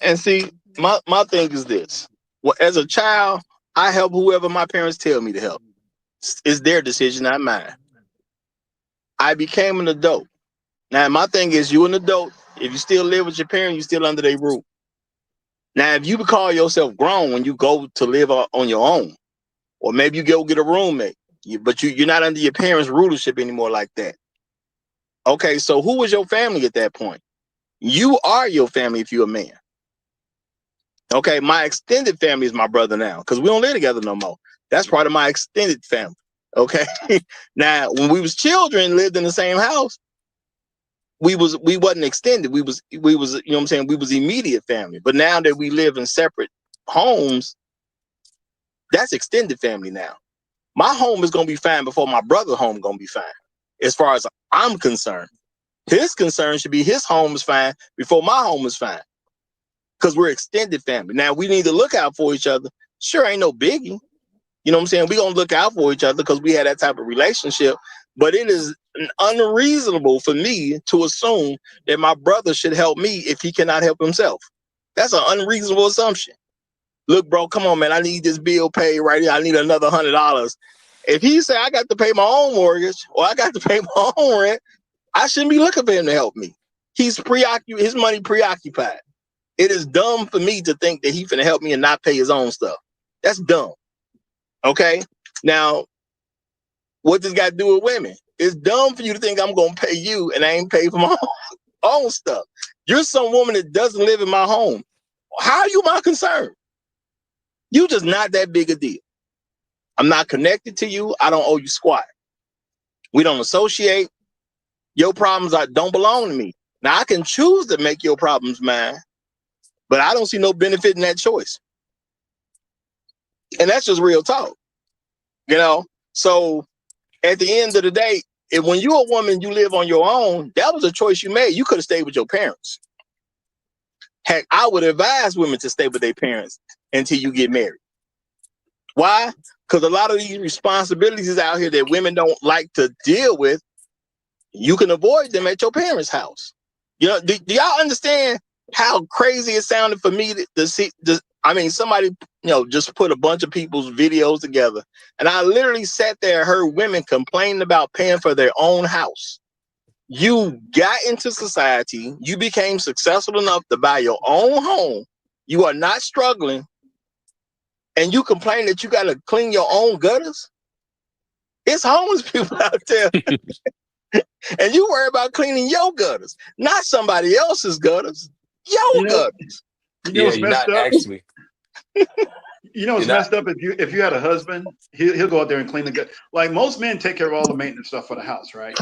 And see, my thing is this. Well, as a child, I help whoever my parents tell me to help. It's their decision, not mine. I became an adult. Now, my thing is, you an adult. If you still live with your parents, you still under their roof. Now, if you call yourself grown when you go to live on your own, or maybe you go get a roommate, but you're not under your parents' rulership anymore like that. Okay, so who was your family at that point? You are your family if you're a man. Okay, my extended family is my brother now, because we don't live together no more. That's part of my extended family. Okay, now when we was children, lived in the same house, we wasn't extended. We was, you know what I'm saying? We was immediate family. But now that we live in separate homes, that's extended family now. My home is gonna be fine before my brother's home gonna be fine. As far as I'm concerned, his concern should be his home is fine before my home is fine. Because we're extended family. Now we need to look out for each other. Sure, ain't no biggie. You know what I'm saying? We're gonna look out for each other because we had that type of relationship. But it is unreasonable for me to assume that my brother should help me if he cannot help himself. That's an unreasonable assumption. Look, bro, come on, man. I need this bill paid right here. I need another $100. If he say I got to pay my own mortgage or I got to pay my own rent, I shouldn't be looking for him to help me. His money preoccupied. It is dumb for me to think that he finna help me and not pay his own stuff. That's dumb. Okay? Now, what does got to do with women? It's dumb for you to think I'm going to pay you and I ain't pay for my own stuff. You're some woman that doesn't live in my home. How are you my concern? You just not that big a deal. I'm not connected to you. I don't owe you squat. We don't associate. Your problems don't belong to me. Now, I can choose to make your problems mine, but I don't see no benefit in that choice. And that's just real talk, you know? So at the end of the day, when you're a woman, you live on your own, that was a choice you made. You could have stayed with your parents. Heck, I would advise women to stay with their parents until you get married. Why? Because a lot of these responsibilities out here that women don't like to deal with, you can avoid them at your parents' house. You know, do y'all understand how crazy it sounded for me to see? I mean, somebody, you know, just put a bunch of people's videos together, and I literally sat there and heard women complaining about paying for their own house. You got into society, you became successful enough to buy your own home. You are not struggling, and you complain that you got to clean your own gutters. It's homeless people out there. And you worry about cleaning your gutters, not somebody else's gutters. Your gutters. You know Yeah, what's you're messed not up? actually. You know what's You're not. messed up? If you had a husband, he'll go out there and clean the gut. Like most men take care of all the maintenance stuff for the house, right?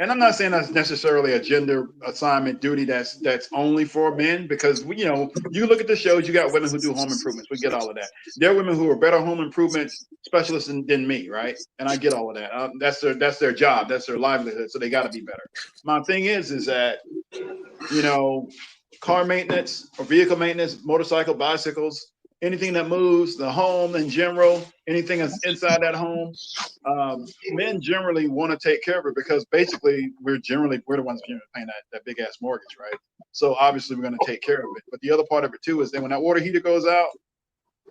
And I'm not saying that's necessarily a gender assignment duty that's only for men, because you know, you look at the shows, you got women who do home improvements. We get all of that. There are women who are better home improvement specialists than me, right? And I get all of that. That's their job, that's their livelihood, so they got to be better. My thing is that, you know, car maintenance or vehicle maintenance, motorcycle, bicycles, anything that moves, the home in general, anything that's inside that home, men generally want to take care of it, because basically we're the ones paying that big ass mortgage, right? So obviously we're going to take care of it. But the other part of it too is that when that water heater goes out,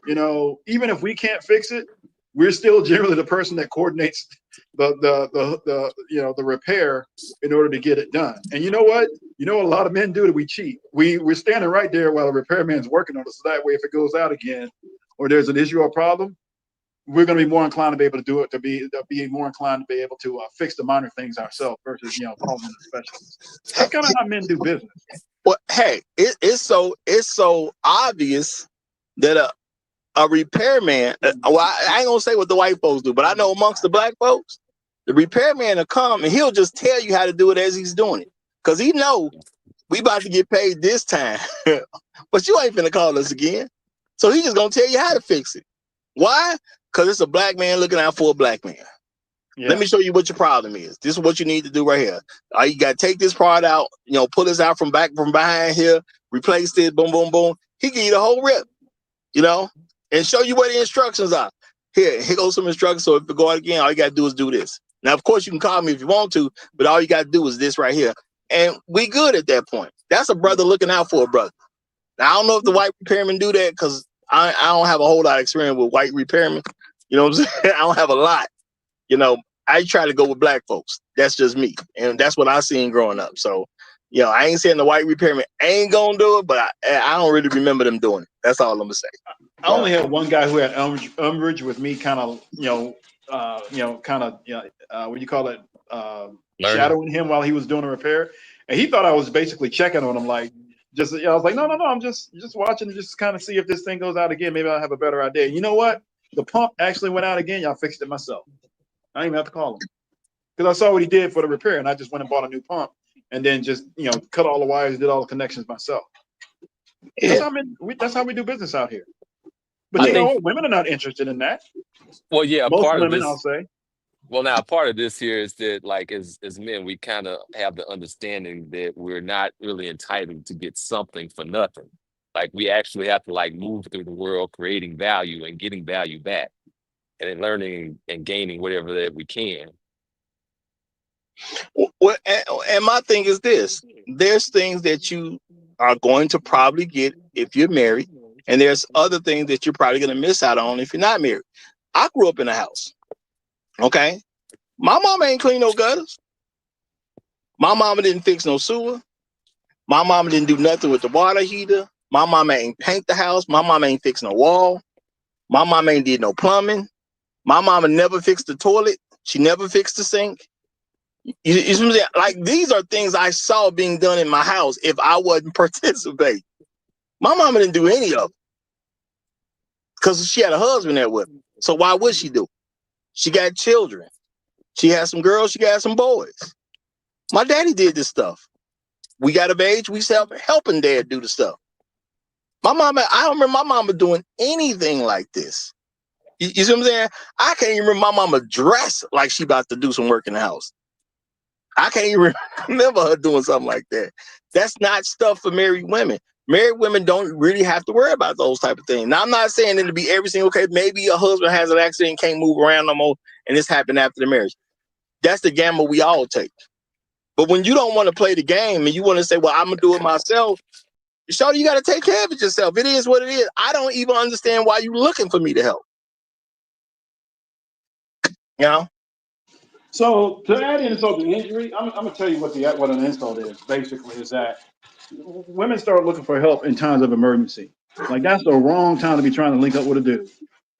you know, even if we can't fix it, we're still generally the person that coordinates the repair in order to get it done. And you know what? You know what a lot of men do that we cheat. We're standing right there while the repairman's working on it. So that way, if it goes out again, or there's an issue or problem, we're going to be more inclined to be able to do it, to be more inclined to be able to fix the minor things ourselves versus, you know, calling in a specialist. That's kind of how men do business. Well, hey, it's so obvious that a repairman, well, I ain't gonna say what the white folks do, but I know amongst the black folks, the repairman will come and he'll just tell you how to do it as he's doing it. Because he know we about to get paid this time, but you ain't finna call us again. So he just gonna tell you how to fix it. Why? Because it's a black man looking out for a black man. Yeah. Let me show you what your problem is. This is what you need to do right here. You got to take this part out, you know, pull this out from behind here, replace it, boom, boom, boom. He give you the whole rip, you know, and show you what the instructions are. Here goes some instructions. So if you go out again, all you got to do is do this. Now, of course, you can call me if you want to, but all you got to do is this right here. And we good at that point. That's a brother looking out for a brother. Now, I don't know if the white repairmen do that, because I don't have a whole lot of experience with white repairmen. You know what I'm saying? I don't have a lot. You know, I try to go with black folks. That's just me. And that's what I seen growing up. So, you know, I ain't saying the white repairman ain't going to do it, but I don't really remember them doing it. That's all I'm going to say. I only had one guy who had umbrage with me kind of, what do you call it? Shadowing him while he was doing a repair. And he thought I was basically checking on him. Like, just, I was like, no, I'm just watching to just kind of see if this thing goes out again. Maybe I'll have a better idea. You know what? The pump actually went out again. Y'all fixed it myself. I didn't even have to call him, because I saw what he did for the repair, and I just went and bought a new pump, and then just, you know, cut all the wires, did all the connections myself. Yeah. That's how we do business out here. But you know, women are not interested in that. Well, yeah, most part women, of this, I'll say. Well, now part of this here is that, like, as men, we kind of have the understanding that we're not really entitled to get something for nothing. Like, we actually have to, like, move through the world creating value and getting value back, and then learning and gaining whatever that we can. Well, and my thing is this: there's things that you are going to probably get if you're married, and there's other things that you're probably going to miss out on if you're not married. I grew up in a house. Okay, my mama ain't clean no gutters. My mama didn't fix no sewer. My mama didn't do nothing with the water heater. My mama ain't paint the house. My mama ain't fix no wall. My mama ain't did no plumbing. My mama never fixed the toilet. She never fixed the sink. You know what I'm saying? Like, these are things I saw being done in my house if I wasn't participating. My mama didn't do any of it because she had a husband there with her. So why would she do it? She got children. She has some girls. She got some boys. My daddy did this stuff. We got of age. We started helping dad do the stuff. My mama, I don't remember my mama doing anything like this. You see what I'm saying? I can't even remember my mama dressed like she about to do some work in the house. I can't even remember her doing something like that. That's not stuff for married women. Married women don't really have to worry about those type of things. Now, I'm not saying it to be every single case. Maybe a husband has an accident, can't move around no more, and this happened after the marriage. That's the gamble we all take. But when you don't want to play the game and you want to say, well, I'm going to do it myself, shorty, you got to take care of it yourself. It is what it is. I don't even understand why you're looking for me to help. You know? So to add insult to injury, I'm gonna tell you what an insult is. Basically, is that women start looking for help in times of emergency. Like that's the wrong time to be trying to link up with a dude.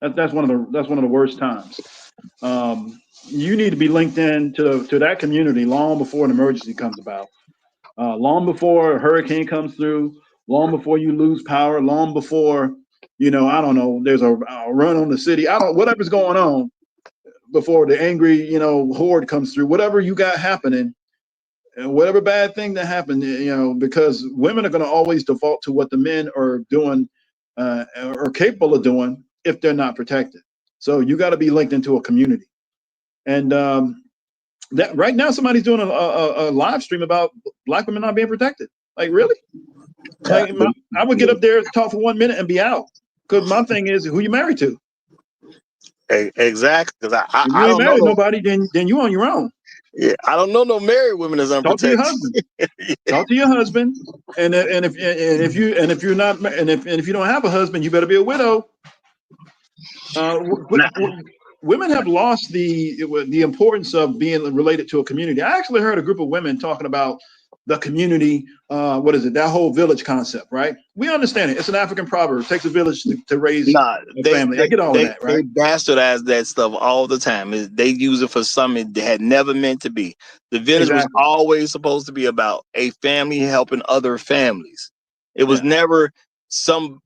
That's one of the worst times. You need to be linked in to that community long before an emergency comes about, long before a hurricane comes through, long before you lose power, long before I don't know. There's a run on the city. Whatever's going on. Before the angry, horde comes through, whatever you got happening, and whatever bad thing that happened, because women are going to always default to what the men are doing or capable of doing if they're not protected. So you got to be linked into a community. And that right now, somebody's doing a live stream about Black women not being protected. Like, really? Like, I would get up there, talk for 1 minute, and be out. Because my thing is, who you married to? Exactly, because if you I ain't don't know married nobody, then you on your own. Yeah, I don't know no married women as unprotected. Talk to your husband. Talk to your husband, and if you're not, and if you don't have a husband, you better be a widow. Women have lost the importance of being related to a community. I actually heard a group of women talking about the community. What is it? That whole village concept, right? We understand it. It's an African proverb. It takes a village to raise a family. I get all of that, right? They bastardize that stuff all the time. They use it for something that had never meant to be. The village was always supposed to be about a family helping other families. It was never some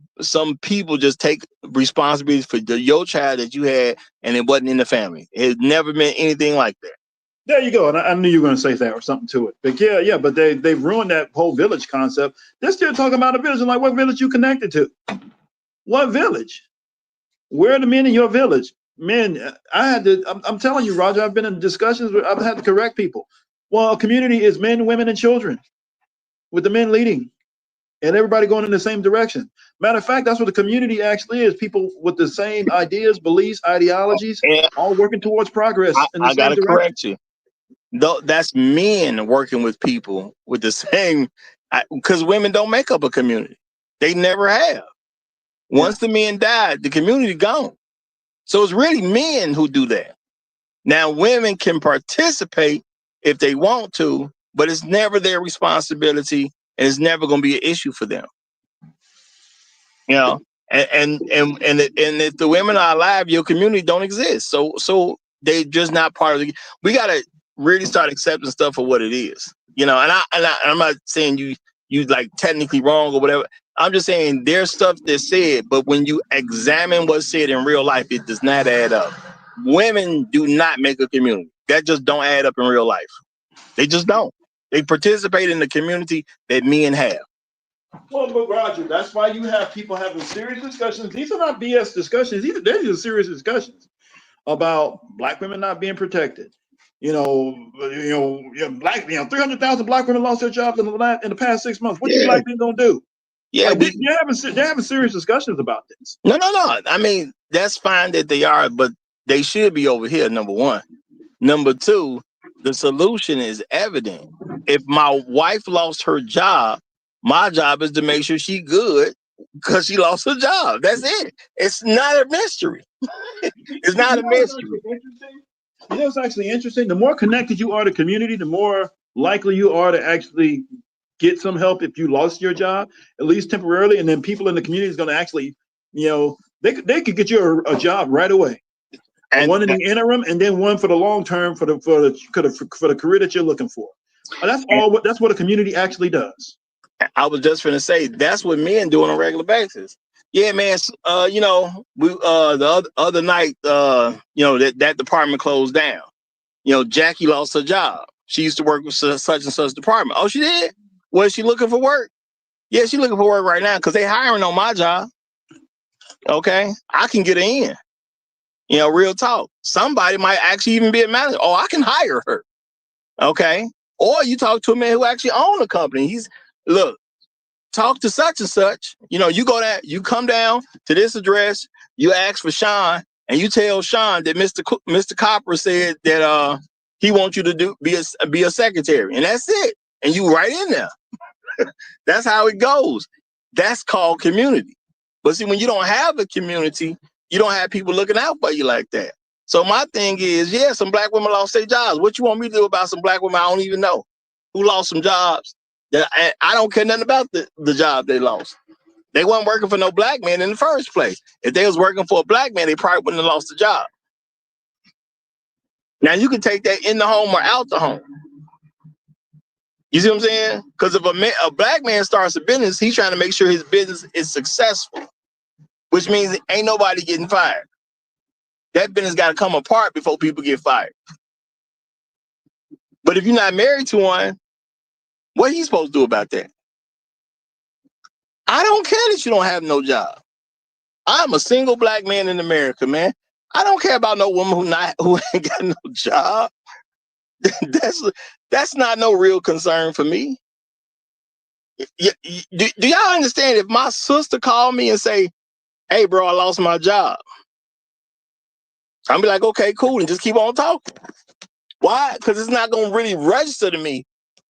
people just take responsibility for your child that you had and it wasn't in the family. It never meant anything like that. There you go. And I knew you were going to say that or something to it. But yeah, but they've ruined that whole village concept. They're still talking about a village. And like, what village you connected to? What village? Where are the men in your village? Men, I'm telling you, Roger, I've been in discussions where I've had to correct people. Well, a community is men, women, and children, with the men leading and everybody going in the same direction. Matter of fact, that's what the community actually is. People with the same ideas, beliefs, ideologies, all working towards progress in the same direction. I got to correct you. That's men working with people with the same, because women don't make up a community. They never have. Once the men died, the community gone. So it's really men who do that. Now, women can participate if they want to, but it's never their responsibility, and it's never going to be an issue for them. And if the women are alive, your community don't exist. So they're just not part of the. We got to really start accepting stuff for what it is. And I'm not saying you like technically wrong or whatever. I'm just saying there's stuff that's said, but when you examine what's said in real life, it does not add up. Women do not make a community. That just don't add up in real life. They just don't. They participate in the community that men have. Well, but Roger, that's why you have people having serious discussions. These are not BS discussions. These are serious discussions about Black women not being protected. 300,000 Black women lost their jobs in the past 6 months. What you Black men gonna do? Yeah, they're having serious discussions about this. No. I mean, that's fine that they are, but they should be over here. Number one. Number two, the solution is evident. If my wife lost her job, my job is to make sure she's good because she lost her job. That's it. It's not a mystery. It's not a mystery. It's actually interesting. The more connected you are to community, the more likely you are to actually get some help if you lost your job, at least temporarily. And then people in the community is going to actually, they could get you a job right away. And one in the interim, and then one for the long term for the career that you're looking for. That's what a community actually does. I was just going to say that's what men do on a regular basis. Yeah, man. We the other night, that department closed down. Jackie lost her job. She used to work with such and such department. Oh, she did? Was she looking for work? Yeah, she's looking for work right now because they hiring on my job. Okay, I can get her in. Real talk. Somebody might actually even be a manager. Oh, I can hire her. Okay. Or you talk to a man who actually owns a company. Look, talk to such and such. You go there, you come down to this address, you ask for Sean, and you tell Sean that Mr. Copper said that he wants you to be a secretary, and that's it. And you right in there. That's how it goes. That's called community. But see, when you don't have a community, you don't have people looking out for you like that. So my thing is, yeah, some black women lost their jobs. What you want me to do about some black women I don't even know who lost some jobs? That I don't care nothing about the job they lost. They weren't working for no black man in the first place. If they was working for a black man, they probably wouldn't have lost the job. Now you can take that in the home or out the home. You see what I'm saying? Because if a black man starts a business, he's trying to make sure his business is successful, which means ain't nobody getting fired. That business got to come apart before people get fired. But if you're not married to one, what are you supposed to do about that? I don't care that you don't have no job. I'm a single black man in America, man. I don't care about no woman who ain't got no job. That's not no real concern for me. Do y'all understand if my sister called me and say, hey, bro, I lost my job, I'm be like, okay, cool, and just keep on talking. Why? Because it's not going to really register to me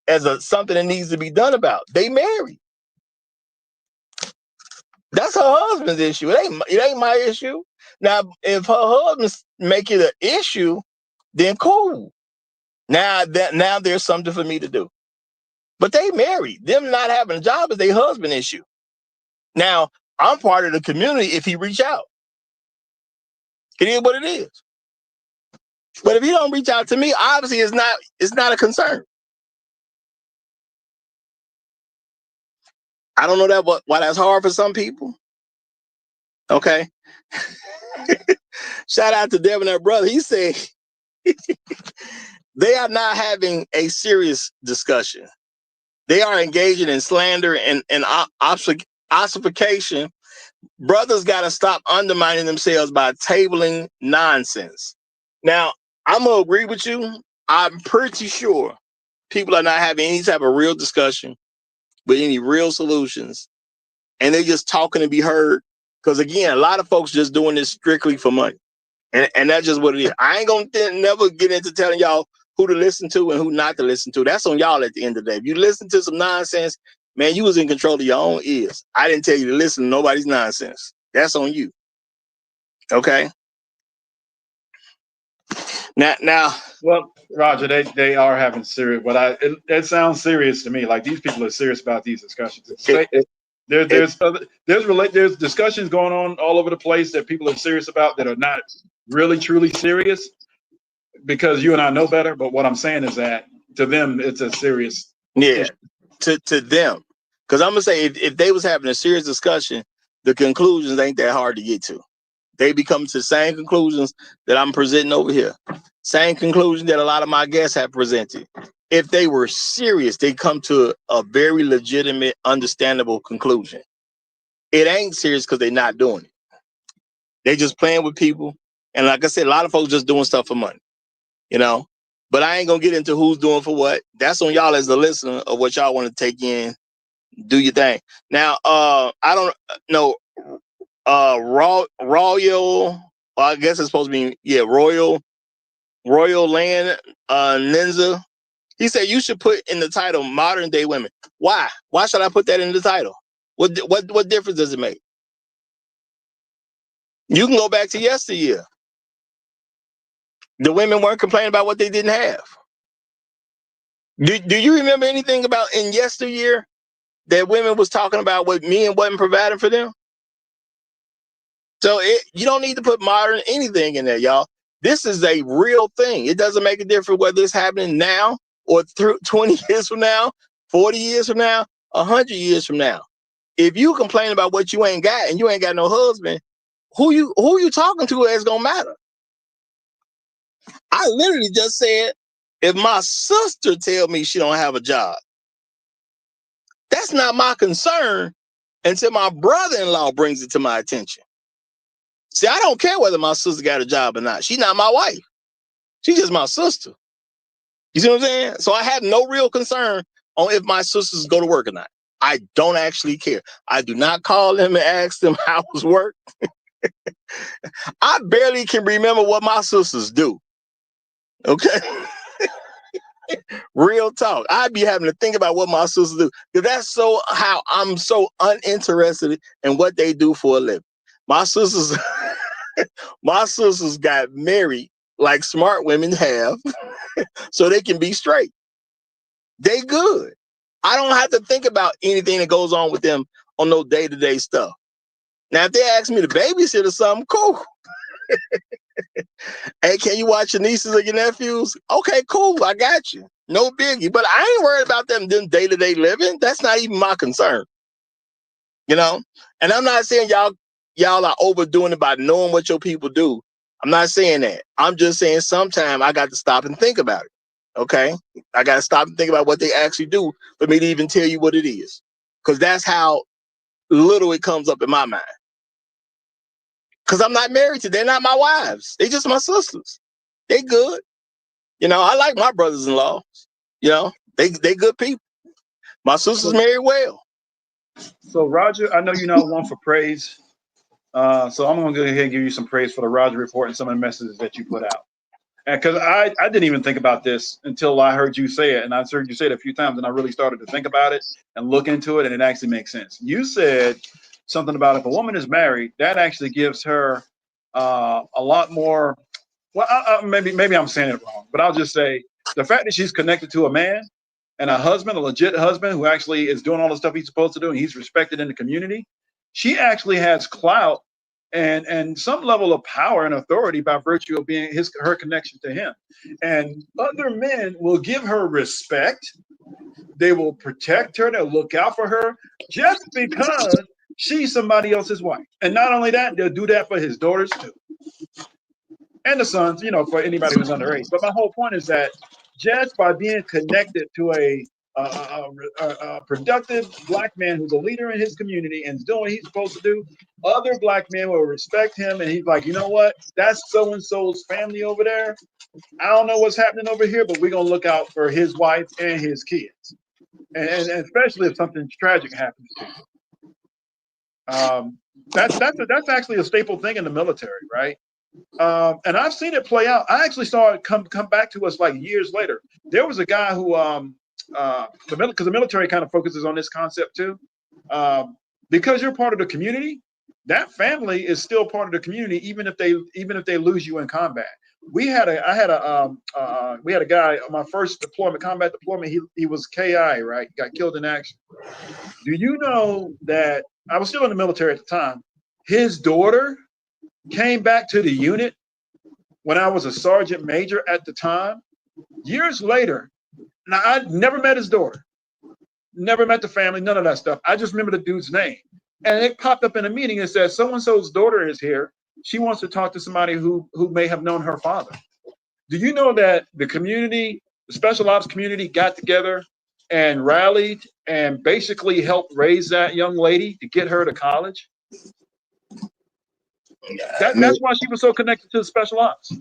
as something that needs to be done about. They married. That's her husband's issue. It ain't my issue. Now, if her husband make it an issue, then cool. Now there's something for me to do. But they married. Them not having a job is their husband issue. Now, I'm part of the community if he reach out. It is what it is. But if he don't reach out to me, obviously it's not a concern. I don't know why that's hard for some people. Okay. Shout out to Devin, our brother. He said they are not having a serious discussion. They are engaging in slander and ossification. Brothers got to stop undermining themselves by tabling nonsense. Now, I'm going to agree with you. I'm pretty sure people are not having any type of real discussion with any real solutions. And they're just talking to be heard. Because again, a lot of folks just doing this strictly for money. And that's just what it is. I ain't going to never get into telling y'all who to listen to and who not to listen to. That's on y'all at the end of the day. If you listen to some nonsense, man, you was in control of your own ears. I didn't tell you to listen to nobody's nonsense. That's on you. Okay? Now. Well, Roger, they are having serious. It sounds serious to me. Like these people are serious about these discussions. There's discussions going on all over the place that people are serious about that are not really truly serious, because you and I know better. But what I'm saying is that to them it's a serious issue. To them, because I'm gonna say if they was having a serious discussion, the conclusions ain't that hard to get to. They become to the same conclusions that I'm presenting over here. Same conclusion that a lot of my guests have presented. If they were serious, they come to a very legitimate, understandable conclusion. It ain't serious because they're not doing it. They just playing with people. And like I said, a lot of folks just doing stuff for money, But I ain't going to get into who's doing for what. That's on y'all as the listener of what y'all want to take in. Do your thing. Now, I don't know. Royal, I guess it's supposed to be, Royal Land Ninja. He said you should put in the title modern day women. Why? Why should I put that in the title? What difference does it make? You can go back to yesteryear. The women weren't complaining about what they didn't have. Do you remember anything about in yesteryear that women was talking about what men wasn't providing for them? So you don't need to put modern anything in there, y'all. This is a real thing. It doesn't make a difference whether it's happening now or through 20 years from now, 40 years from now, 100 years from now. if you complain about what you ain't got and you ain't got no husband, who you talking to is gonna matter. I literally just said, if my sister tell me she don't have a job, that's not my concern until my brother-in-law brings it to my attention. See, I don't care whether my sister got a job or not. She's not my wife. She's just my sister. You see what I'm saying? So I have no real concern on if my sisters go to work or not. I don't actually care. I do not call them and ask them how was work. I barely can remember what my sisters do. Okay? Real talk. I'd be having to think about what my sisters do. Because that's so how I'm so uninterested in what they do for a living. My sisters, my sisters got married like smart women have, so they can be straight. They good. I don't have to think about anything that goes on with them on no day-to-day stuff. Now, if they ask me to babysit or something, cool. Hey, can you watch your nieces or your nephews? Okay, cool. I got you. No biggie. But I ain't worried about them day-to-day living. That's not even my concern. You know? And I'm not saying y'all are overdoing it by knowing what your people do. I'm not saying that. I'm just saying sometimes I got to stop and think about it. Okay? I got to stop and think about what they actually do for me to even tell you what it is. Because that's how little it comes up in my mind. Because I'm not married to them. They're not my wives. They just my sisters. They good. You know, I like my brothers-in-law. You know, they good people. My sisters married well. So Roger, I know you're not one for praise. So I'm going to go ahead and give you some praise for the Roger Report and some of the messages that you put out. And because I didn't even think about this until I heard you say it. And I heard you say it a few times and I really started to think about it and look into it. And it actually makes sense. You said something about if a woman is married, that actually gives her a lot more. Well, maybe I'm saying it wrong, but I'll just say the fact that she's connected to a man and a husband, a legit husband who actually is doing all the stuff he's supposed to do and he's respected in the community, she actually has clout and some level of power and authority by virtue of being her connection to him. And other men will give her respect. They will protect her. They'll look out for her just because she's somebody else's wife. And not only that, they'll do that for his daughters too. And the sons, you know, for anybody who's underage. But my whole point is that just by being connected to a productive black man who's a leader in his community and is doing what he's supposed to do, other black men will respect him. And he's like, you know what? That's so-and-so's family over there. I don't know what's happening over here, but we're going to look out for his wife and his kids. And especially if something tragic happens to you. That's actually a staple thing in the military, right? And I've seen it play out. I actually saw it come back to us like years later. There was a guy who, because the military kind of focuses on this concept too. Because you're part of the community, that family is still part of the community, even if they lose you in combat. We had a guy on my first combat deployment. He was KI, right? He got killed in action. Do you know that I was still in the military at the time? His daughter came back to the unit when I was a sergeant major at the time. Years later, now I never met his daughter, never met the family, none of that stuff. I just remember the dude's name. And it popped up in a meeting and said, so-and-so's daughter is here. She wants to talk to somebody who may have known her father. Do you know that the community, the special ops community got together and rallied and basically helped raise that young lady to get her to college? That's why she was so connected to the special ops,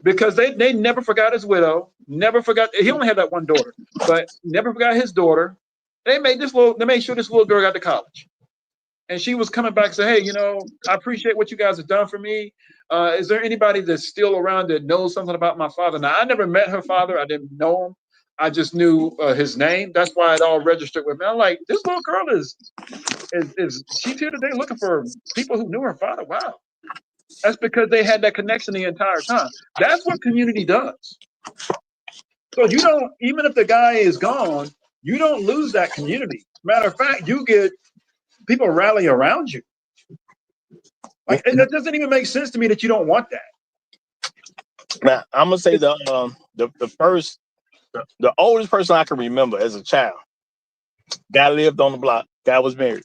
because they never forgot his widow, never forgot. He only had that one daughter, but never forgot his daughter. They made sure this little girl got to college, and she was coming back and say, "Hey, you know, I appreciate what you guys have done for me. Is there anybody that's still around that knows something about my father?" Now, I never met her father. I didn't know him. I just knew his name. That's why it all registered with me. I'm like, this little girl is she's here today looking for people who knew her father. Wow. That's because they had that connection the entire time. That's what community does. So you don't, even if the guy is gone, you don't lose that community. Matter of fact, you get people rally around you. Like, and that doesn't even make sense to me that you don't want that. Now, I'm gonna say the oldest person I can remember as a child. Guy lived on the block. Guy was married.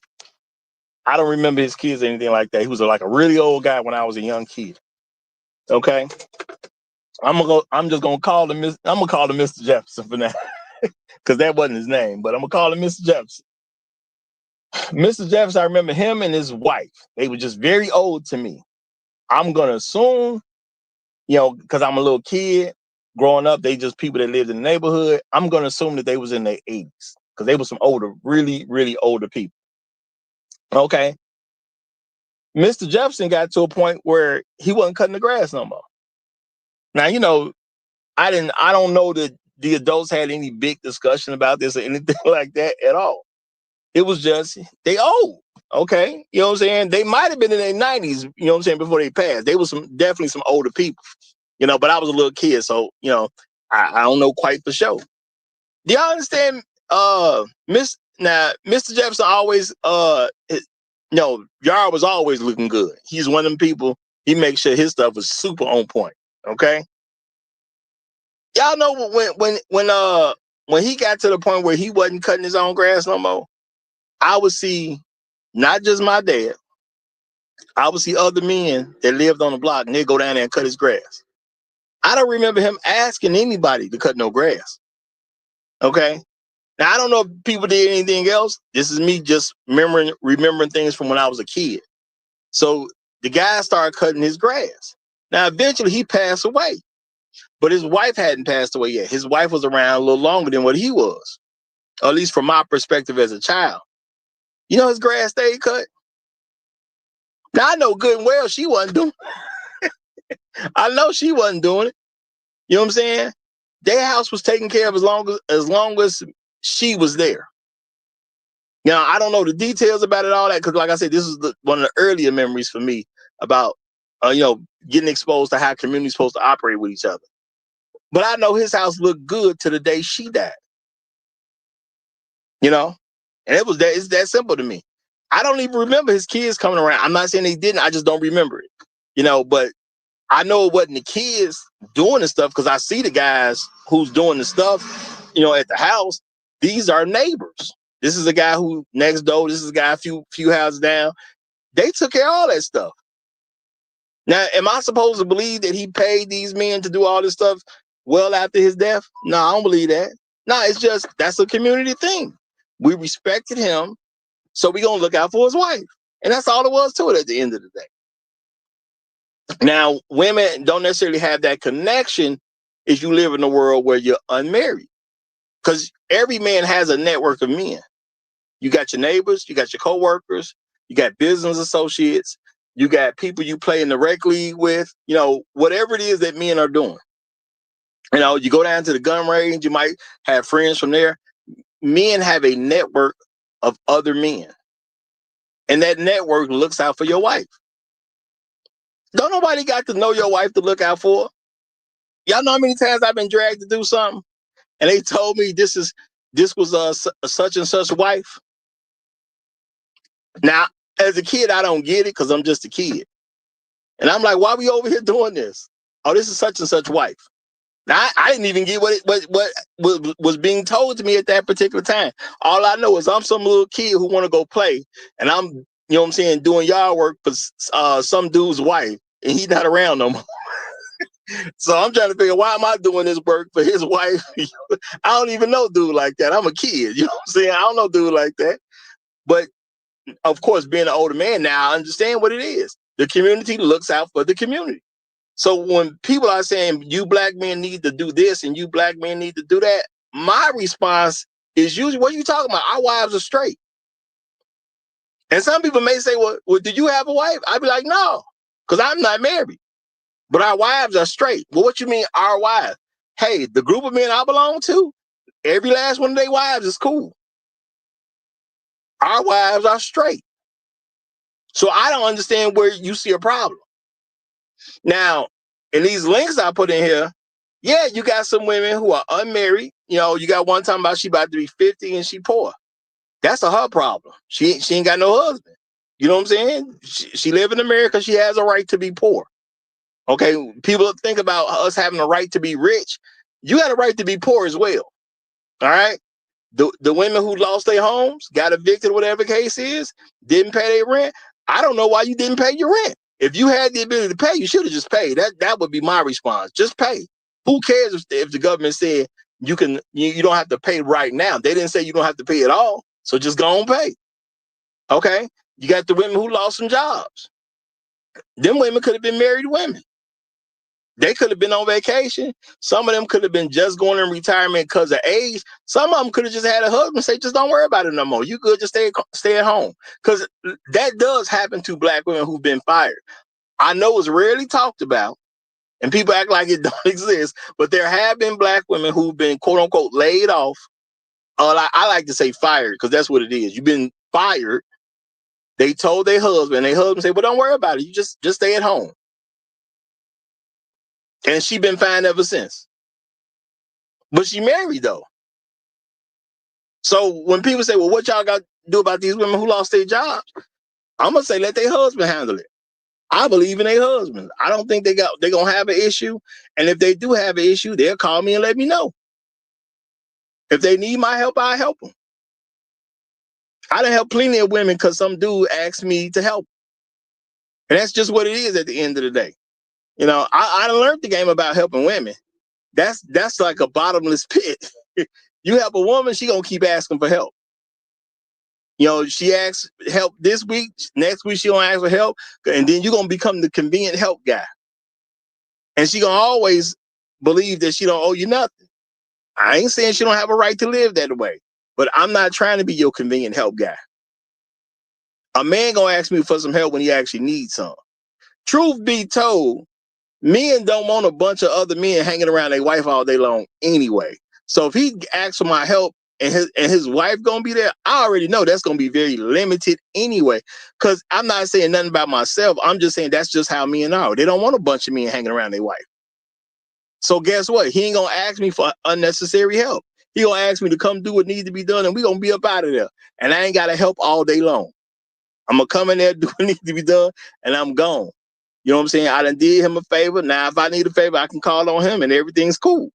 I don't remember his kids or anything like that. He was like a really old guy when I was a young kid. Okay. I'm just gonna call him Mr. Jefferson for now. Because that wasn't his name, but I'm gonna call him Mr. Jefferson. Mr. Jefferson, I remember him and his wife. They were just very old to me. I'm gonna assume, because I'm a little kid growing up, they just people that lived in the neighborhood. I'm gonna assume that they was in their 80s because they were some older, really, really older people. Okay. Mr. Jefferson got to a point where he wasn't cutting the grass no more. Now, I don't know that the adults had any big discussion about this or anything like that at all. It was just, they old. Okay. You know what I'm saying? They might have been in their 90s, you know what I'm saying, before they passed. They was definitely some older people, but I was a little kid. So, I don't know quite for sure. Do y'all understand? Mr. Jefferson always, Yard was always looking good. He's one of them people, he makes sure his stuff was super on point. Okay. Y'all know when he got to the point where he wasn't cutting his own grass no more, I would see not just my dad, I would see other men that lived on the block and they'd go down there and cut his grass. I don't remember him asking anybody to cut no grass. Okay. Now, I don't know if people did anything else. This is me just remembering things from when I was a kid. So the guy started cutting his grass. Now, eventually he passed away, but his wife hadn't passed away yet. His wife was around a little longer than what he was, or at least from my perspective as a child. His grass stayed cut. Now, I know good and well she wasn't doing it. I know she wasn't doing it. You know what I'm saying? Their house was taken care of as long as she was there. Now, I don't know the details about it, all that, because like I said, this is one of the earlier memories for me about, getting exposed to how community's supposed to operate with each other. But I know his house looked good to the day she died. And it's that simple to me. I don't even remember his kids coming around. I'm not saying they didn't. I just don't remember it. But I know it wasn't the kids doing the stuff because I see the guys who's doing the stuff, at the house. These are neighbors. This is a guy who next door. This is a guy a few houses down. They took care of all that stuff. Now, am I supposed to believe that he paid these men to do all this stuff well after his death? No, I don't believe that. No, it's just that's a community thing. We respected him, so we're going to look out for his wife. And that's all there was to it at the end of the day. Now, women don't necessarily have that connection if you live in a world where you're unmarried. Because every man has a network of men. You got your neighbors, you got your coworkers, you got business associates, you got people you play in the rec league with, whatever it is that men are doing. You go down to the gun range, you might have friends from there. Men have a network of other men. And that network looks out for your wife. Don't nobody got to know your wife to look out for. Y'all know how many times I've been dragged to do something and they told me this was a such and such wife. Now, as a kid, I don't get it because I'm just a kid. And I'm like, why are we over here doing this? Oh, this is such and such wife. Now, I didn't even get what was being told to me at that particular time. All I know is I'm some little kid who want to go play, and I'm, doing yard work for some dude's wife, and he's not around no more. So I'm trying to figure, why am I doing this work for his wife? I don't even know dude like that. I'm a kid, you know what I'm saying? I don't know dude like that. But of course, being an older man now, I understand what it is. The community looks out for the community. So when people are saying you black men need to do this and you black men need to do that, my response is usually, what are you talking about? Our wives are straight. And some people may say, well, do you have a wife? I'd be like, no, because I'm not married. But our wives are straight. Well, what you mean our wives? Hey, the group of men I belong to, every last one of their wives is cool. Our wives are straight. So I don't understand where you see a problem. Now, in these links I put in here, yeah, you got some women who are unmarried. You got one talking about she about to be 50 and she poor. That's her problem. She ain't got no husband. You know what I'm saying? She live in America. She has a right to be poor. Okay, people think about us having a right to be rich. You got a right to be poor as well. All right? The women who lost their homes, got evicted, whatever the case is, didn't pay their rent. I don't know why you didn't pay your rent. If you had the ability to pay, you should have just paid. That would be my response. Just pay. Who cares if the government said you don't have to pay right now? They didn't say you don't have to pay at all. So just go and pay. Okay? You got the women who lost some jobs. Them women could have been married women. They could have been on vacation. Some of them could have been just going in retirement because of age. Some of them could have just had a husband say, just don't worry about it no more. You good, just stay at home. Because that does happen to Black women who've been fired. I know it's rarely talked about, and people act like it don't exist, but there have been Black women who've been, quote unquote, laid off. I like to say fired, because that's what it is. You've been fired. They told their husband said, well, don't worry about it. You just stay at home. And she been fine ever since. But she married, though. So when people say, well, what y'all got to do about these women who lost their jobs? I'm going to say, let their husband handle it. I believe in their husbands. I don't think they're going to have an issue. And if they do have an issue, they'll call me and let me know. If they need my help, I'll help them. I done helped plenty of women because some dude asked me to help. And that's just what it is at the end of the day. You know, I learned the game about helping women. That's like a bottomless pit. You help a woman, she gonna keep asking for help. You know, she asks help this week, next week she gonna ask for help, and then you're gonna become the convenient help guy. And she gonna always believe that she don't owe you nothing. I ain't saying she don't have a right to live that way, but I'm not trying to be your convenient help guy. A man gonna ask me for some help when he actually needs some. Truth be told, men don't want a bunch of other men hanging around their wife all day long anyway. So if he asks for my help and his wife gonna be there, I already know that's gonna be very limited anyway. Because I'm not saying nothing about myself. I'm just saying that's just how men are. They don't want a bunch of men hanging around their wife. So guess what? He ain't gonna ask me for unnecessary help. He gonna ask me to come do what needs to be done, and we gonna be up out of there. And I ain't gotta help all day long. I'm gonna come in there, do what needs to be done, and I'm gone. You know what I'm saying? I done did him a favor. Now, if I need a favor, I can call on him and everything's cool.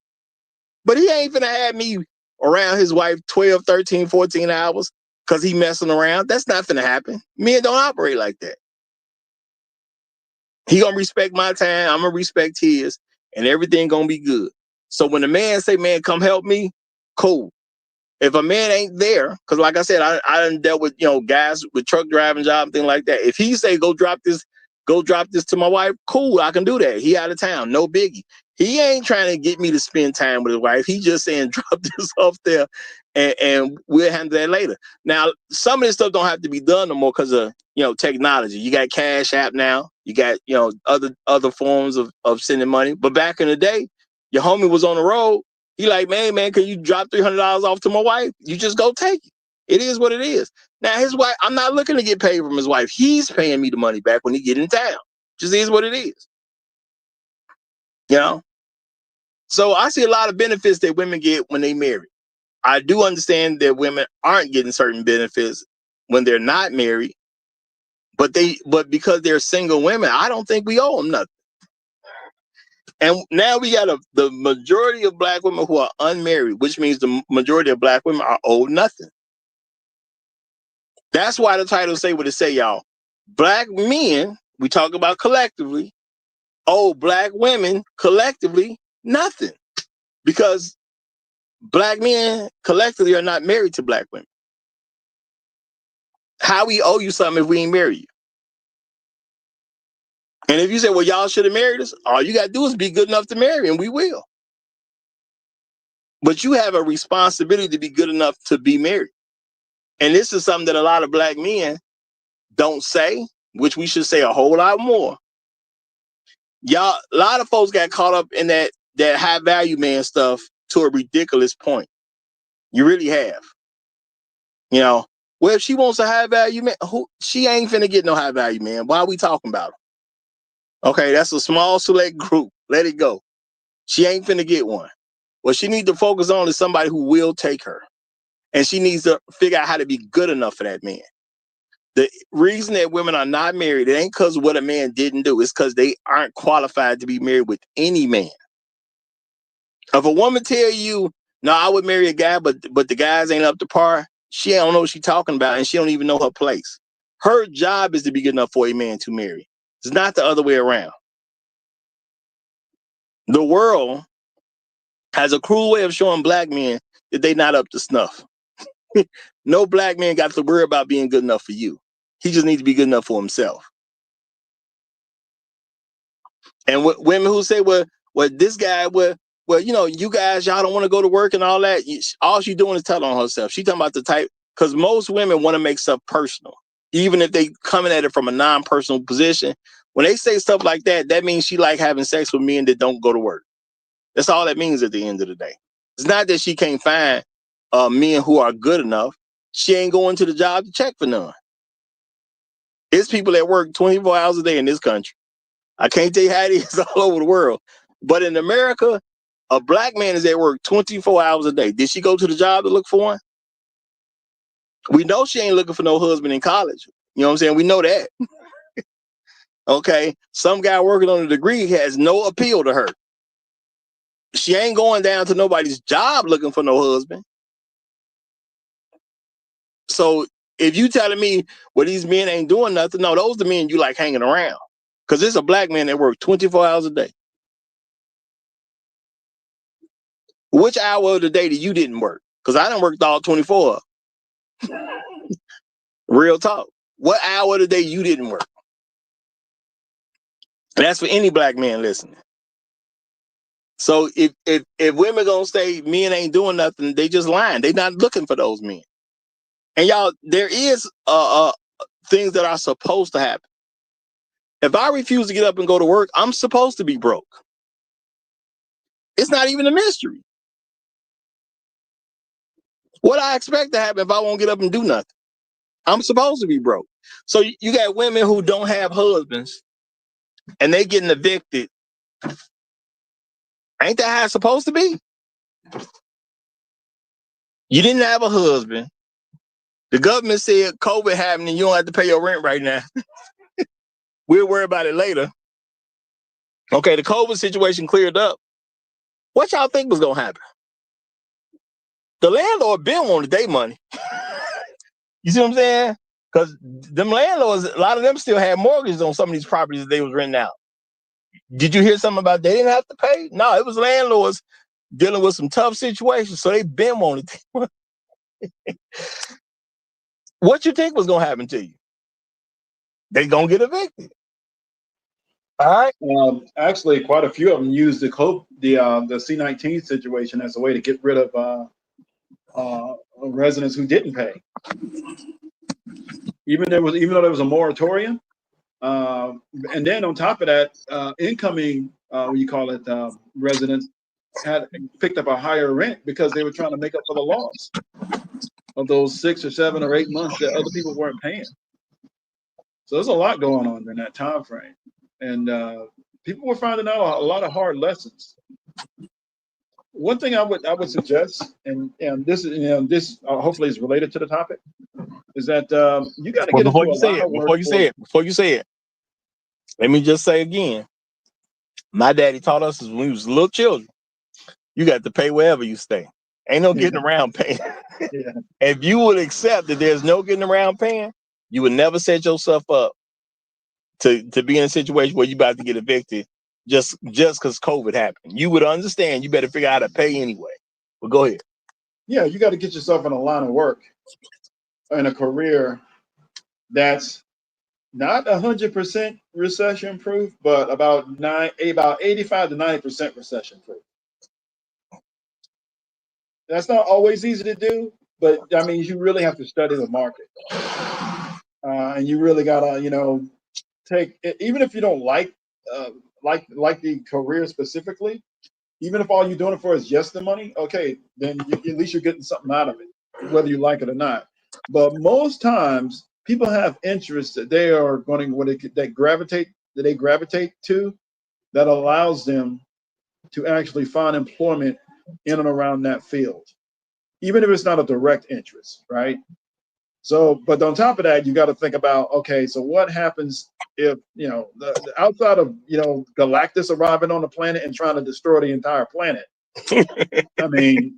But he ain't finna have me around his wife 12, 13, 14 hours because he messing around. That's not finna happen. Men don't operate like that. He gonna respect my time. I'm gonna respect his, and everything gonna be good. So when the man say, man, come help me, cool. If a man ain't there, because like I said, I done dealt with, you know, guys with truck driving job and things like that. If he say, go drop this to my wife, cool, I can do that. He out of town, no biggie. He ain't trying to get me to spend time with his wife. He just saying, drop this off there and we'll handle that later. Now, some of this stuff don't have to be done no more because of, you know, technology. You got Cash App now. You got, you know, other forms of sending money. But back in the day, your homie was on the road. He like, man, can you drop $300 off to my wife? You just go take it. It is what it is. Now, his wife, I'm not looking to get paid from his wife. He's paying me the money back when he get in town. Just is what it is. You know? So I see a lot of benefits that women get when they marry. I do understand that women aren't getting certain benefits when they're not married, but because they're single women, I don't think we owe them nothing. And now we got the majority of Black women who are unmarried, which means the majority of Black women are owed nothing. That's why the title say what it say, y'all. Black men, we talk about collectively, owe Black women collectively nothing. Because Black men collectively are not married to Black women. How we owe you something if we ain't married you? And if you say, well, y'all should have married us, all you got to do is be good enough to marry, and we will. But you have a responsibility to be good enough to be married. And this is something that a lot of Black men don't say, which we should say a whole lot more. Y'all, a lot of folks got caught up in that high value man stuff to a ridiculous point. You really have. You know, well, if she wants a high value man, she ain't finna get no high value man. Why are we talking about him? Okay, that's a small select group. Let it go. She ain't finna get one. What she needs to focus on is somebody who will take her. And she needs to figure out how to be good enough for that man. The reason that women are not married, it ain't because of what a man didn't do. It's because they aren't qualified to be married with any man. If a woman tell you No, I would marry a guy, but the guys ain't up to par. She don't know what she's talking about, and she don't even know her place. Her job is to be good enough for a man to marry. It's not the other way around. The world has a cruel way of showing black men that they not up to snuff. No black man got to worry about being good enough for you. He just needs to be good enough for himself. And women who say, well, this guy, well, you know, you guys, y'all don't want to go to work and all that. All she's doing is telling on herself. She talking about the type, because most women want to make stuff personal, even if they coming at it from a non-personal position. When they say stuff like that, that means she like having sex with men that don't go to work. That's all that means at the end of the day. It's not that she can't find men who are good enough. She ain't going to the job to check for none. It's people that work 24 hours a day in this country. I can't tell you how it is all over the world. But in America, a black man is at work 24 hours a day. Did she go to the job to look for one? We know she ain't looking for no husband in college. You know what I'm saying? We know that. Okay. Some guy working on a degree has no appeal to her. She ain't going down to nobody's job looking for no husband. So if you telling me, well, these men ain't doing nothing, no, those are the men you like hanging around. Because there's a black man that works 24 hours a day. Which hour of the day that you didn't work? Because I done worked all 24. Real talk. What hour of the day you didn't work? And that's for any black man listening. So if women gonna say men ain't doing nothing, they just lying. They not looking for those men. And y'all, there is things that are supposed to happen. If I refuse to get up and go to work, I'm supposed to be broke. It's not even a mystery. What I expect to happen if I won't get up and do nothing? I'm supposed to be broke. So you got women who don't have husbands and they getting evicted. Ain't that how it's supposed to be? You didn't have a husband. The government said COVID happened and you don't have to pay your rent right now. We'll worry about it later. Okay, the COVID situation cleared up. What y'all think was gonna happen? The landlord been wanted their money. You see what I'm saying? Because them landlords, a lot of them still had mortgages on some of these properties that they was renting out. Did you hear something about they didn't have to pay? No, it was landlords dealing with some tough situations, so they been wanted their money. What you think was gonna happen to you? They gonna get evicted. All right. Actually, quite a few of them used the C-19 situation as a way to get rid of residents who didn't pay. Even though there was a moratorium, and then on top of that, incoming residents had picked up a higher rent because they were trying to make up for the loss of those 6 or 7 or 8 months that other people weren't paying. So there's a lot going on in that time frame, and people were finding out a lot of hard lessons. One thing I would suggest, and this is hopefully is related to the topic, is that you got to get into a lot of work. Before you say it, let me just say again, my daddy taught us when we was little children, you got to pay wherever you stay. Ain't no getting around paying. Yeah. If you would accept that there's no getting around paying, you would never set yourself up to be in a situation where you about to get evicted just because COVID happened. You would understand you better figure out how to pay anyway. But go ahead. Yeah, you got to get yourself in a line of work, in a career that's not 100% recession proof, but about 85 to 90% recession proof. That's not always easy to do, but I mean, you really have to study the market, and you really gotta, take, even if you don't like the career specifically, even if all you're doing it for is just the money, okay, then at least you're getting something out of it, whether you like it or not. But most times, people have interests that they are going they gravitate to, that allows them to actually find employment in and around that field, even if it's not a direct interest, right? So, but on top of that, you got to think about, okay, so what happens if, the outside of, Galactus arriving on the planet and trying to destroy the entire planet? I mean,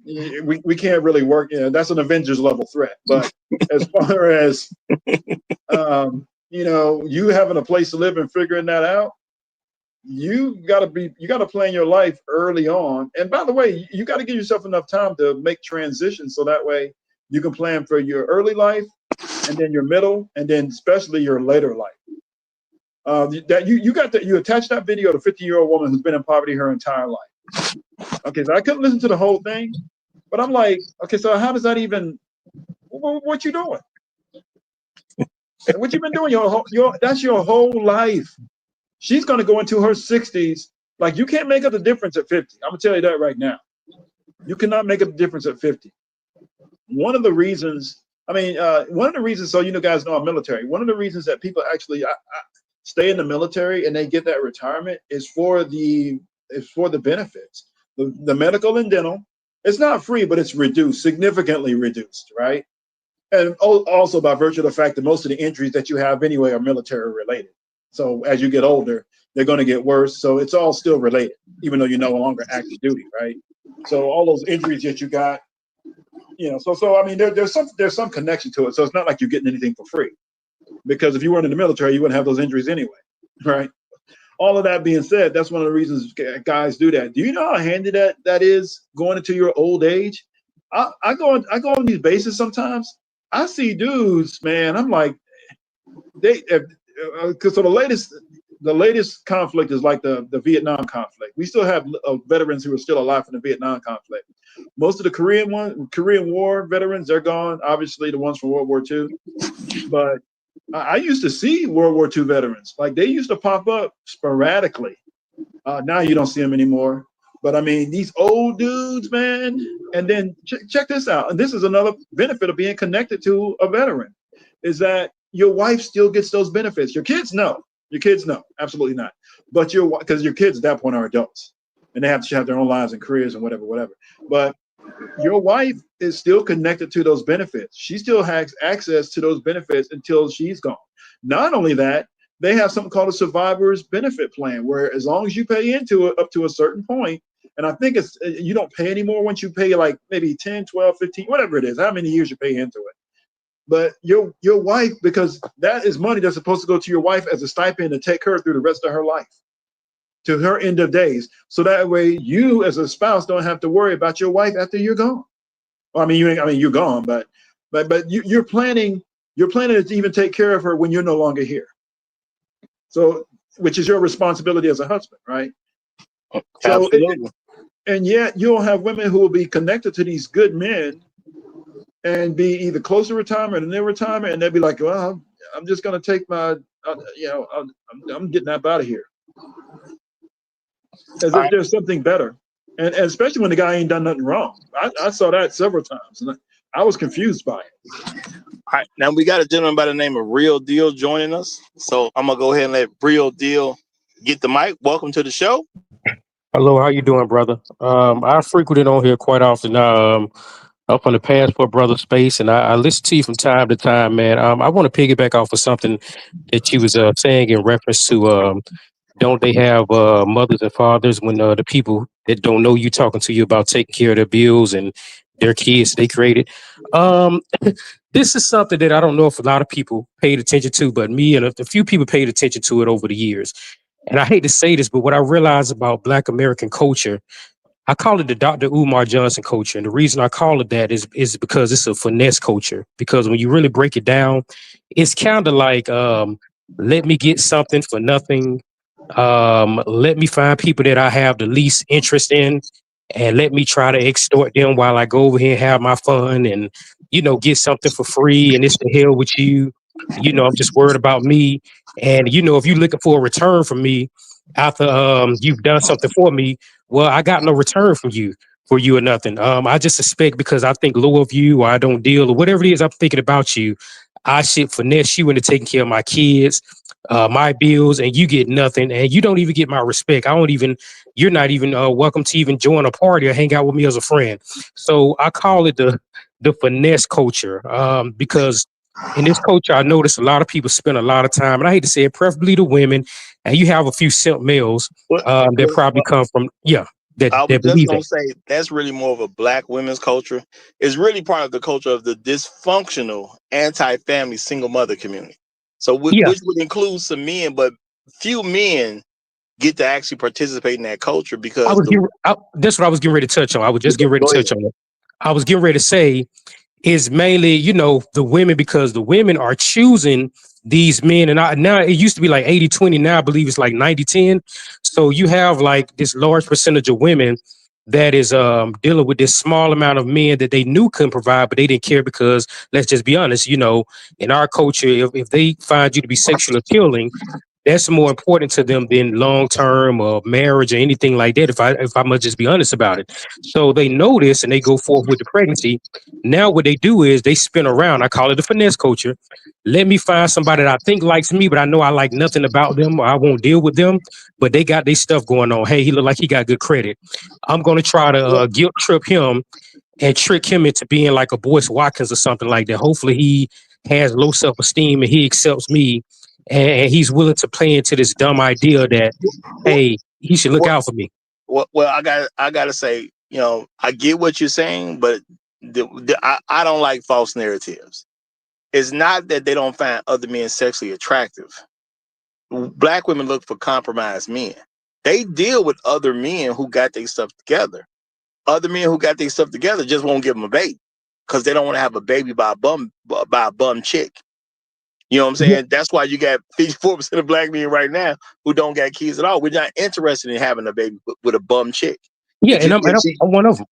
we can't really work. That's an Avengers level threat. But as far as you having a place to live and figuring that out, you got to plan your life early on. And by the way, you got to give yourself enough time to make transitions so that way you can plan for your early life, and then your middle, and then especially your later life. That you attach that video to a 50-year-old woman who's been in poverty her entire life. Okay, so I couldn't listen to the whole thing, but I'm like, okay, so how does that even? What you doing? What you been doing that's your whole life. She's gonna go into her 60s. Like, you can't make up the difference at 50. I'm gonna tell you that right now. You cannot make up the difference at 50. One of the reasons, so guys know I'm military. One of the reasons that people actually stay in the military and they get that retirement is for the benefits. The medical and dental, it's not free, but it's reduced, significantly reduced, right? And also by virtue of the fact that most of the injuries that you have anyway are military related. So as you get older, they're going to get worse. So it's all still related, even though you're no longer active duty, right? So all those injuries that you got, so I mean, there's some connection to it. So it's not like you're getting anything for free, because if you weren't in the military, you wouldn't have those injuries anyway, right? All of that being said, that's one of the reasons guys do that. Do you know how handy that is going into your old age? I go on these bases sometimes. I see dudes, man. I'm like, because so the latest conflict is like the Vietnam conflict. We still have veterans who are still alive from the Vietnam conflict. Most of the Korean War veterans, they're gone. Obviously, the ones from World War II. But I used to see World War II veterans. Like, they used to pop up sporadically. Now you don't see them anymore. But I mean, these old dudes, man. And then check this out. And this is another benefit of being connected to a veteran, is that your wife still gets those benefits. Your kids know. Absolutely not. But because your kids at that point are adults, and they have to have their own lives and careers and whatever. But your wife is still connected to those benefits. She still has access to those benefits until she's gone. Not only that, they have something called a survivor's benefit plan, where as long as you pay into it up to a certain point, and I think you don't pay anymore once you pay like maybe 10, 12, 15, whatever it is, how many years you pay into it. But your wife, because that is money that's supposed to go to your wife as a stipend to take her through the rest of her life, to her end of days. So that way you as a spouse don't have to worry about your wife after you're gone. Well, you're gone, but you're planning to even take care of her when you're no longer here. So, which is your responsibility as a husband, right? Absolutely. And yet you'll have women who will be connected to these good men and be either close to retirement or near retirement, and they'll be like, well, I'm just going to take my, I'm getting up out of here. As if there's something better. And especially when the guy ain't done nothing wrong. I saw that several times, and I was confused by it. All right, now we got a gentleman by the name of Real Deal joining us. So I'm going to go ahead and let Real Deal get the mic. Welcome to the show. Hello, how you doing, brother? I frequented on here quite often. Up on the Passport Brother space, and I listen to you from time to time, man. I want to piggyback off of something that you was saying in reference to don't they have mothers and fathers when the people that don't know you talking to you about taking care of their bills and their kids they created. This is something that I don't know if a lot of people paid attention to, but me and a few people paid attention to it over the years. And I hate to say this, but what I realized about Black American culture, I call it the Dr. Umar Johnson culture. And the reason I call it that is because it's a finesse culture. Because when you really break it down, it's kind of like, let me get something for nothing. Let me find people that I have the least interest in, and let me try to extort them while I go over here and have my fun and, get something for free. And it's the hell with you. I'm just worried about me. And, if you're looking for a return from me after you've done something for me, well, I got no return from you for you or nothing. I just suspect because I think low of you or I don't deal or whatever it is I'm thinking about you, I should finesse you into taking care of my kids, my bills, and you get nothing. And you don't even get my respect. You're not even welcome to even join a party or hang out with me as a friend. So I call it the finesse culture because in this culture, I notice a lot of people spend a lot of time, and I hate to say it, preferably the women, and you have a few simp males that probably come from, yeah. I was that just believe gonna that. say that's really more of a black women's culture. It's really part of the culture of the dysfunctional anti-family single mother community. So Yeah, which would include some men, but few men get to actually participate in that culture because that's what I was getting ready to touch on. I was just getting ready go to ahead. touch on it. I was getting ready to say is mainly, the women, because the women are choosing these men. And now it used to be like 80-20. Now I believe it's like 90-10. So you have like this large percentage of women that is dealing with this small amount of men that they knew couldn't provide, but they didn't care because, let's just be honest, in our culture, if they find you to be sexually appealing, that's more important to them than long term or marriage or anything like that. If I must just be honest about it, so they know this and they go forth with the pregnancy. Now what they do is they spin around. I call it the finesse culture. Let me find somebody that I think likes me, but I know I like nothing about them or I won't deal with them. But they got their stuff going on. Hey, he look like he got good credit. I'm gonna try to guilt trip him and trick him into being like a Boyce Watkins or something like that. Hopefully he has low self-esteem and he accepts me and he's willing to play into this dumb idea that, Well, hey, he should look well, out for me. well, I gotta say, I get what you're saying, but I don't like false narratives. It's not that they don't find other men sexually attractive. Black women look for compromised men. They deal with other men who got their stuff together. Other men who got their stuff together just won't give them a baby because they don't want to have a baby by a bum chick. You know what I'm Yeah, saying? That's why you got 54% of black men right now who don't got kids at all. We're not interested in having a baby with a bum chick. yeah, If you, if she, I'm one of them.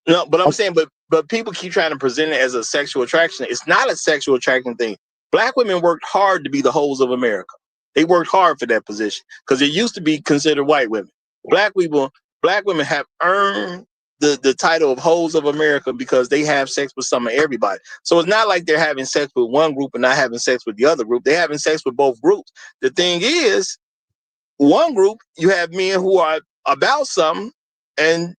no, but I'm saying, but people keep trying to present it as a sexual attraction. It's not a sexual attraction thing. Black women worked hard to be the hoes of America. They worked hard for that position because it used to be considered white women. Black people, black women have earned the title of hoes of America because they have sex with some of everybody. So it's not like they're having sex with one group and not having sex with the other group. They're having sex with both groups. The thing is, one group you have men who are about something, and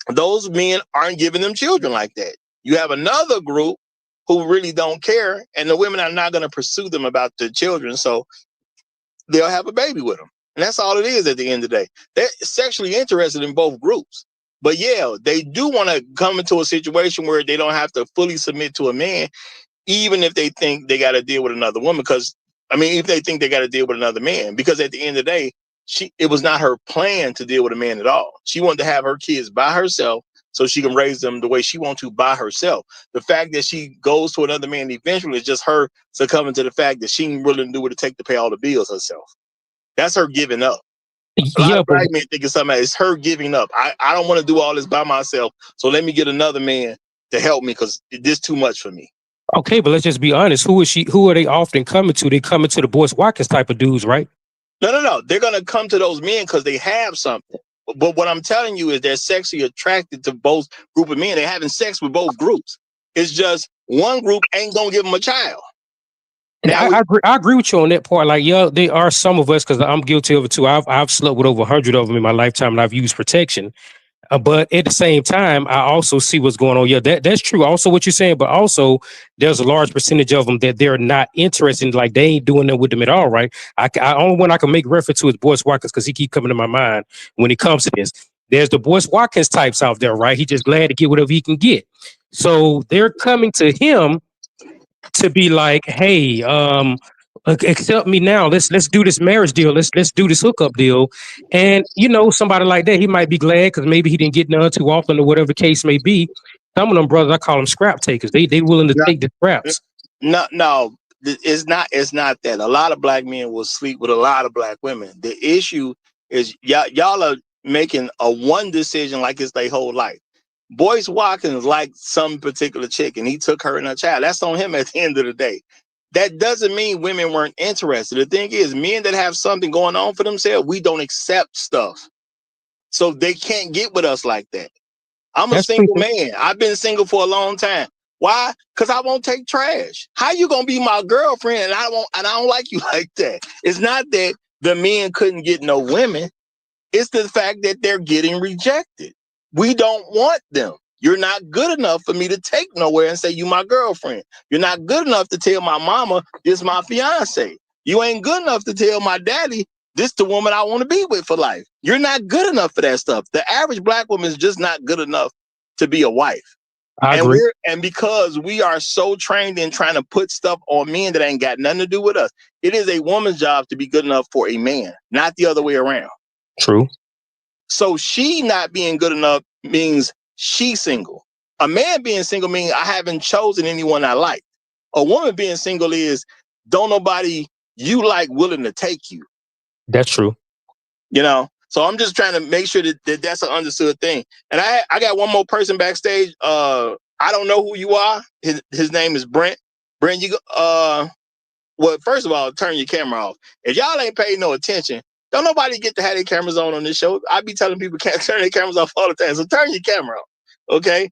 those men aren't giving them children like that. You have another group who really don't care, and the women are not going to pursue them about the children, so they'll have a baby with them. And that's all it is at the end of the day. They're sexually interested in both groups. But yeah, they do want to come into a situation where they don't have to fully submit to a man, even if they think they got to deal with another woman. Because, if they think they got to deal with another man, because at the end of the day, it was not her plan to deal with a man at all. She wanted to have her kids by herself so she can raise them the way she wants to by herself. The fact that she goes to another man eventually is just her succumbing to the fact that she ain't really do what it take to pay all the bills herself. That's her giving up. A lot Yeah, of but black men think it's something. It's her giving up. I don't want to do all this by myself, so let me get another man to help me because this too much for me. okay, but let's just be honest. Who is she? Who are they often coming to? They coming to the Boyce Watkins type of dudes, right? No. They're gonna come to those men because they have something. But what I'm telling you is they're sexually attracted to both group of men. They're having sex with both groups. It's just one group ain't gonna give them a child. And Now I agree with you on that part. Like, yeah, there are some of us, because I'm guilty of it too. I've slept with over 100 of them in my lifetime, and I've used protection. But at the same time, I also see what's going on. Yeah, that's true. Also, what you're saying, but also there's a large percentage of them that they're not interested in. Like, they ain't doing that with them at all, right? I only one I can make reference to is Boyce Watkins because he keep coming to my mind when it comes to this. There's the Boyce Watkins types out there, right? He just glad to get whatever he can get. So they're coming to him to be like, hey, accept me now. Let's do this marriage deal. Let's do this hookup deal. And somebody like that, he might be glad because maybe he didn't get none too often or whatever the case may be. Some of them brothers, I call them scrap takers. They willing to take the scraps. no, it's not. It's not that. A lot of black men will sleep with a lot of black women. The issue is y'all are making a one decision like it's their whole life. Boyce Watkins liked some particular chick and he took her and her child. That's on him at the end of the day. That doesn't mean women weren't interested. The thing is, men that have something going on for themselves, we don't accept stuff. So they can't get with us like that. I'm a That's single man. I've been single for a long time. Why? Because I won't take trash. How you gonna be my girlfriend and I don't like you like that? It's not that the men couldn't get no women. It's the fact that they're getting rejected. We don't want them. You're not good enough for me to take nowhere and say you my girlfriend. You're not good enough to tell my mama this my fiance. You ain't good enough to tell my daddy this the woman I want to be with for life. You're not good enough for that stuff. The average black woman is just not good enough to be a wife. I agree. And because we are so trained in trying to put stuff on men that ain't got nothing to do with us, it is a woman's job to be good enough for a man, not the other way around. True. So she not being good enough means she's single. A man being single means I haven't chosen anyone I like. A woman being single is don't nobody you like willing to take you. That's true. You know, so I'm just trying to make sure that that's an understood thing. And I got one more person backstage. I don't know who you are. His name is Brent. Brent, you well, first of all, turn your camera off. If y'all ain't paying no attention, don't nobody get to have their cameras on this show. I be telling people can't turn their cameras off all the time. So turn your camera off. Okay.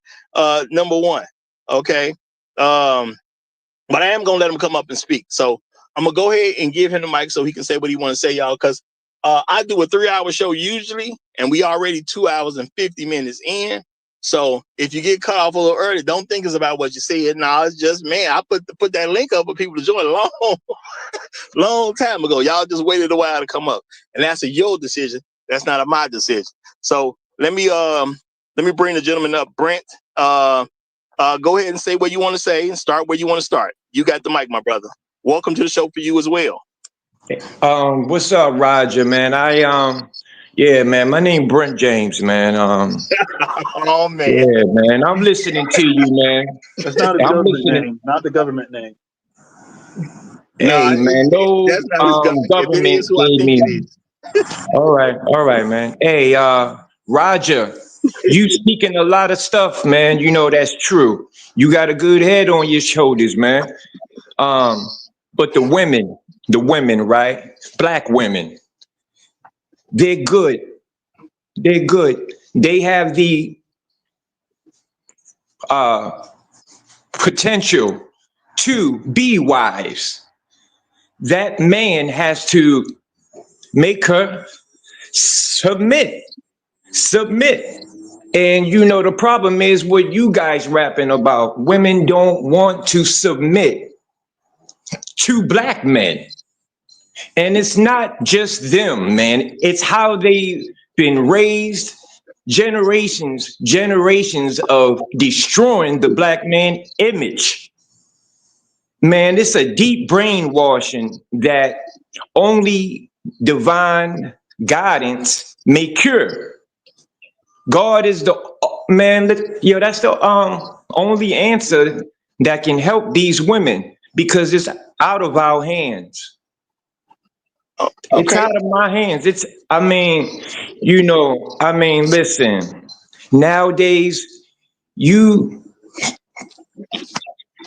Number one. Okay. But I am gonna let him come up and speak. So I'm gonna go ahead and give him the mic so he can say what he want to say, y'all, because I do a 3-hour show usually, and we already 2 hours and 50 minutes in. So if you get cut off a little early, don't think it's about what you said. No, it's just, man, I put that link up for people to join long time ago. Y'all just waited a while to come up, and that's your decision. That's not my decision. So let me bring the gentleman up, Brent. Go ahead and say what you want to say and start where you want to start. You got the mic, my brother. Welcome to the show for you as well. What's up, Roger, man? Yeah, man, my name Brent James, man. Oh, man. Yeah, man, I'm listening to you, man. That's not a I'm government listening. name, not the government name. Hey, man, no that's not his government. If it government is who I gave think me. it is. All right, man. Hey, Roger, you speaking a lot of stuff, man. You know that's true. You got a good head on your shoulders, man. But the women, right? Black women, they're good. They're good. They have the potential to be wives. That man has to make her submit. And you know, the problem is what you guys rapping about. Women don't want to submit to black men. And it's not just them, man. It's how they've been raised, generations of destroying the black man image. Man, it's a deep brainwashing that only divine guidance may cure. God is the man. That's the only answer that can help these women because it's out of our hands. Okay. It's out of my hands. Listen, nowadays, you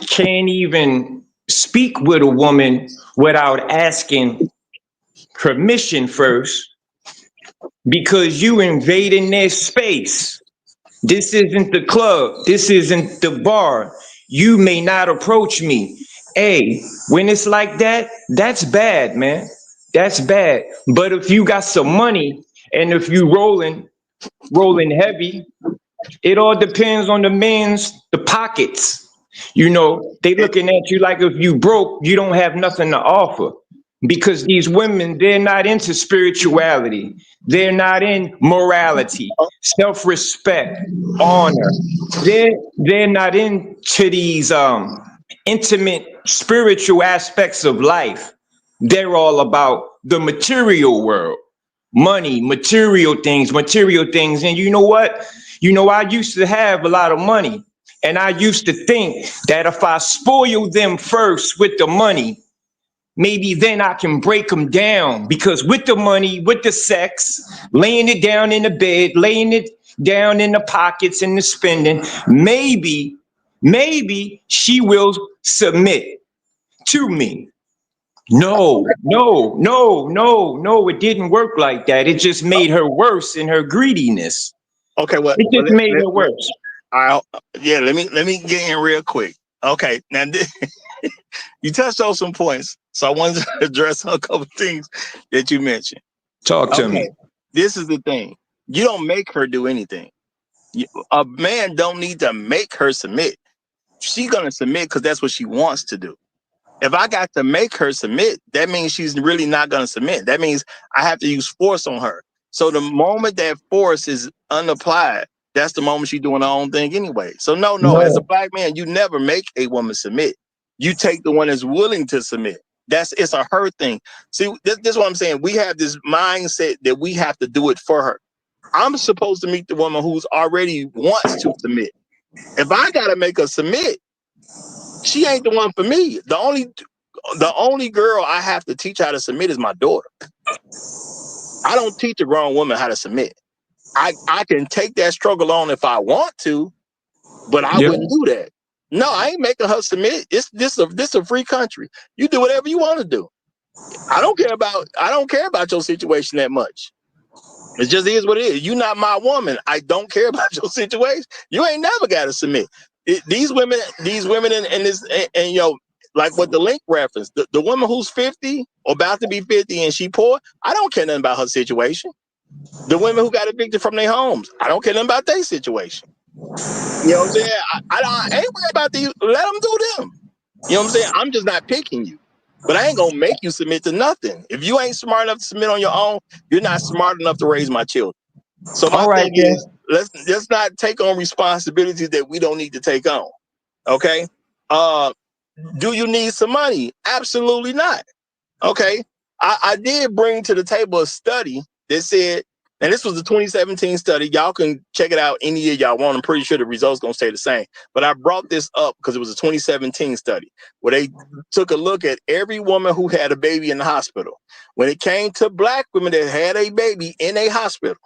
can't even speak with a woman without asking permission first because you invading their space. This isn't the club. This isn't the bar. You may not approach me. Hey, when it's like that, that's bad, man. That's bad. But if you got some money and if you rolling heavy, it all depends on the pockets. You know, they looking at you like if you broke, you don't have nothing to offer. Because these women, they're not into spirituality. They're not in morality, self-respect, honor. They're not into these intimate spiritual aspects of life. They're all about the material world. Money, material things. And you know what? I used to have a lot of money. And I used to think that if I spoil them first with the money, maybe then I can break them down. Because with the money, with the sex, laying it down in the bed, laying it down in the pockets and the spending, maybe she will submit to me. No, it didn't work like that. It just made her worse in her greediness. Okay, well, It just made her worse. Let me get in real quick. Okay, now you touched on some points, so I wanted to address a couple things that you mentioned. Talk to me. This is the thing. You don't make her do anything. A man don't need to make her submit. She's gonna submit because that's what she wants to do. If I got to make her submit, that means she's really not going to submit. That means I have to use force on her. So the moment that force is unapplied, that's the moment she's doing her own thing anyway. So no, as a black man, you never make a woman submit. You take the one that's willing to submit. It's a her thing. See, this is what I'm saying. We have this mindset that we have to do it for her. I'm supposed to meet the woman who's already wants to submit. If I gotta make her submit, she ain't the one for me. The only girl I have to teach how to submit is my daughter. I don't teach a grown woman how to submit. I can take that struggle on if I want to, but I wouldn't do that. No, I ain't making her submit. This a free country. You do whatever you want to do. I don't care about your situation that much. It just is what it is. You're not my woman. I don't care about your situation. You ain't never got to submit. These women in this, and like what the link reference, the woman who's 50 or about to be 50 and she poor, I don't care nothing about her situation. The women who got evicted from their homes, I don't care nothing about their situation. You know what I'm saying? I ain't worried about these. Let them do them. You know what I'm saying? I'm just not picking you. But I ain't gonna make you submit to nothing. If you ain't smart enough to submit on your own, you're not smart enough to raise my children. So my thing is, let's not take on responsibilities that we don't need to take on. Okay? Do you need some money? Absolutely not. Okay. I did bring to the table a study that said, and this was a 2017 study. Y'all can check it out any year y'all want. I'm pretty sure the results gonna stay the same. But I brought this up because it was a 2017 study where they took a look at every woman who had a baby in the hospital. When it came to black women that had a baby in a hospital,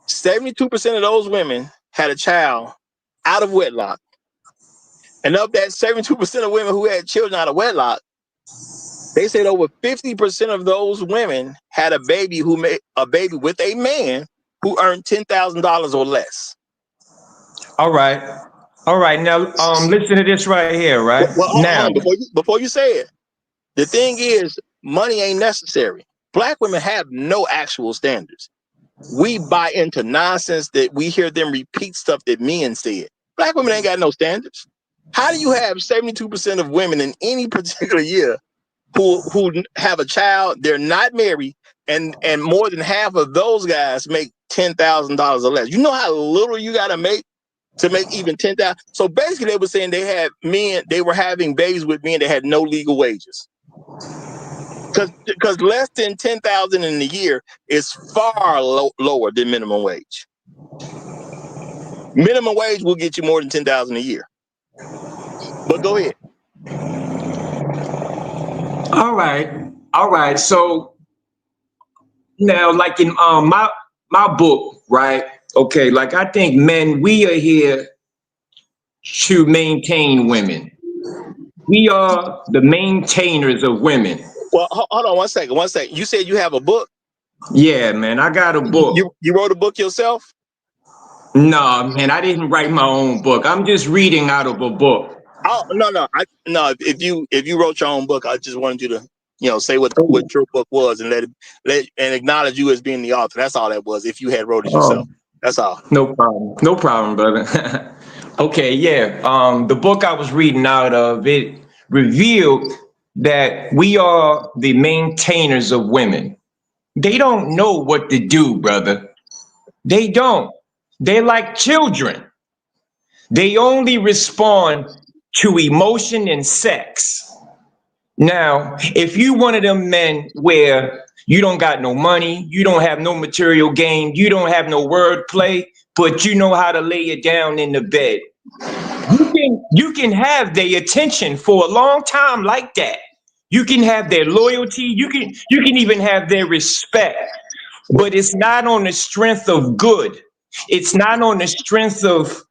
72% of those women had a child out of wedlock. And of that 72% of women who had children out of wedlock, they said over 50% of those women had a baby with a man who earned $10,000 or less. All right. Now, listen to this right here, right? Well, hold on. Before you say it, the thing is, money ain't necessary. Black women have no actual standards. We buy into nonsense that we hear them repeat stuff that men said. Black women ain't got no standards. How do you have 72% of women in any particular year who have a child, they're not married, and more than half of those guys make $10,000 or less? You know how little you got to make even 10,000. So basically, they were saying they were having babies with men that had no legal wages. Because less than 10,000 in a year is far lower than minimum wage. Minimum wage will get you more than 10,000 a year. But go ahead. All right. So now, like in my book, right? Okay, like I think men, we are here to maintain women. We are the maintainers of women. Well, hold on one second. You said you have a book? Yeah, man, I got a book. You wrote a book yourself? No, man, I didn't write my own book. I'm just reading out of a book. Oh, no. If you wrote your own book, I just wanted you to, say what your book was and let acknowledge you as being the author. That's all that was. If you had wrote it yourself, that's all. No problem, brother. Okay, yeah. The book I was reading out of, it revealed that we are the maintainers of women. They don't know what to do, brother. They don't. They're like children. They only respond to emotion and sex. Now, if you one of them men where you don't got no money, you don't have no material gain, you don't have no wordplay, but you know how to lay it down in the bed, you can have their attention for a long time like that. You can have their loyalty. You can even have their respect. But it's not on the strength of good. It's not on the strength of,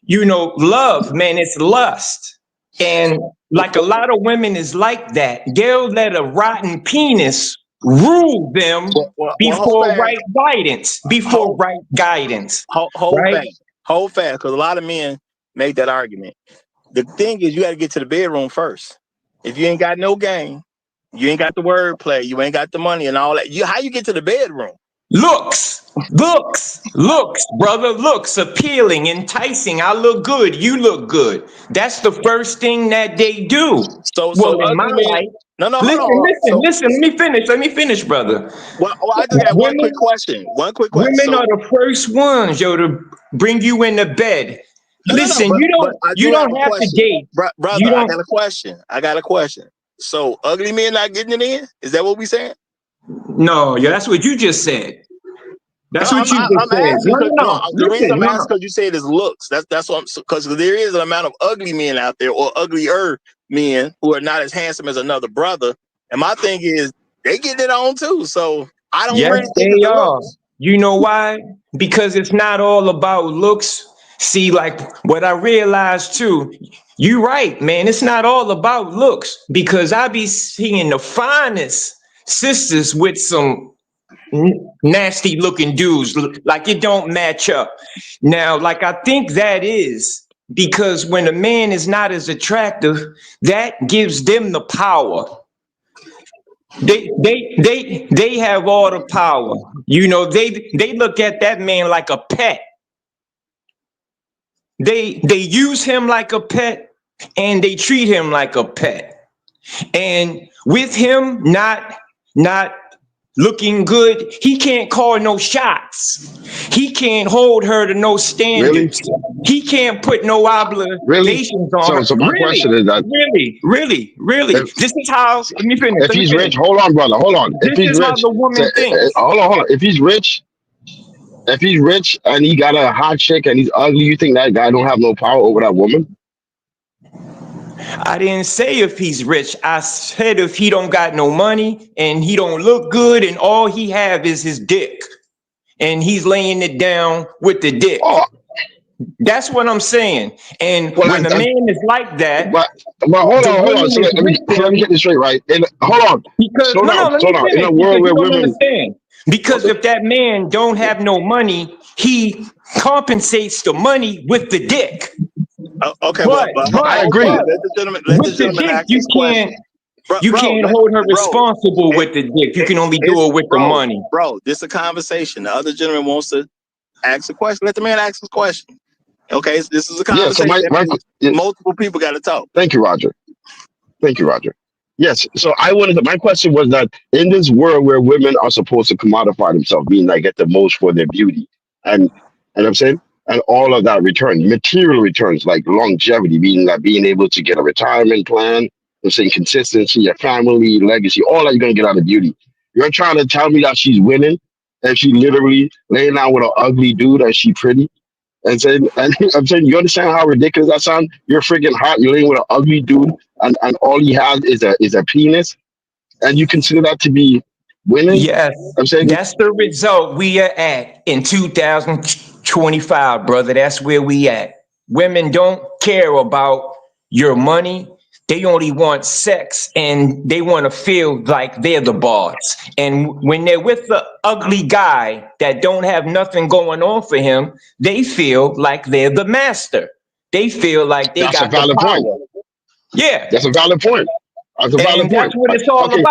love, man. It's lust. And like a lot of women is like that. They'll let a rotten penis rule them before right guidance. Hold fast, because a lot of men make that argument. The thing is, you got to get to the bedroom first. If you ain't got no game, you ain't got the wordplay, you ain't got the money and all that. How you get to the bedroom? Looks, brother, looks appealing, enticing. I look good, you look good. That's the first thing that they do. So Well, in my ugly men. life, No, no, hold on, listen, hold on. So, let me finish, brother. I just got one quick Women, question. One quick question. women So, are the first ones, yo, to bring you into bed. no, Listen, but I you do have don't a have to question, date. brother. You I don't. got a question. I got a question. So, ugly men not getting it in? Is that what we saying? No, yo, that's what you just said. No, That's what you just I'm said. asking because the reason Listen, I'm no. asking because you said it's looks. That's what because there is an amount of ugly men out there or uglier men who are not as handsome as another brother. And my thing is they get it on too. So I don't Yes, really think it's they the are. looks. You know why? Because it's not all about looks. See, like what I realized too, you right, man. It's not all about looks because I be seeing the finest sisters with some nasty looking dudes. Like it don't match up. Now, like I think that is because when a man is not as attractive, that gives them the power. They have all the power. You know, they look at that man like a pet. They use him like a pet and they treat him like a pet. And with him not looking good, he can't call no shots. He can't hold her to no Really? standards. He can't put no Really? obligations on her. So my Really, question is that really. if This is how, let me finish, if let me he's finish. rich, hold on, brother, hold on. If This he's is how rich, the woman thinks. hold on. If he's rich and he got a hot chick and he's ugly, you think that guy don't have no power over that woman? I didn't say if he's rich. I said if he don't got no money and he don't look good and all he have is his dick and he's laying it down with the dick. Oh, That's what I'm saying. And well, when a man is like that, but hold the on. woman So is let with me him get this straight, right? Hold on, because let slow me down. In finish a because world you where don't women, understand. Because okay, if that man don't have no money, he compensates the money with the dick. Okay, But I but agree. but let with the the gentleman dick, ask his question. you can't hold her Bro, responsible with the dick. You can only do it with the money. this is a conversation. The other gentleman wants to ask a question. Let the man ask his question. Okay, this is a Yeah. So conversation. That means multiple people got to talk. thank you, Roger. Thank you, Roger. Yes. So my question was that in this world where women are supposed to commodify themselves, meaning like get the most for their beauty, and I'm saying, and all of that return, material returns like longevity, meaning that being able to get a retirement plan, I'm saying consistency, your family, legacy, all that you're gonna get out of beauty. You're trying to tell me that she's winning and she literally laying down with an ugly dude and she pretty? And I'm saying, you understand how ridiculous that sounds? You're freaking hot. You're laying with an ugly dude, and all he has is a penis, and you consider that to be winning? Yes, I'm saying, that's the result we are at in 2025, brother. That's where we at. Women don't care about your money. They only want sex and they want to feel like they're the boss. And when they're with the ugly guy that don't have nothing going on for him, they feel like they're the master. They feel like they that's a got the valid point. power. Yeah. That's a valid point. That's a valid And that's point. what it's all Okay, about.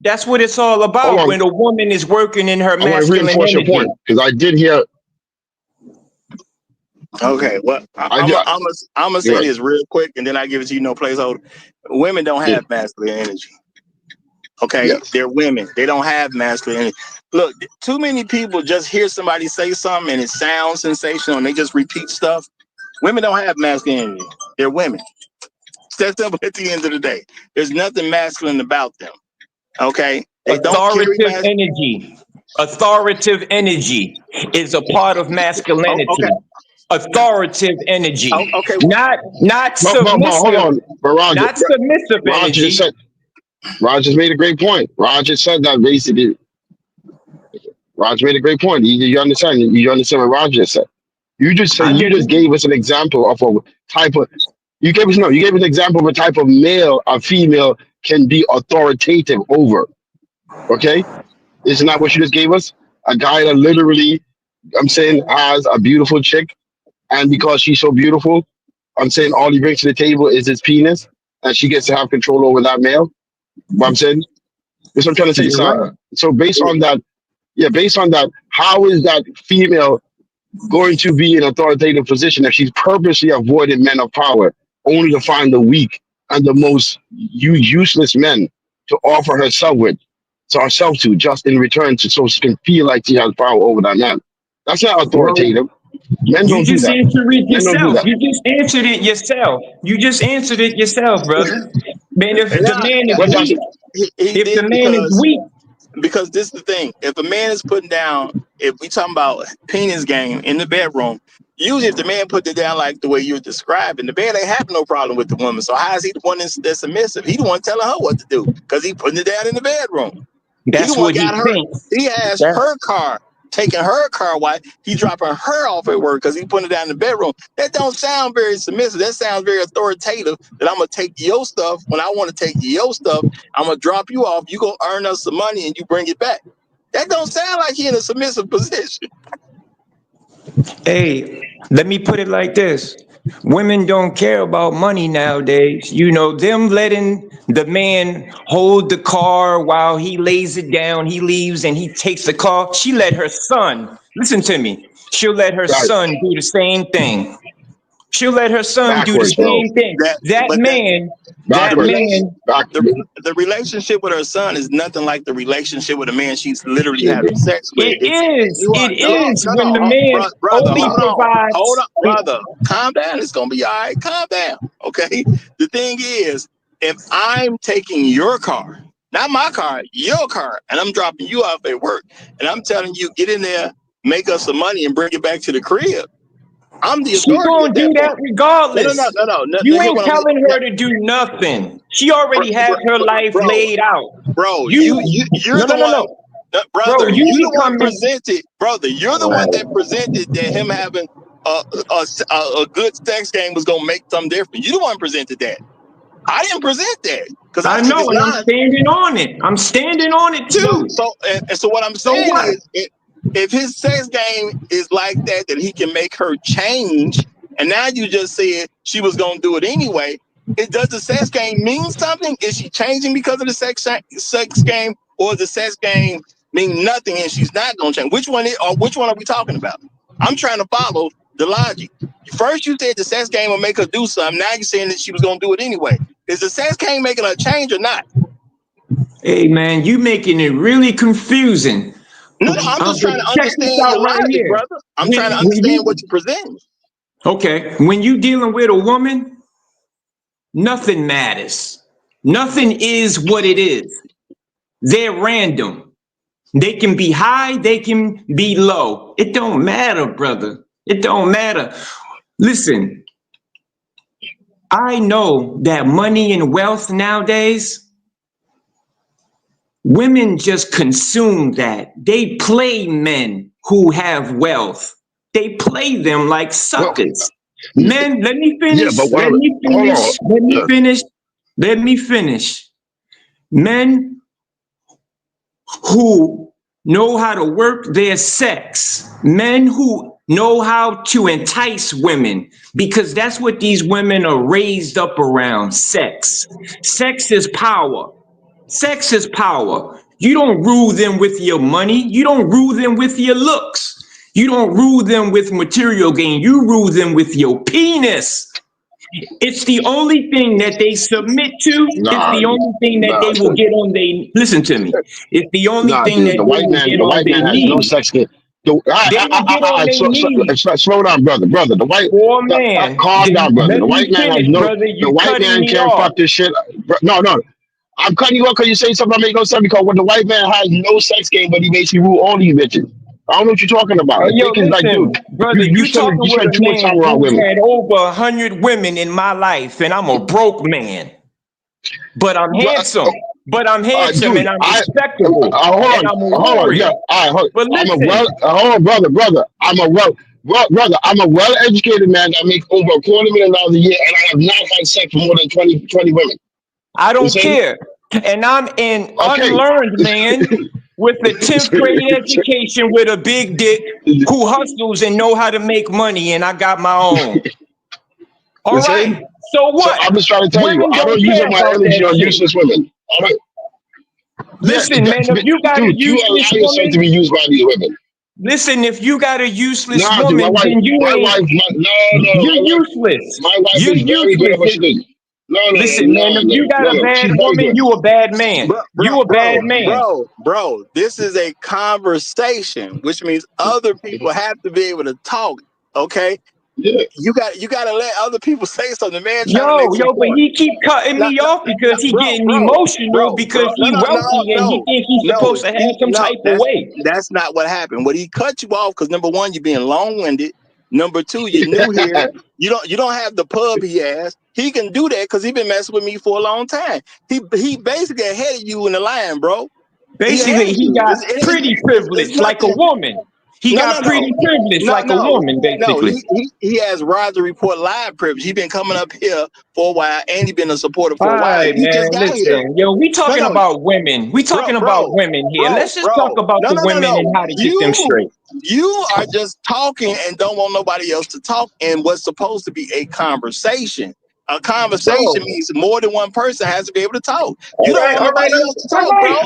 That's what it's all hold about on. when a woman is working in her I want to masculine reinforce your energy. point because I did hear. Okay, well, I did. I'm gonna say this real quick, and then I give it to you, no placeholder. Women don't have masculine energy. Okay, Yes. they're women. They don't have masculine energy. Look, too many people just hear somebody say something and it sounds sensational, and they just repeat stuff. Women don't have masculine energy. They're women. It's that simple at the end of the day. There's nothing masculine about them. Okay, they don't carry Authoritative energy. Authoritative energy is a part of masculinity. Okay. Authoritative energy. Okay. Not But hold submissive. on, but Roger. Not submissive Roger energy. said. Roger made a great point. Roger said that basically. Roger made a great point. You understand? You understand what Roger said? You just said I you just didn't. gave us an example of a type of. You gave us no. You gave an example of a type of male or female can be authoritative over. Okay, isn't that what you just gave us? A guy that literally, I'm saying, has a beautiful chick, and because she's so beautiful, I'm saying all he brings to the table is his penis, and she gets to have control over that male. But I'm saying, that's what I'm trying to say. You're right. So based on that. Yeah, based on that, how is that female going to be in authoritative position if she's purposely avoided men of power, only to find the weak and the most useless men to offer herself with, to herself to, just in return to so she can feel like she has power over that man? That's not Well, authoritative. Men you don't do just that. answered it Men don't do yourself. that. You just answered it yourself. You just answered it yourself, brother. Man, if And the man is But that's weak, he if the did man is weak, because this is the thing. If a man is putting down, if we talking about penis game in the bedroom, usually if the man put it down like the way you're describing, the man ain't having no problem with the woman. So how is he the one that's submissive? He the one telling her what to do because he putting it down in the bedroom. He the that's one what he got her. thinks. He has That, her car, taking her car while he dropping her off at work because he putting it down in the bedroom. That don't sound very submissive. That sounds very authoritative. That I'm gonna take your stuff when I want to take your stuff. I'm gonna drop you off. You go earn us some money and you bring it back. That don't sound like he in a submissive position. hey, let me put it like this. Women don't care about money nowadays. You know, them letting the man hold the car while he lays it down, he leaves and he takes the car. She let her son, listen to me, she'll let her right. son do the same thing. She'll let her son do the Backwards, bro. same thing. That, That but that man, the that Backwards. relation. man, The relationship with her son is nothing like the relationship with a man she's literally having sex with. You are it no, is no, when the no, man brother. only Hold provides. on, brother. Calm down. It's gonna be all right. Calm down. Okay. The thing is, if I'm taking your car, not my car, your car, and I'm dropping you off at work, and I'm telling you, get in there, make us some money, and bring it back to the crib. I'm the She authority gonna at do that that point. regardless. No. You Hear ain't what I'm telling saying, her to do nothing. She already has her life bro. laid out. Bro, You you're no the no no one, no, bro. brother. You You the one becoming presented, brother. You're the one that presented that him having a good sex game was gonna make something different. You the one presented that. I didn't present that because I I think know, it's and I'm not. standing on it. I'm standing on it too. So what I'm So saying what? is, if his sex game is like that, that he can make her change, and now you just said she was gonna do it anyway. Does the sex game mean something? Is she changing because of the sex game, or the sex game mean nothing and she's not gonna change? Which one are we talking about? I'm trying to follow the logic. First you said the sex game will make her do something. Now you're saying that she was gonna do it anyway. Is the sex game making her change or not? Hey man, you making it really confusing. No, I'm just trying to Check this understand out your right logic, here. brother. I'm trying to When understand what you you're presenting. okay, when you dealing with a woman, nothing matters. Nothing is what it is. They're random. They can be high, they can be low. It don't matter, brother. It don't matter. Listen, I know that money and wealth nowadays, women just consume that. They play men who have wealth. They play them like Well, suckers. Men, let me yeah, but finish. what? Let me Hold on. finish. Let me Yeah. finish. Let me finish. Men who know how to work their sex, men who know how to entice women, because that's what these women are raised up around, sex. Sex is power. Sex is power. You don't rule them with your money. You don't rule them with your looks. You don't rule them with material gain. You rule them with your penis. It's the only thing that they submit to. It's Nah, the only thing that nah, they will get on their, listen to me. It's the only nah, thing dude. that The they white will man, get the on white their man has no knees. sex game. They will get on their knees Slow down, brother. for a man. Calm down, brother. Let The me white man has finish, no. brother. The You white cutting man me can't off. fuck this shit. No. I'm cutting you off because you say something that make no sense. Because when the white man has no sex game, but he basically rule all these bitches. I don't know what you're talking about. Hey, I yo, think it's like, dude, listen, brother, you you talking spend with a too much time man around who's women. had over 100 women in my life, and I'm a broke man. But I'm handsome. But I'm handsome Dude, and I'm respectable. And I'm a hold on, yeah, warrior. all right, But I'm a listen, hold on, brother, brother, I'm a well-educated man that makes over $250,000 a year, and I have not had sex with more than 20 women. I You don't see? care. And I'm an Okay. unlearned man with a 10th grade education with a big dick who hustles and know how to make money, and I got my own. You All see? right. So So what? I'm just trying to tell you, Women I don't don't use care up my about energy that on shit. useless women. All right. Listen, man, if you got a dude, you useless allow yourself to woman, be used by these women. listen, if you got a useless Nah, dude, woman, then you're useless. my wife You're is very good useless. at what she does. No, Listen, man, if you got a bad she's very woman, good. you a bad man. You a bad man. Bro, this is a conversation, which means other people have to be able to talk. Okay, Yeah. you got to let other people say something. The man trying to make Yo, some but point. he keep cutting me off because he getting emotional because he wealthy and he think he's supposed to have some type of way. That's not what happened. What he cut you off because number one, you're being long-winded. Number two, you're new here. You don't have the pub he has. He can do that because he been messing with me for a long time. He basically ahead of you in the line, bro. Basically, he got pretty privilege like a woman. He got pretty privilege like a woman, basically. No, he has Roger Report live privilege. He been coming up here for a while, and he been a supporter for a while. All right, He man. just got here. Listen, yo, we talking about women. We talking about women here. Let's just talk about the women and how to get them straight. You are just talking and don't want nobody else to talk in what's supposed to be a conversation. A conversation means more than one person has to be able to talk. You don't want nobody else to talk, bro.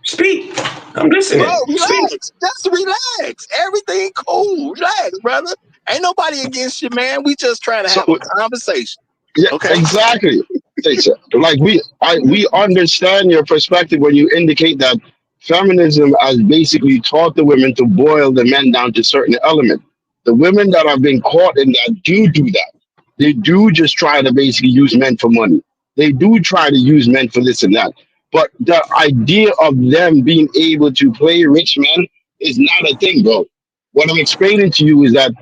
Speak. I'm listening. Bro, relax. Just relax. Everything cool. Relax, brother. Ain't nobody against you, man. We just trying to have a conversation. Yeah, okay? Exactly. Like we understand your perspective when you indicate that feminism has basically taught the women to boil the men down to certain element. The women that have been caught in that do that. They do just try to basically use men for money. They do try to use men for this and that. But the idea of them being able to play rich men is not a thing, bro. What I'm explaining to you is that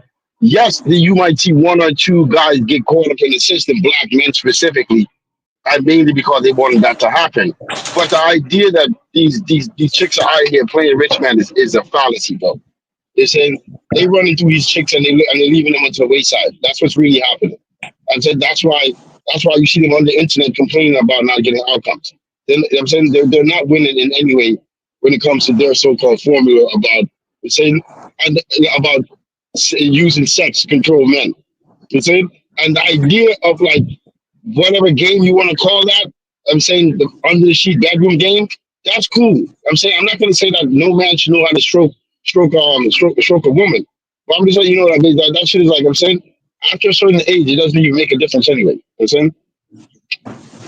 yes, you might see one or two guys get caught up in the system, black men specifically, and mainly because they wanted that to happen. But the idea that these chicks are out here playing rich man is a fallacy, bro. They're saying they run into these chicks and they're leaving them onto the wayside. That's what's really happening. And so that's why you see them on the internet complaining about not getting outcomes. Then I'm saying they're not winning in any way when it comes to their so-called formula about saying and about using sex to control men. You see? And the idea of like whatever game you want to call that, I'm saying the under the sheet bedroom game, that's cool. I'm saying I'm not gonna say that no man should know how to stroke a woman. But I'm just letting you know that shit is like I'm saying, after a certain age, it doesn't even make a difference anyway. You know what I'm saying?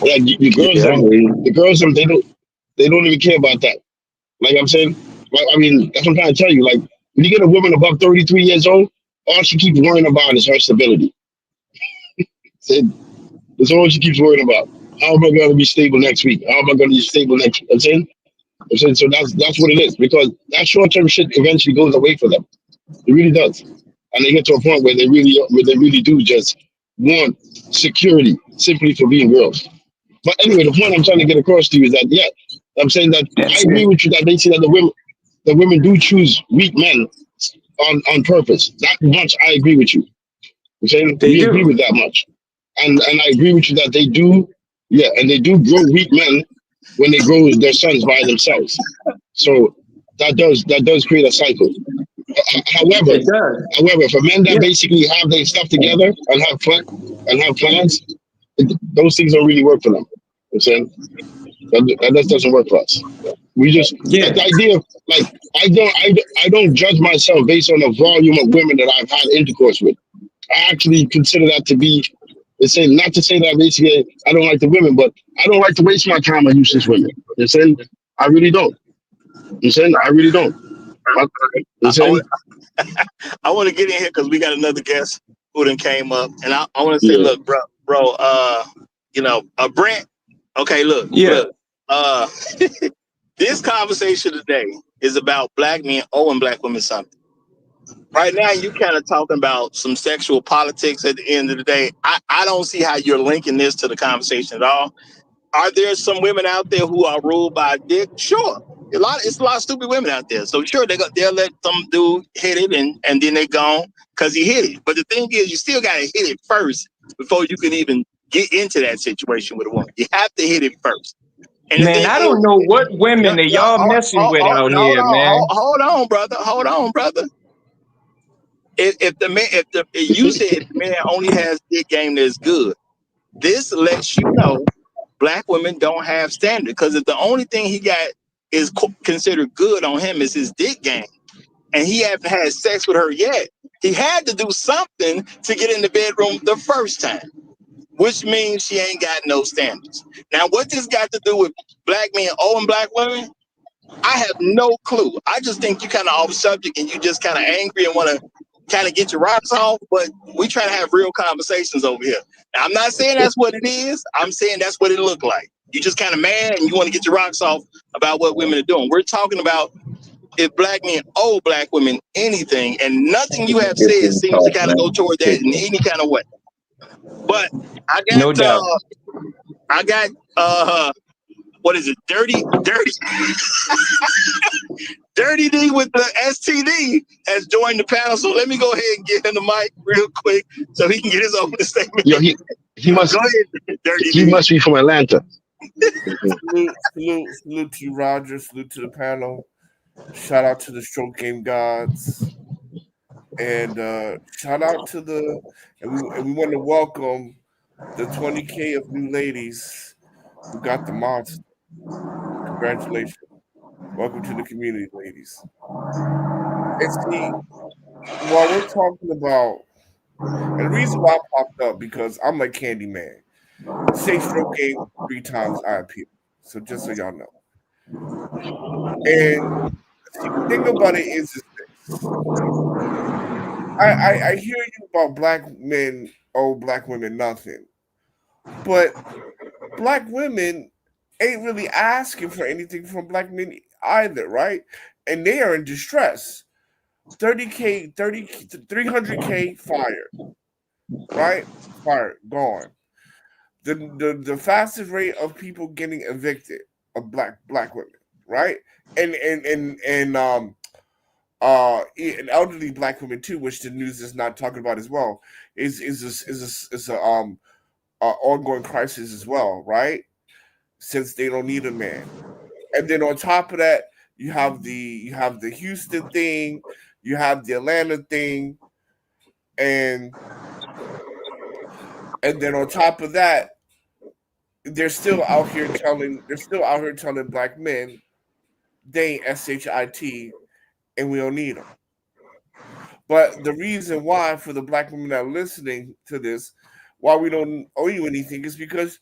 Like the girls they don't even care about that. Like I'm saying, like, I mean, that's what I'm trying to tell you. Like when you get a woman above 33 years old, all she keeps worrying about is her stability. That's all she keeps worrying about. How am I going to be stable next week? How am I going to be stable next week? I'm saying so that's what it is, because that short-term shit eventually goes away for them. It really does. And they get to a point where they really do just want security simply for being girls. But anyway, the point I'm trying to get across to you is that, yeah, I'm saying that I agree with you that they say that the women do choose weak men on purpose. That much I agree with you. I'm saying we agree with that much. And I agree with you that they do, yeah, and they do grow weak men when they grow their sons by themselves. So that does create a cycle. However, for men that basically have their stuff together and have plans, those things don't really work for them. You know what I'm saying that just doesn't work for us. We just the idea of like I don't judge myself based on the volume of women that I've had intercourse with. I actually consider that to be not to say that basically I don't like the women, but I don't like to waste my time on useless women. You know saying I really don't. You saying I really don't. I want to get in here because we got another guest who then came up, and I want to say, look, bro, Brent. Okay, look. This conversation today is about black men owing black women something. Right now, you kind of talking about some sexual politics at the end of the day. I don't see how you're linking this to the conversation at all. Are there some women out there who are ruled by dick? Sure. It's a lot of stupid women out there. So sure, they'll let some dude hit it and then they gone because he hit it. But the thing is, you still got to hit it first before you can even get into that situation with a woman. You have to hit it first. And man, I don't know what women that y'all messing with out here, man. Hold on, brother. If you said the man only has dick game that's good, this lets you know black women don't have standard, because if the only thing he got is considered good on him is his dick game, and he haven't had sex with her yet. He had to do something to get in the bedroom the first time, which means she ain't got no standards. Now, what this got to do with black men owing black women, I have no clue. I just think you kind of off subject and you just kind of angry and want to kind of get your rocks off, but we try to have real conversations over here. Now, I'm not saying that's what it is. I'm saying that's what it looked like. You just kind of mad and you want to get your rocks off about what women are doing. We're talking about if black men owe black women anything, and nothing you have said seems to kind of go toward that in any kind of way. But No doubt. I got what is it? Dirty D with the STD has joined the panel. So let me go ahead and give him the mic real quick so he can get his opening statement. Yo, he must go ahead, Dirty he D. must be from Atlanta. Salute to you, Roger. Salute to the panel. Shout out to the stroke game gods. And shout out to and we want to welcome the 20K of new ladies who got the monster. Congratulations. Welcome to the community, ladies. And see, while we're talking about, and the reason why I popped up, because I'm like Candyman. Say stroke game 3 times, I appear. So just so y'all know. And see, the thing about it is this. I hear you about black men owe black women nothing. But black women ain't really asking for anything from black men either, right? And they are in distress. 300K fired, right? Fired, gone. The fastest rate of people getting evicted of black women, right? And elderly black women too, which the news is not talking about as well, is a ongoing crisis as well, right? Since they don't need a man. And then on top of that, you have the Houston thing, you have the Atlanta thing, and then on top of that, they're still out here telling black men they ain't SHIT and we don't need them. But the reason why, for the black women that are listening to this, why we don't owe you anything is because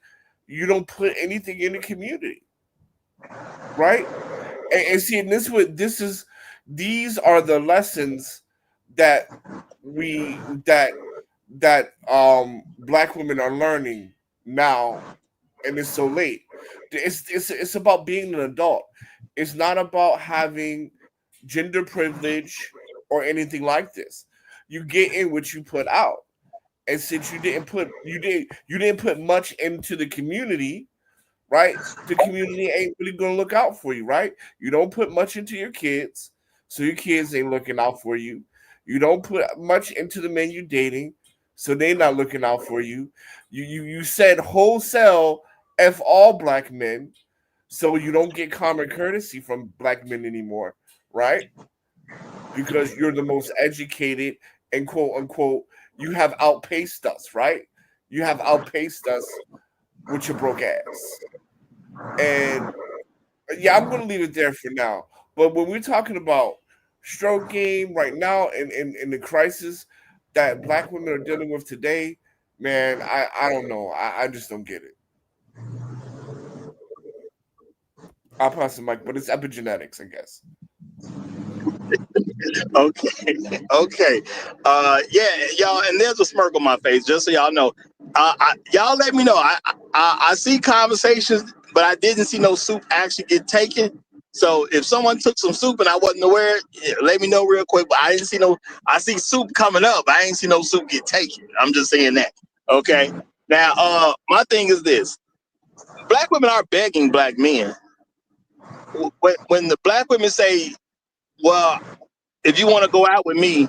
you don't put anything in the community, right? And see, and these are the lessons that black women are learning now, and it's so late. It's about being an adult. It's not about having gender privilege or anything like this. You get in what you put out. And since you didn't put much into the community, right? The community ain't really gonna look out for you, right? You don't put much into your kids, so your kids ain't looking out for you. You don't put much into the men you dating, so they're not looking out for you. You said wholesale F all black men, so you don't get common courtesy from black men anymore, right? Because you're the most educated and quote unquote, you have outpaced us, right? You have outpaced us with your broke ass. And yeah, I'm going to leave it there for now. But when we're talking about stroke game right now and the crisis that black women are dealing with today, man, I don't know. I just don't get it. I'll pass the mic, but it's epigenetics, I guess. Okay. Yeah, y'all, and there's a smirk on my face, just so y'all know. Y'all let me know. I see conversations, but I didn't see no soup actually get taken. So if someone took some soup and I wasn't aware, let me know real quick. But I didn't see no. I see soup coming up. I ain't see no soup get taken. I'm just saying that. Okay. Now, my thing is this: black women are begging black men. When the black women say, "Well, if you want to go out with me,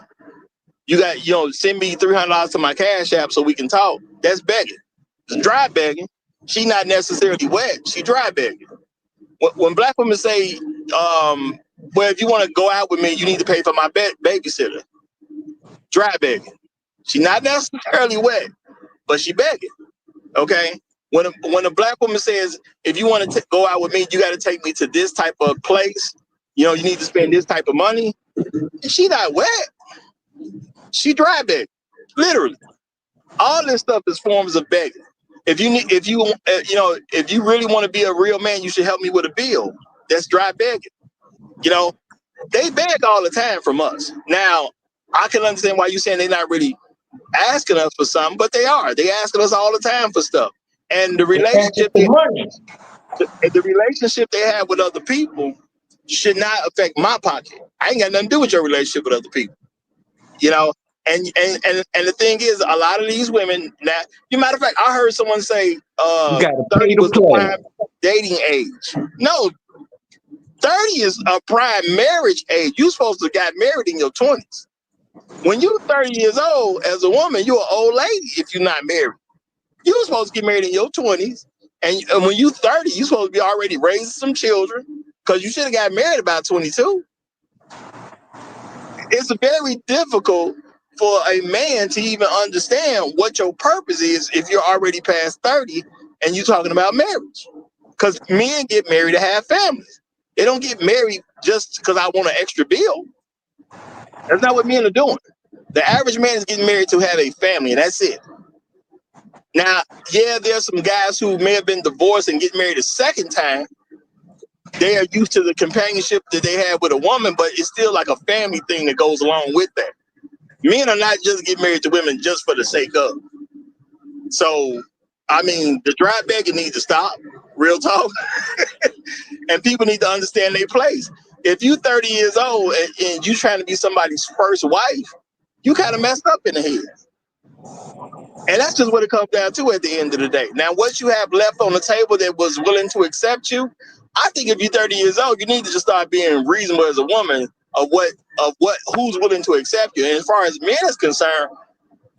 you got, send me $300 to my Cash App so we can talk." That's begging. It's dry begging. She not necessarily wet. She dry begging. When black women say, well, if you want to go out with me, you need to pay for my babysitter. Dry begging. She not necessarily wet, but she begging. Okay. When a black woman says, if you want to go out with me, you got to take me to this type of place. You know, you need to spend this type of money. She not wet. She dry begging, literally. All this stuff is forms of begging. If you really want to be a real man, you should help me with a bill. That's dry begging. You know, they beg all the time from us. Now, I can understand why you're saying they're not really asking us for something, but they are. They asking us all the time for stuff. And the relationship the relationship they have with other people should not affect my pocket. I ain't got nothing to do with your relationship with other people. You know, and the thing is, a lot of these women now, as a matter of fact, I heard someone say 30 was the prime dating age. No, 30 is a prime marriage age. You're supposed to get married in your 20s. When you're 30 years old, as a woman, you're an old lady if you're not married. You're supposed to get married in your 20s. And when you're 30, you're supposed to be already raising some children because you should have got married about 22. It's very difficult for a man to even understand what your purpose is if you're already past 30 and you're talking about marriage. Because men get married to have families. They don't get married just because I want an extra bill. That's not what men are doing. The average man is getting married to have a family, and that's it. Now, yeah, there's some guys who may have been divorced and get married a second time. They are used to the companionship that they have with a woman, but it's still like a family thing that goes along with that. Men are not just getting married to women just for the sake of. So, I mean, the dry begging needs to stop, real talk. And people need to understand their place. If you're 30 years old and you trying to be somebody's first wife, you kind of messed up in the head. And that's just what it comes down to at the end of the day. Now, what you have left on the table that was willing to accept you, I think if you're 30 years old, you need to just start being reasonable as a woman of who's willing to accept you. And as far as men is concerned,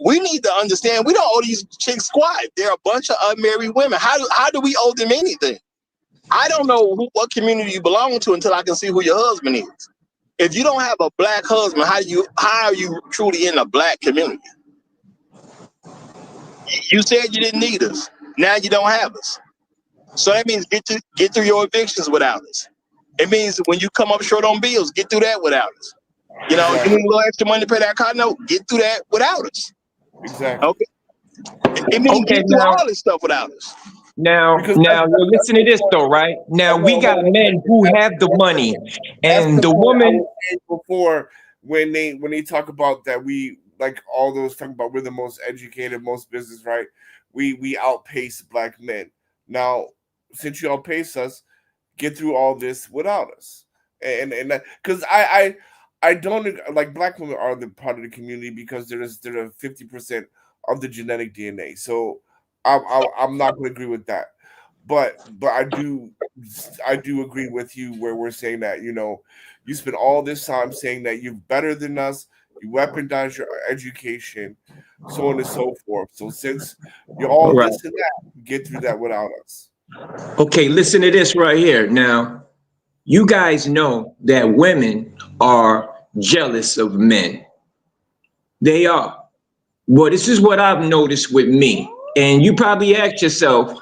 we need to understand we don't owe these chicks squat. They're a bunch of unmarried women. How do we owe them anything? I don't know what community you belong to until I can see who your husband is. If you don't have a black husband, how are you truly in a black community? You said you didn't need us. Now you don't have us. So that means get through your evictions without us. It means when you come up short on bills, get through that without us. You know, you need a little extra money to pay that car note, get through that without us. Exactly. Okay. It means get through all this stuff without us. Now, listen to this though, right? Now we got men who have the money, and the woman before when they talk about that, we like all those talking about we're the most educated, most business, right? We outpace black men. Now, since you outpace us, get through all this without us, and because I don't like black women are the part of the community because they're 50% of the genetic DNA. So I'm not going to agree with that, but I do agree with you where we're saying that you spend all this time saying that you're better than us, you weaponize your education, so on and so forth. So since you're all right, this and that, get through that without us. Okay, listen to this right here. Now, you guys know that women are jealous of men. They are. Well, this is what I've noticed with me. And you probably ask yourself,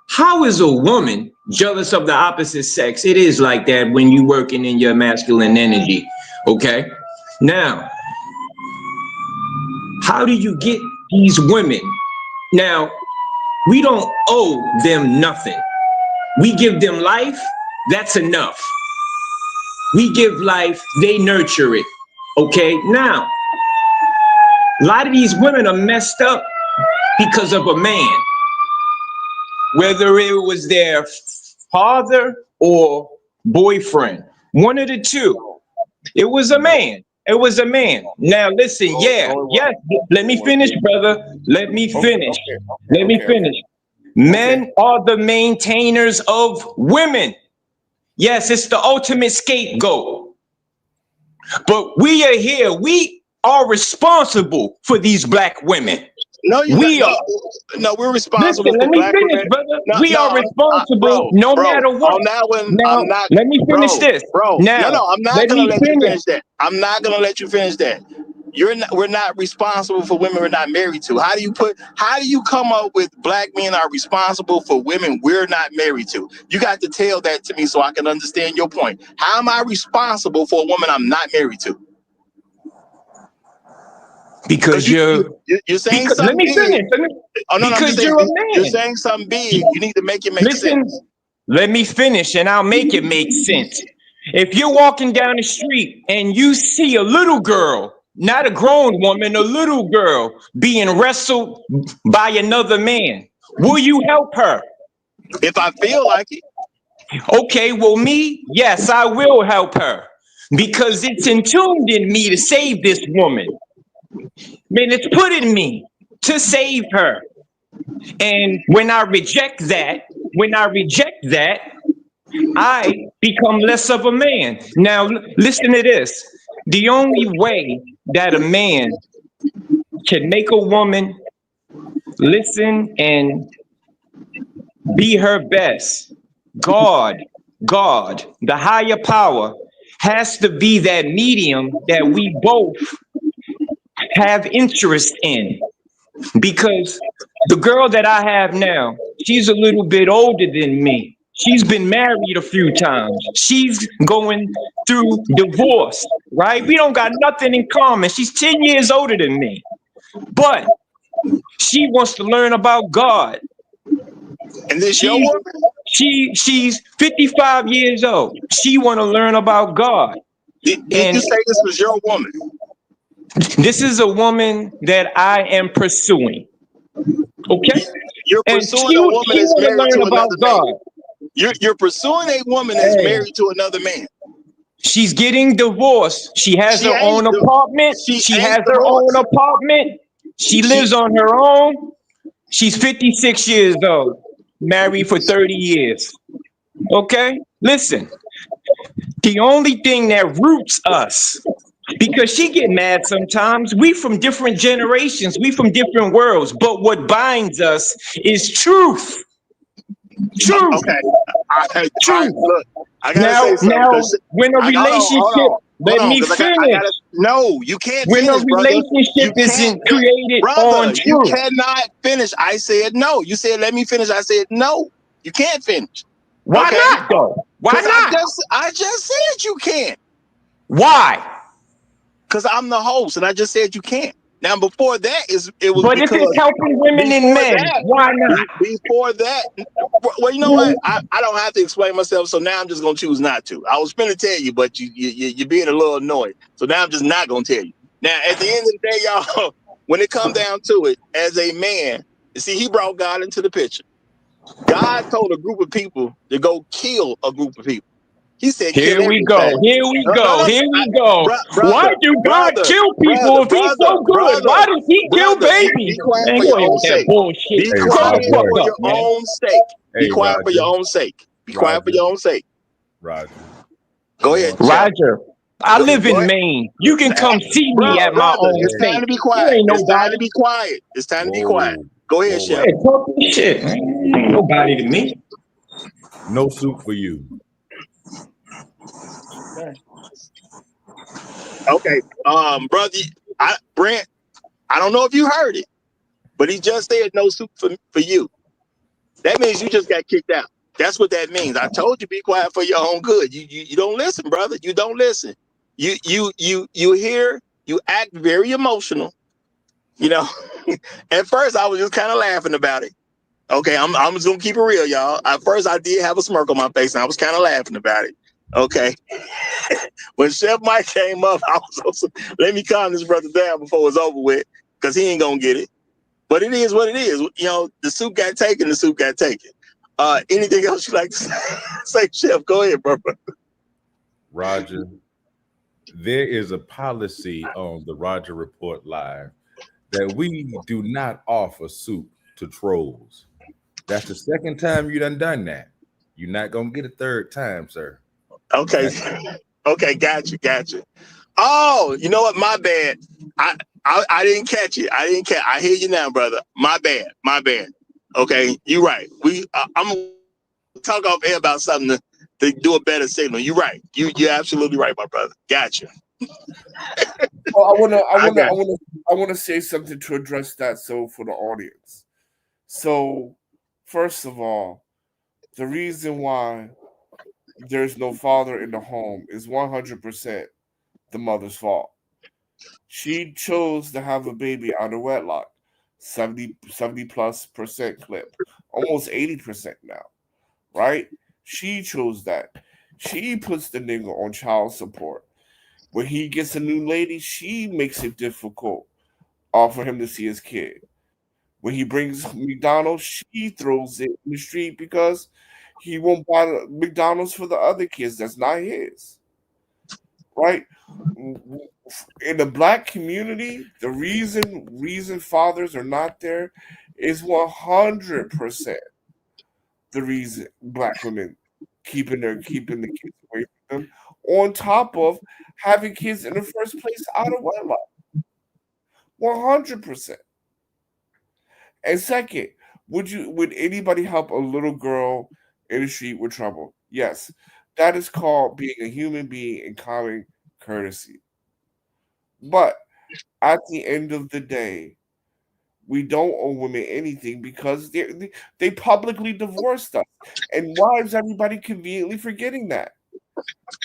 how is a woman jealous of the opposite sex? It is like that when you're working in your masculine energy. Okay. Now, how do you get these women? Now, we don't owe them nothing. We give them life. That's enough. We give life. They nurture it. Okay. Now, a lot of these women are messed up because of a man, whether it was their father or boyfriend, one of the two. It was a man. It was a man. Now listen, yes. Let me finish, brother. Let me finish. Let me finish. Men are the maintainers of women. Yes, it's the ultimate scapegoat. But we are here. We are responsible for these black women. No, we are. No, we're responsible. Listen, let me finish, brother. We are responsible no matter what. Now, let me finish this. Bro, no, I'm not going to let you finish that. I'm not going to let you finish that. we're not responsible for women we're not married to. How do you come up with black men are responsible for women we're not married to? You got to tell that to me so I can understand your point. How am I responsible for a woman I'm not married to? Because you're saying because, let something me big. finish. Oh no, I'm Because just saying you're a man. you're saying something big. You need to make it make Listen, sense. let me finish and I'll make it make sense. If you're walking down the street and you see a little girl, not a grown woman, a little girl being wrestled by another man, will you help her? If I feel like it. Okay, well, me, yes, I will help her because it's entombed in me to save this woman. Man, it's put in me to save her. And when I reject that, I become less of a man. Now, listen to this. The only way that a man can make a woman listen and be her best, God, the higher power, has to be that medium that we both have interest in. Because the girl that I have now, she's a little bit older than me. She's been married a few times. She's going through divorce, right? We don't got nothing in common. She's 10 years older than me. But she wants to learn about God. And this your woman? She's 55 years old. She want to learn about God. Did you say this was your woman? This is a woman that I am pursuing. Okay? You're pursuing a woman that's married to another man. You're pursuing a woman that's married to another man. She's getting divorced. She has her own apartment. She has her own apartment. She lives on her own. She's 56 years old, married for 30 years. Okay? Listen, the only thing that roots us, because she get mad sometimes, we from different generations, we from different worlds, but what binds us is truth. Truth. Okay. Truth. Look, I gotta say something. Now, when a relationship, let me finish. No, you can't when finish, a brother. relationship isn't created on truth. You cannot finish. I said no. You said let me finish. I said no. You can't finish. Why not though? Why not? I just said you can't. Why? Because I'm the host, and I just said you can't. Now, before that, it was. But because if it's helping women and men, why not? Before that, well, you know what? I don't have to explain myself, so now I'm just gonna choose not to. I was gonna tell you, but you're being a little annoyed, so now I'm just not gonna tell you. Now, at the end of the day, y'all, when it comes down to it, as a man, you see, he brought God into the picture. God told a group of people to go kill a group of people. He said, Here we go. Here we go. Here we go. Why do God kill people if he's so good? Why does he kill babies? Be quiet Man, for go your ahead own with that sake. bullshit. Be quiet for your own sake. Be quiet for your own sake. Be quiet for your own sake. Roger. Go ahead, Roger. I live in Maine. You can come see me at my own It's state. time to be quiet. It's time to be quiet. It's time to be quiet. Go ahead, Chef. Shit, ain't nobody to me. No soup for you. Okay, brother, Brent, I don't know if you heard it, but he just said no soup for you. That means you just got kicked out. That's what that means. I told you be quiet for your own good. You don't listen, brother. You don't listen. You hear, you act very emotional. You know, at first I was just kind of laughing about it. Okay, I'm just gonna keep it real, y'all. At first I did have a smirk on my face and I was kind of laughing about it. Okay. When Chef Mike came up, I was also, let me calm this brother down before it's over with, because he ain't gonna get it. But it is what it is. You know, the soup got taken, the soup got taken. Anything else you like to say, Chef? Go ahead, bro. Roger, there is a policy on the Roger Report Live that we do not offer soup to trolls. That's the second time you done that. You're not gonna get a third time, sir. Okay. Okay, gotcha. Oh, you know what? My bad. I didn't catch it. I hear you now, brother. My bad. Okay, you're right. I'm gonna talk off air about something to do a better signal. You're right. You're absolutely right, my brother. Gotcha. Well, I wanna say something to address that. So for the audience, so first of all, the reason why there's no father in the home is 100% the mother's fault. She chose to have a baby out of wedlock, 70 plus percent clip, almost 80% now, right? She chose that. She puts the nigga on child support. When he gets a new lady, she makes it difficult for him to see his kid. When he brings McDonald's, she throws it in the street because he won't buy the McDonald's for the other kids. That's not his, right? In the black community, the reason fathers are not there is 100% the reason black women keeping the kids away from them. On top of having kids in the first place out of wedlock, 100%. And second, would anybody help a little girl in the street with trouble? Yes. That is called being a human being and common courtesy. But at the end of the day, we don't owe women anything because they publicly divorced us. And why is everybody conveniently forgetting that?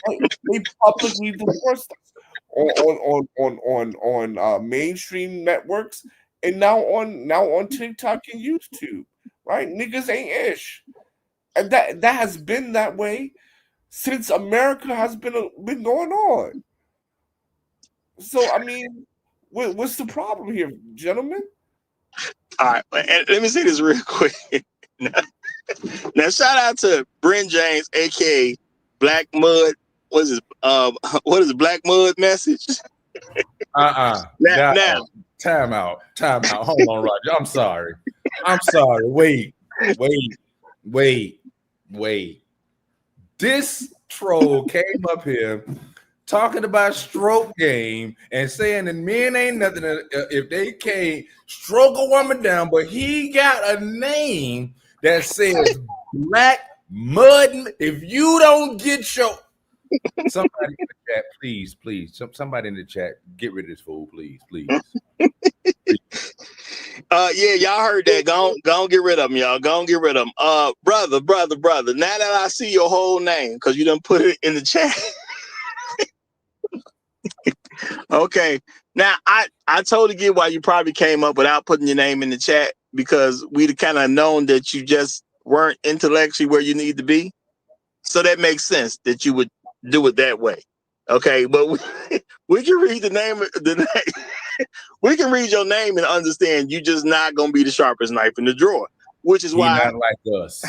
Right? They publicly divorced us on mainstream networks and now on TikTok and YouTube. Right? Niggas ain't ish. And that has been that way since America has been going on. So I mean, what's the problem here, gentlemen? All right, and let me say this real quick. Now, shout out to Brent James, aka Black Mud. What is it? Black Mud message? Now, time out. Hold on, Roger. I'm sorry. Wait. This troll came up here talking about stroke game and saying that men ain't nothing if they can't stroke a woman down, but he got a name that says Black Mud. If you don't get your somebody in the chat, please, somebody in the chat, get rid of this fool, please. Yeah, y'all heard that. Go on, get rid of them, y'all. Go on, get rid of them. Brother. Now that I see your whole name, because you done put it in the chat. Okay. Now I totally get why you probably came up without putting your name in the chat, because we'd kind of known that you just weren't intellectually where you need to be. So that makes sense that you would do it that way. Okay, but we can read the name. We can read your name and understand you just not gonna be the sharpest knife in the drawer, which is why not like us.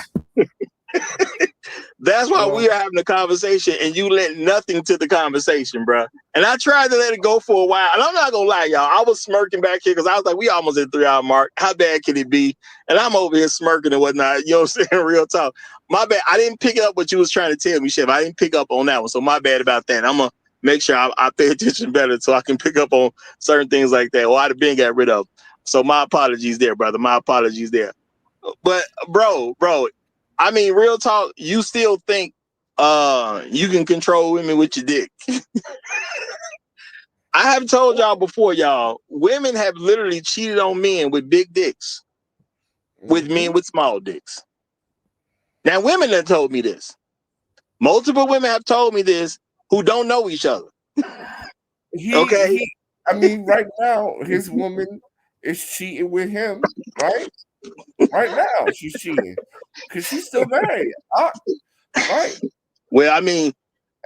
That's why we are having a conversation and you let nothing to the conversation, bro. And I tried to let it go for a while. And I'm not going to lie, y'all. I was smirking back here because I was like, we almost at the 3 hour mark. How bad can it be? And I'm over here smirking and whatnot. You know what I'm saying? Real talk. My bad. I didn't pick up what you was trying to tell me, Chef. I didn't pick up on that one. So my bad about that. I'm going to make sure I pay attention better so I can pick up on certain things like that. Or I'd have been got rid of. So my apologies there, brother. My apologies there. But bro, I mean, real talk, you still think you can control women with your dick. I have told y'all before, y'all, women have literally cheated on men with big dicks, with men with small dicks. Now, women have told me this. Multiple women have told me this who don't know each other. I mean, right now, his woman is cheating with him, right? Right now, she's cheating because she's still married. Right. Well, I mean,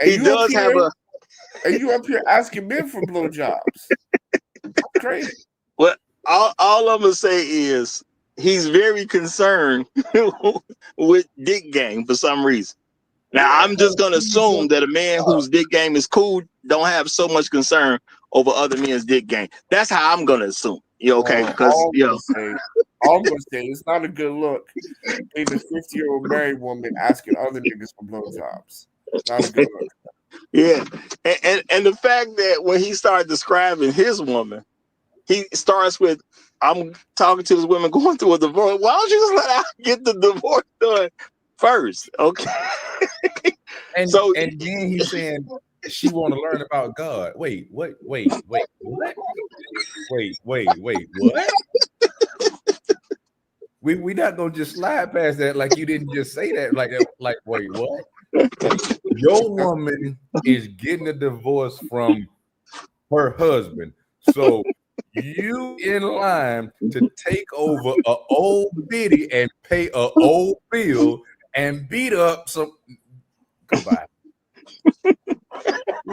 he does have a. And you up here asking men for blowjobs? Crazy. Well, all I'm gonna say is he's very concerned with dick game for some reason. Now, I'm just gonna assume that a man whose dick game is cool don't have so much concern over other men's dick game. That's how I'm gonna assume. You okay? Because all I'm gonna say it's not a good look being a 50-year-old married woman asking other niggas for blowjobs. Not a good look. Yeah, and the fact that when he started describing his woman, he starts with, "I'm talking to this woman going through a divorce. Why don't you just let her get the divorce done first?" Okay. And then he's saying she want to learn about God. Wait, what? Wait, what? Wait, what? We not gonna just slide past that like you didn't just say that. Like wait, what? Your woman is getting a divorce from her husband. So you in line to take over a old biddy and pay a old bill and beat up some. Goodbye.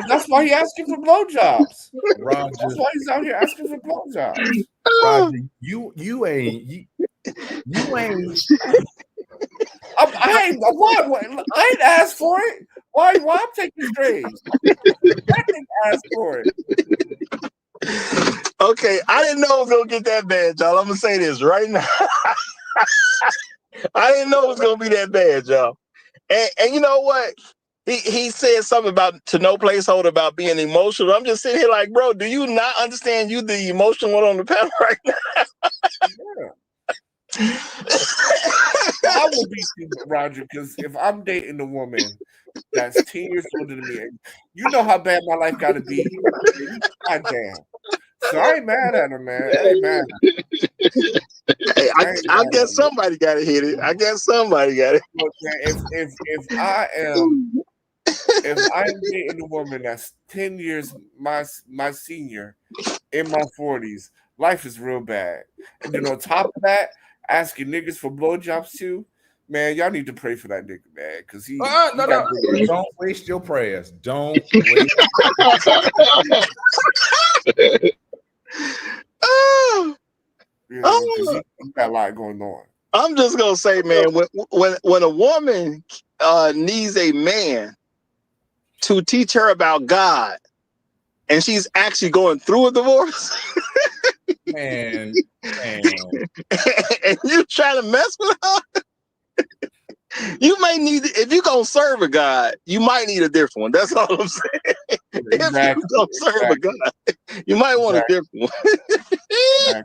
That's why he asking for blowjobs. Roger. That's why he's out here asking for blowjobs. Roger, you ain't. I ain't asked for it. Why I'm taking strays? I didn't ask for it. Okay, I didn't know it was gonna get that bad, y'all. I'm gonna say this right now. I didn't know it was gonna be that bad, y'all. And you know what? He said something about to no placeholder about being emotional. I'm just sitting here like, bro, do you not understand you the emotional one on the panel right now? Yeah. I would be Roger, because if I'm dating a woman that's 10 years older than me, and you know how bad my life got to be. God damn. So I ain't mad at her, man. I ain't mad at her. Hey, I guess somebody got to hit it. I guess somebody got it. Look, man, if I am dating a woman that's 10 years my senior in my 40s, life is real bad. And then on top of that, asking niggas for blowjobs too, man, y'all need to pray for that nigga, man, because he don't waste your prayers. Don't waste. He got a lot going on. I'm just gonna say, man, when a woman needs a man to teach her about God, and she's actually going through a divorce, man, and you trying to mess with her, you may need, if you're gonna serve a God, you might need a different one. That's all I'm saying. Exactly. If you're gonna serve a God, you might want a different one.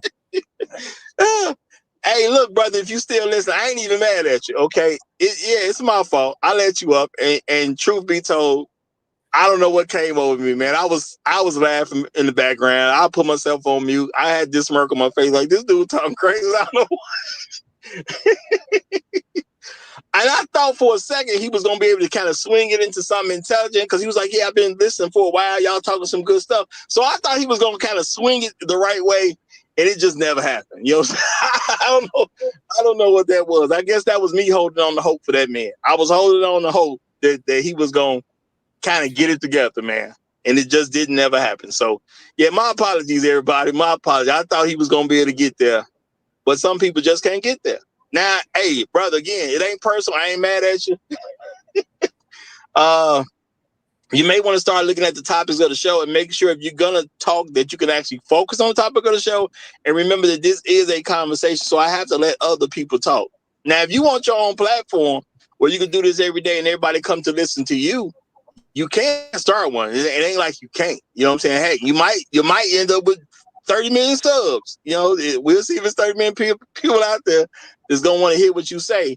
Hey, look, brother, if you still listen, I ain't even mad at you, okay? It's my fault. I let you up, and truth be told, I don't know what came over me, man. I was laughing in the background. I put myself on mute. I had this smirk on my face, like, this dude talking crazy. I don't know why. And I thought for a second he was going to be able to kind of swing it into something intelligent, because he was like, yeah, I've been listening for a while. Y'all talking some good stuff. So I thought he was going to kind of swing it the right way, and it just never happened. You know what I'm saying? I don't know what that was. I guess that was me holding on to hope for that man. I was holding on to hope that he was going to kind of get it together, man. And it just didn't never happen. So, yeah, my apologies, everybody. My apologies. I thought he was going to be able to get there, but some people just can't get there. Now, hey, brother, again, it ain't personal. I ain't mad at you. You may want to start looking at the topics of the show and make sure if you're going to talk that you can actually focus on the topic of the show. And remember that this is a conversation, so I have to let other people talk. Now, if you want your own platform where you can do this every day and everybody come to listen to you, you can start one. It ain't like you can't. You know what I'm saying? Hey, you might end up with 30 million subs. You know, we'll see if it's 30 million people out there that's going to want to hear what you say.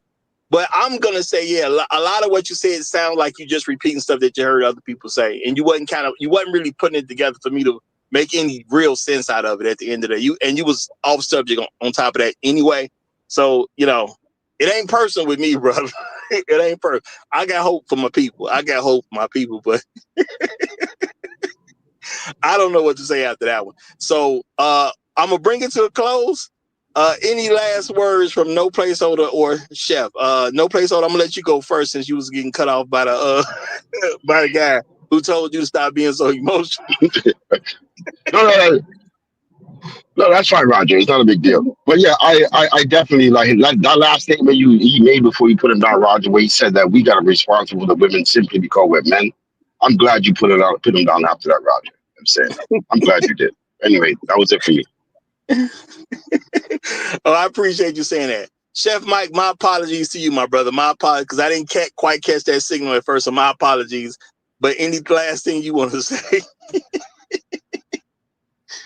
But I'm going to say, yeah, a lot of what you said sounds like you just repeating stuff that you heard other people say. And you wasn't really putting it together for me to make any real sense out of it at the end of the day. You was off subject on top of that anyway. So, you know, it ain't personal with me, brother. It ain't personal. I got hope for my people. But I don't know what to say after that one. So I'm gonna bring it to a close. Any last words from No Placeholder or Chef? No Placeholder, I'm gonna let you go first since you was getting cut off by the by the guy who told you to stop being so emotional. No, that's fine, Roger. It's not a big deal. But yeah, I definitely like that last statement he made before you put him down, Roger, where he said that we got to be responsible for the women simply because we're men. I'm glad you put him down after that, Roger. I'm saying, I'm glad you did. Anyway, that was it for me. Oh, I appreciate you saying that. Chef Mike, my apologies to you, my brother. My apologies, because I didn't quite catch that signal at first, so my apologies. But any last thing you want to say?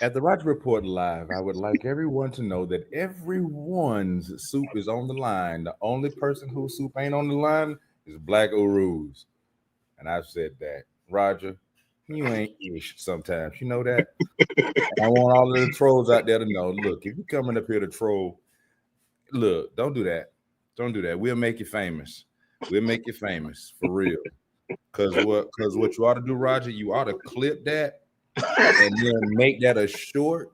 At the Roger Report Live, I would like everyone to know that everyone's soup is on the line. The only person whose soup ain't on the line is Black Uruz. And I've said that. Roger, You ain't ish sometimes. You know that? I want all of the trolls out there to know, look, if you're coming up here to troll, look, don't do that. Don't do that. We'll make you famous. We'll make you famous for real. Cause what you ought to do, Roger, you ought to clip that and then make that a short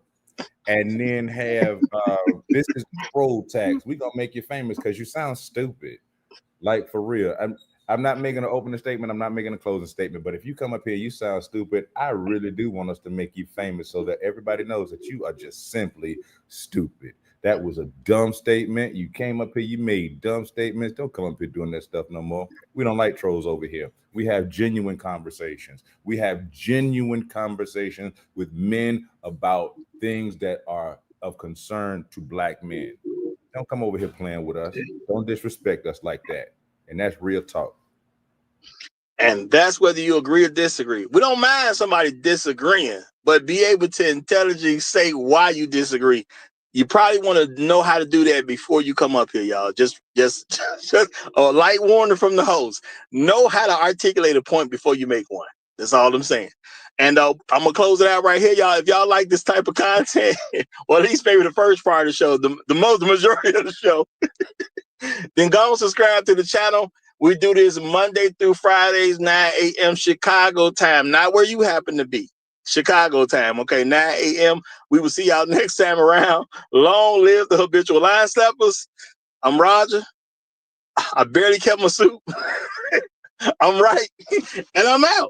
and then have this is troll tax. We're gonna make you famous because you sound stupid. Like for real. I'm not making an opening statement, I'm not making a closing statement, but if you come up here, you sound stupid. I really do want us to make you famous so that everybody knows that you are just simply stupid. That was a dumb statement. You came up here, you made dumb statements. Don't come up here doing that stuff no more. We don't like trolls over here. We have genuine conversations. We have genuine conversations with men about things that are of concern to Black men. Don't come over here playing with us. Don't disrespect us like that. And that's real talk. And that's whether you agree or disagree. We don't mind somebody disagreeing, but be able to intelligently say why you disagree. You probably want to know how to do that before you come up here, y'all. Just a light warning from the host. Know how to articulate a point before you make one. That's all I'm saying. And I'm gonna close it out right here, y'all. If y'all like this type of content, or at least maybe the first part of the show, the majority of the show, then go and subscribe to the channel. We do this Monday through Fridays, 9 a.m. Chicago time, not where you happen to be. Chicago time, okay, 9 a.m. We will see y'all next time around. Long live the habitual line slappers. I'm Roger. I barely kept my suit. I'm right, and I'm out.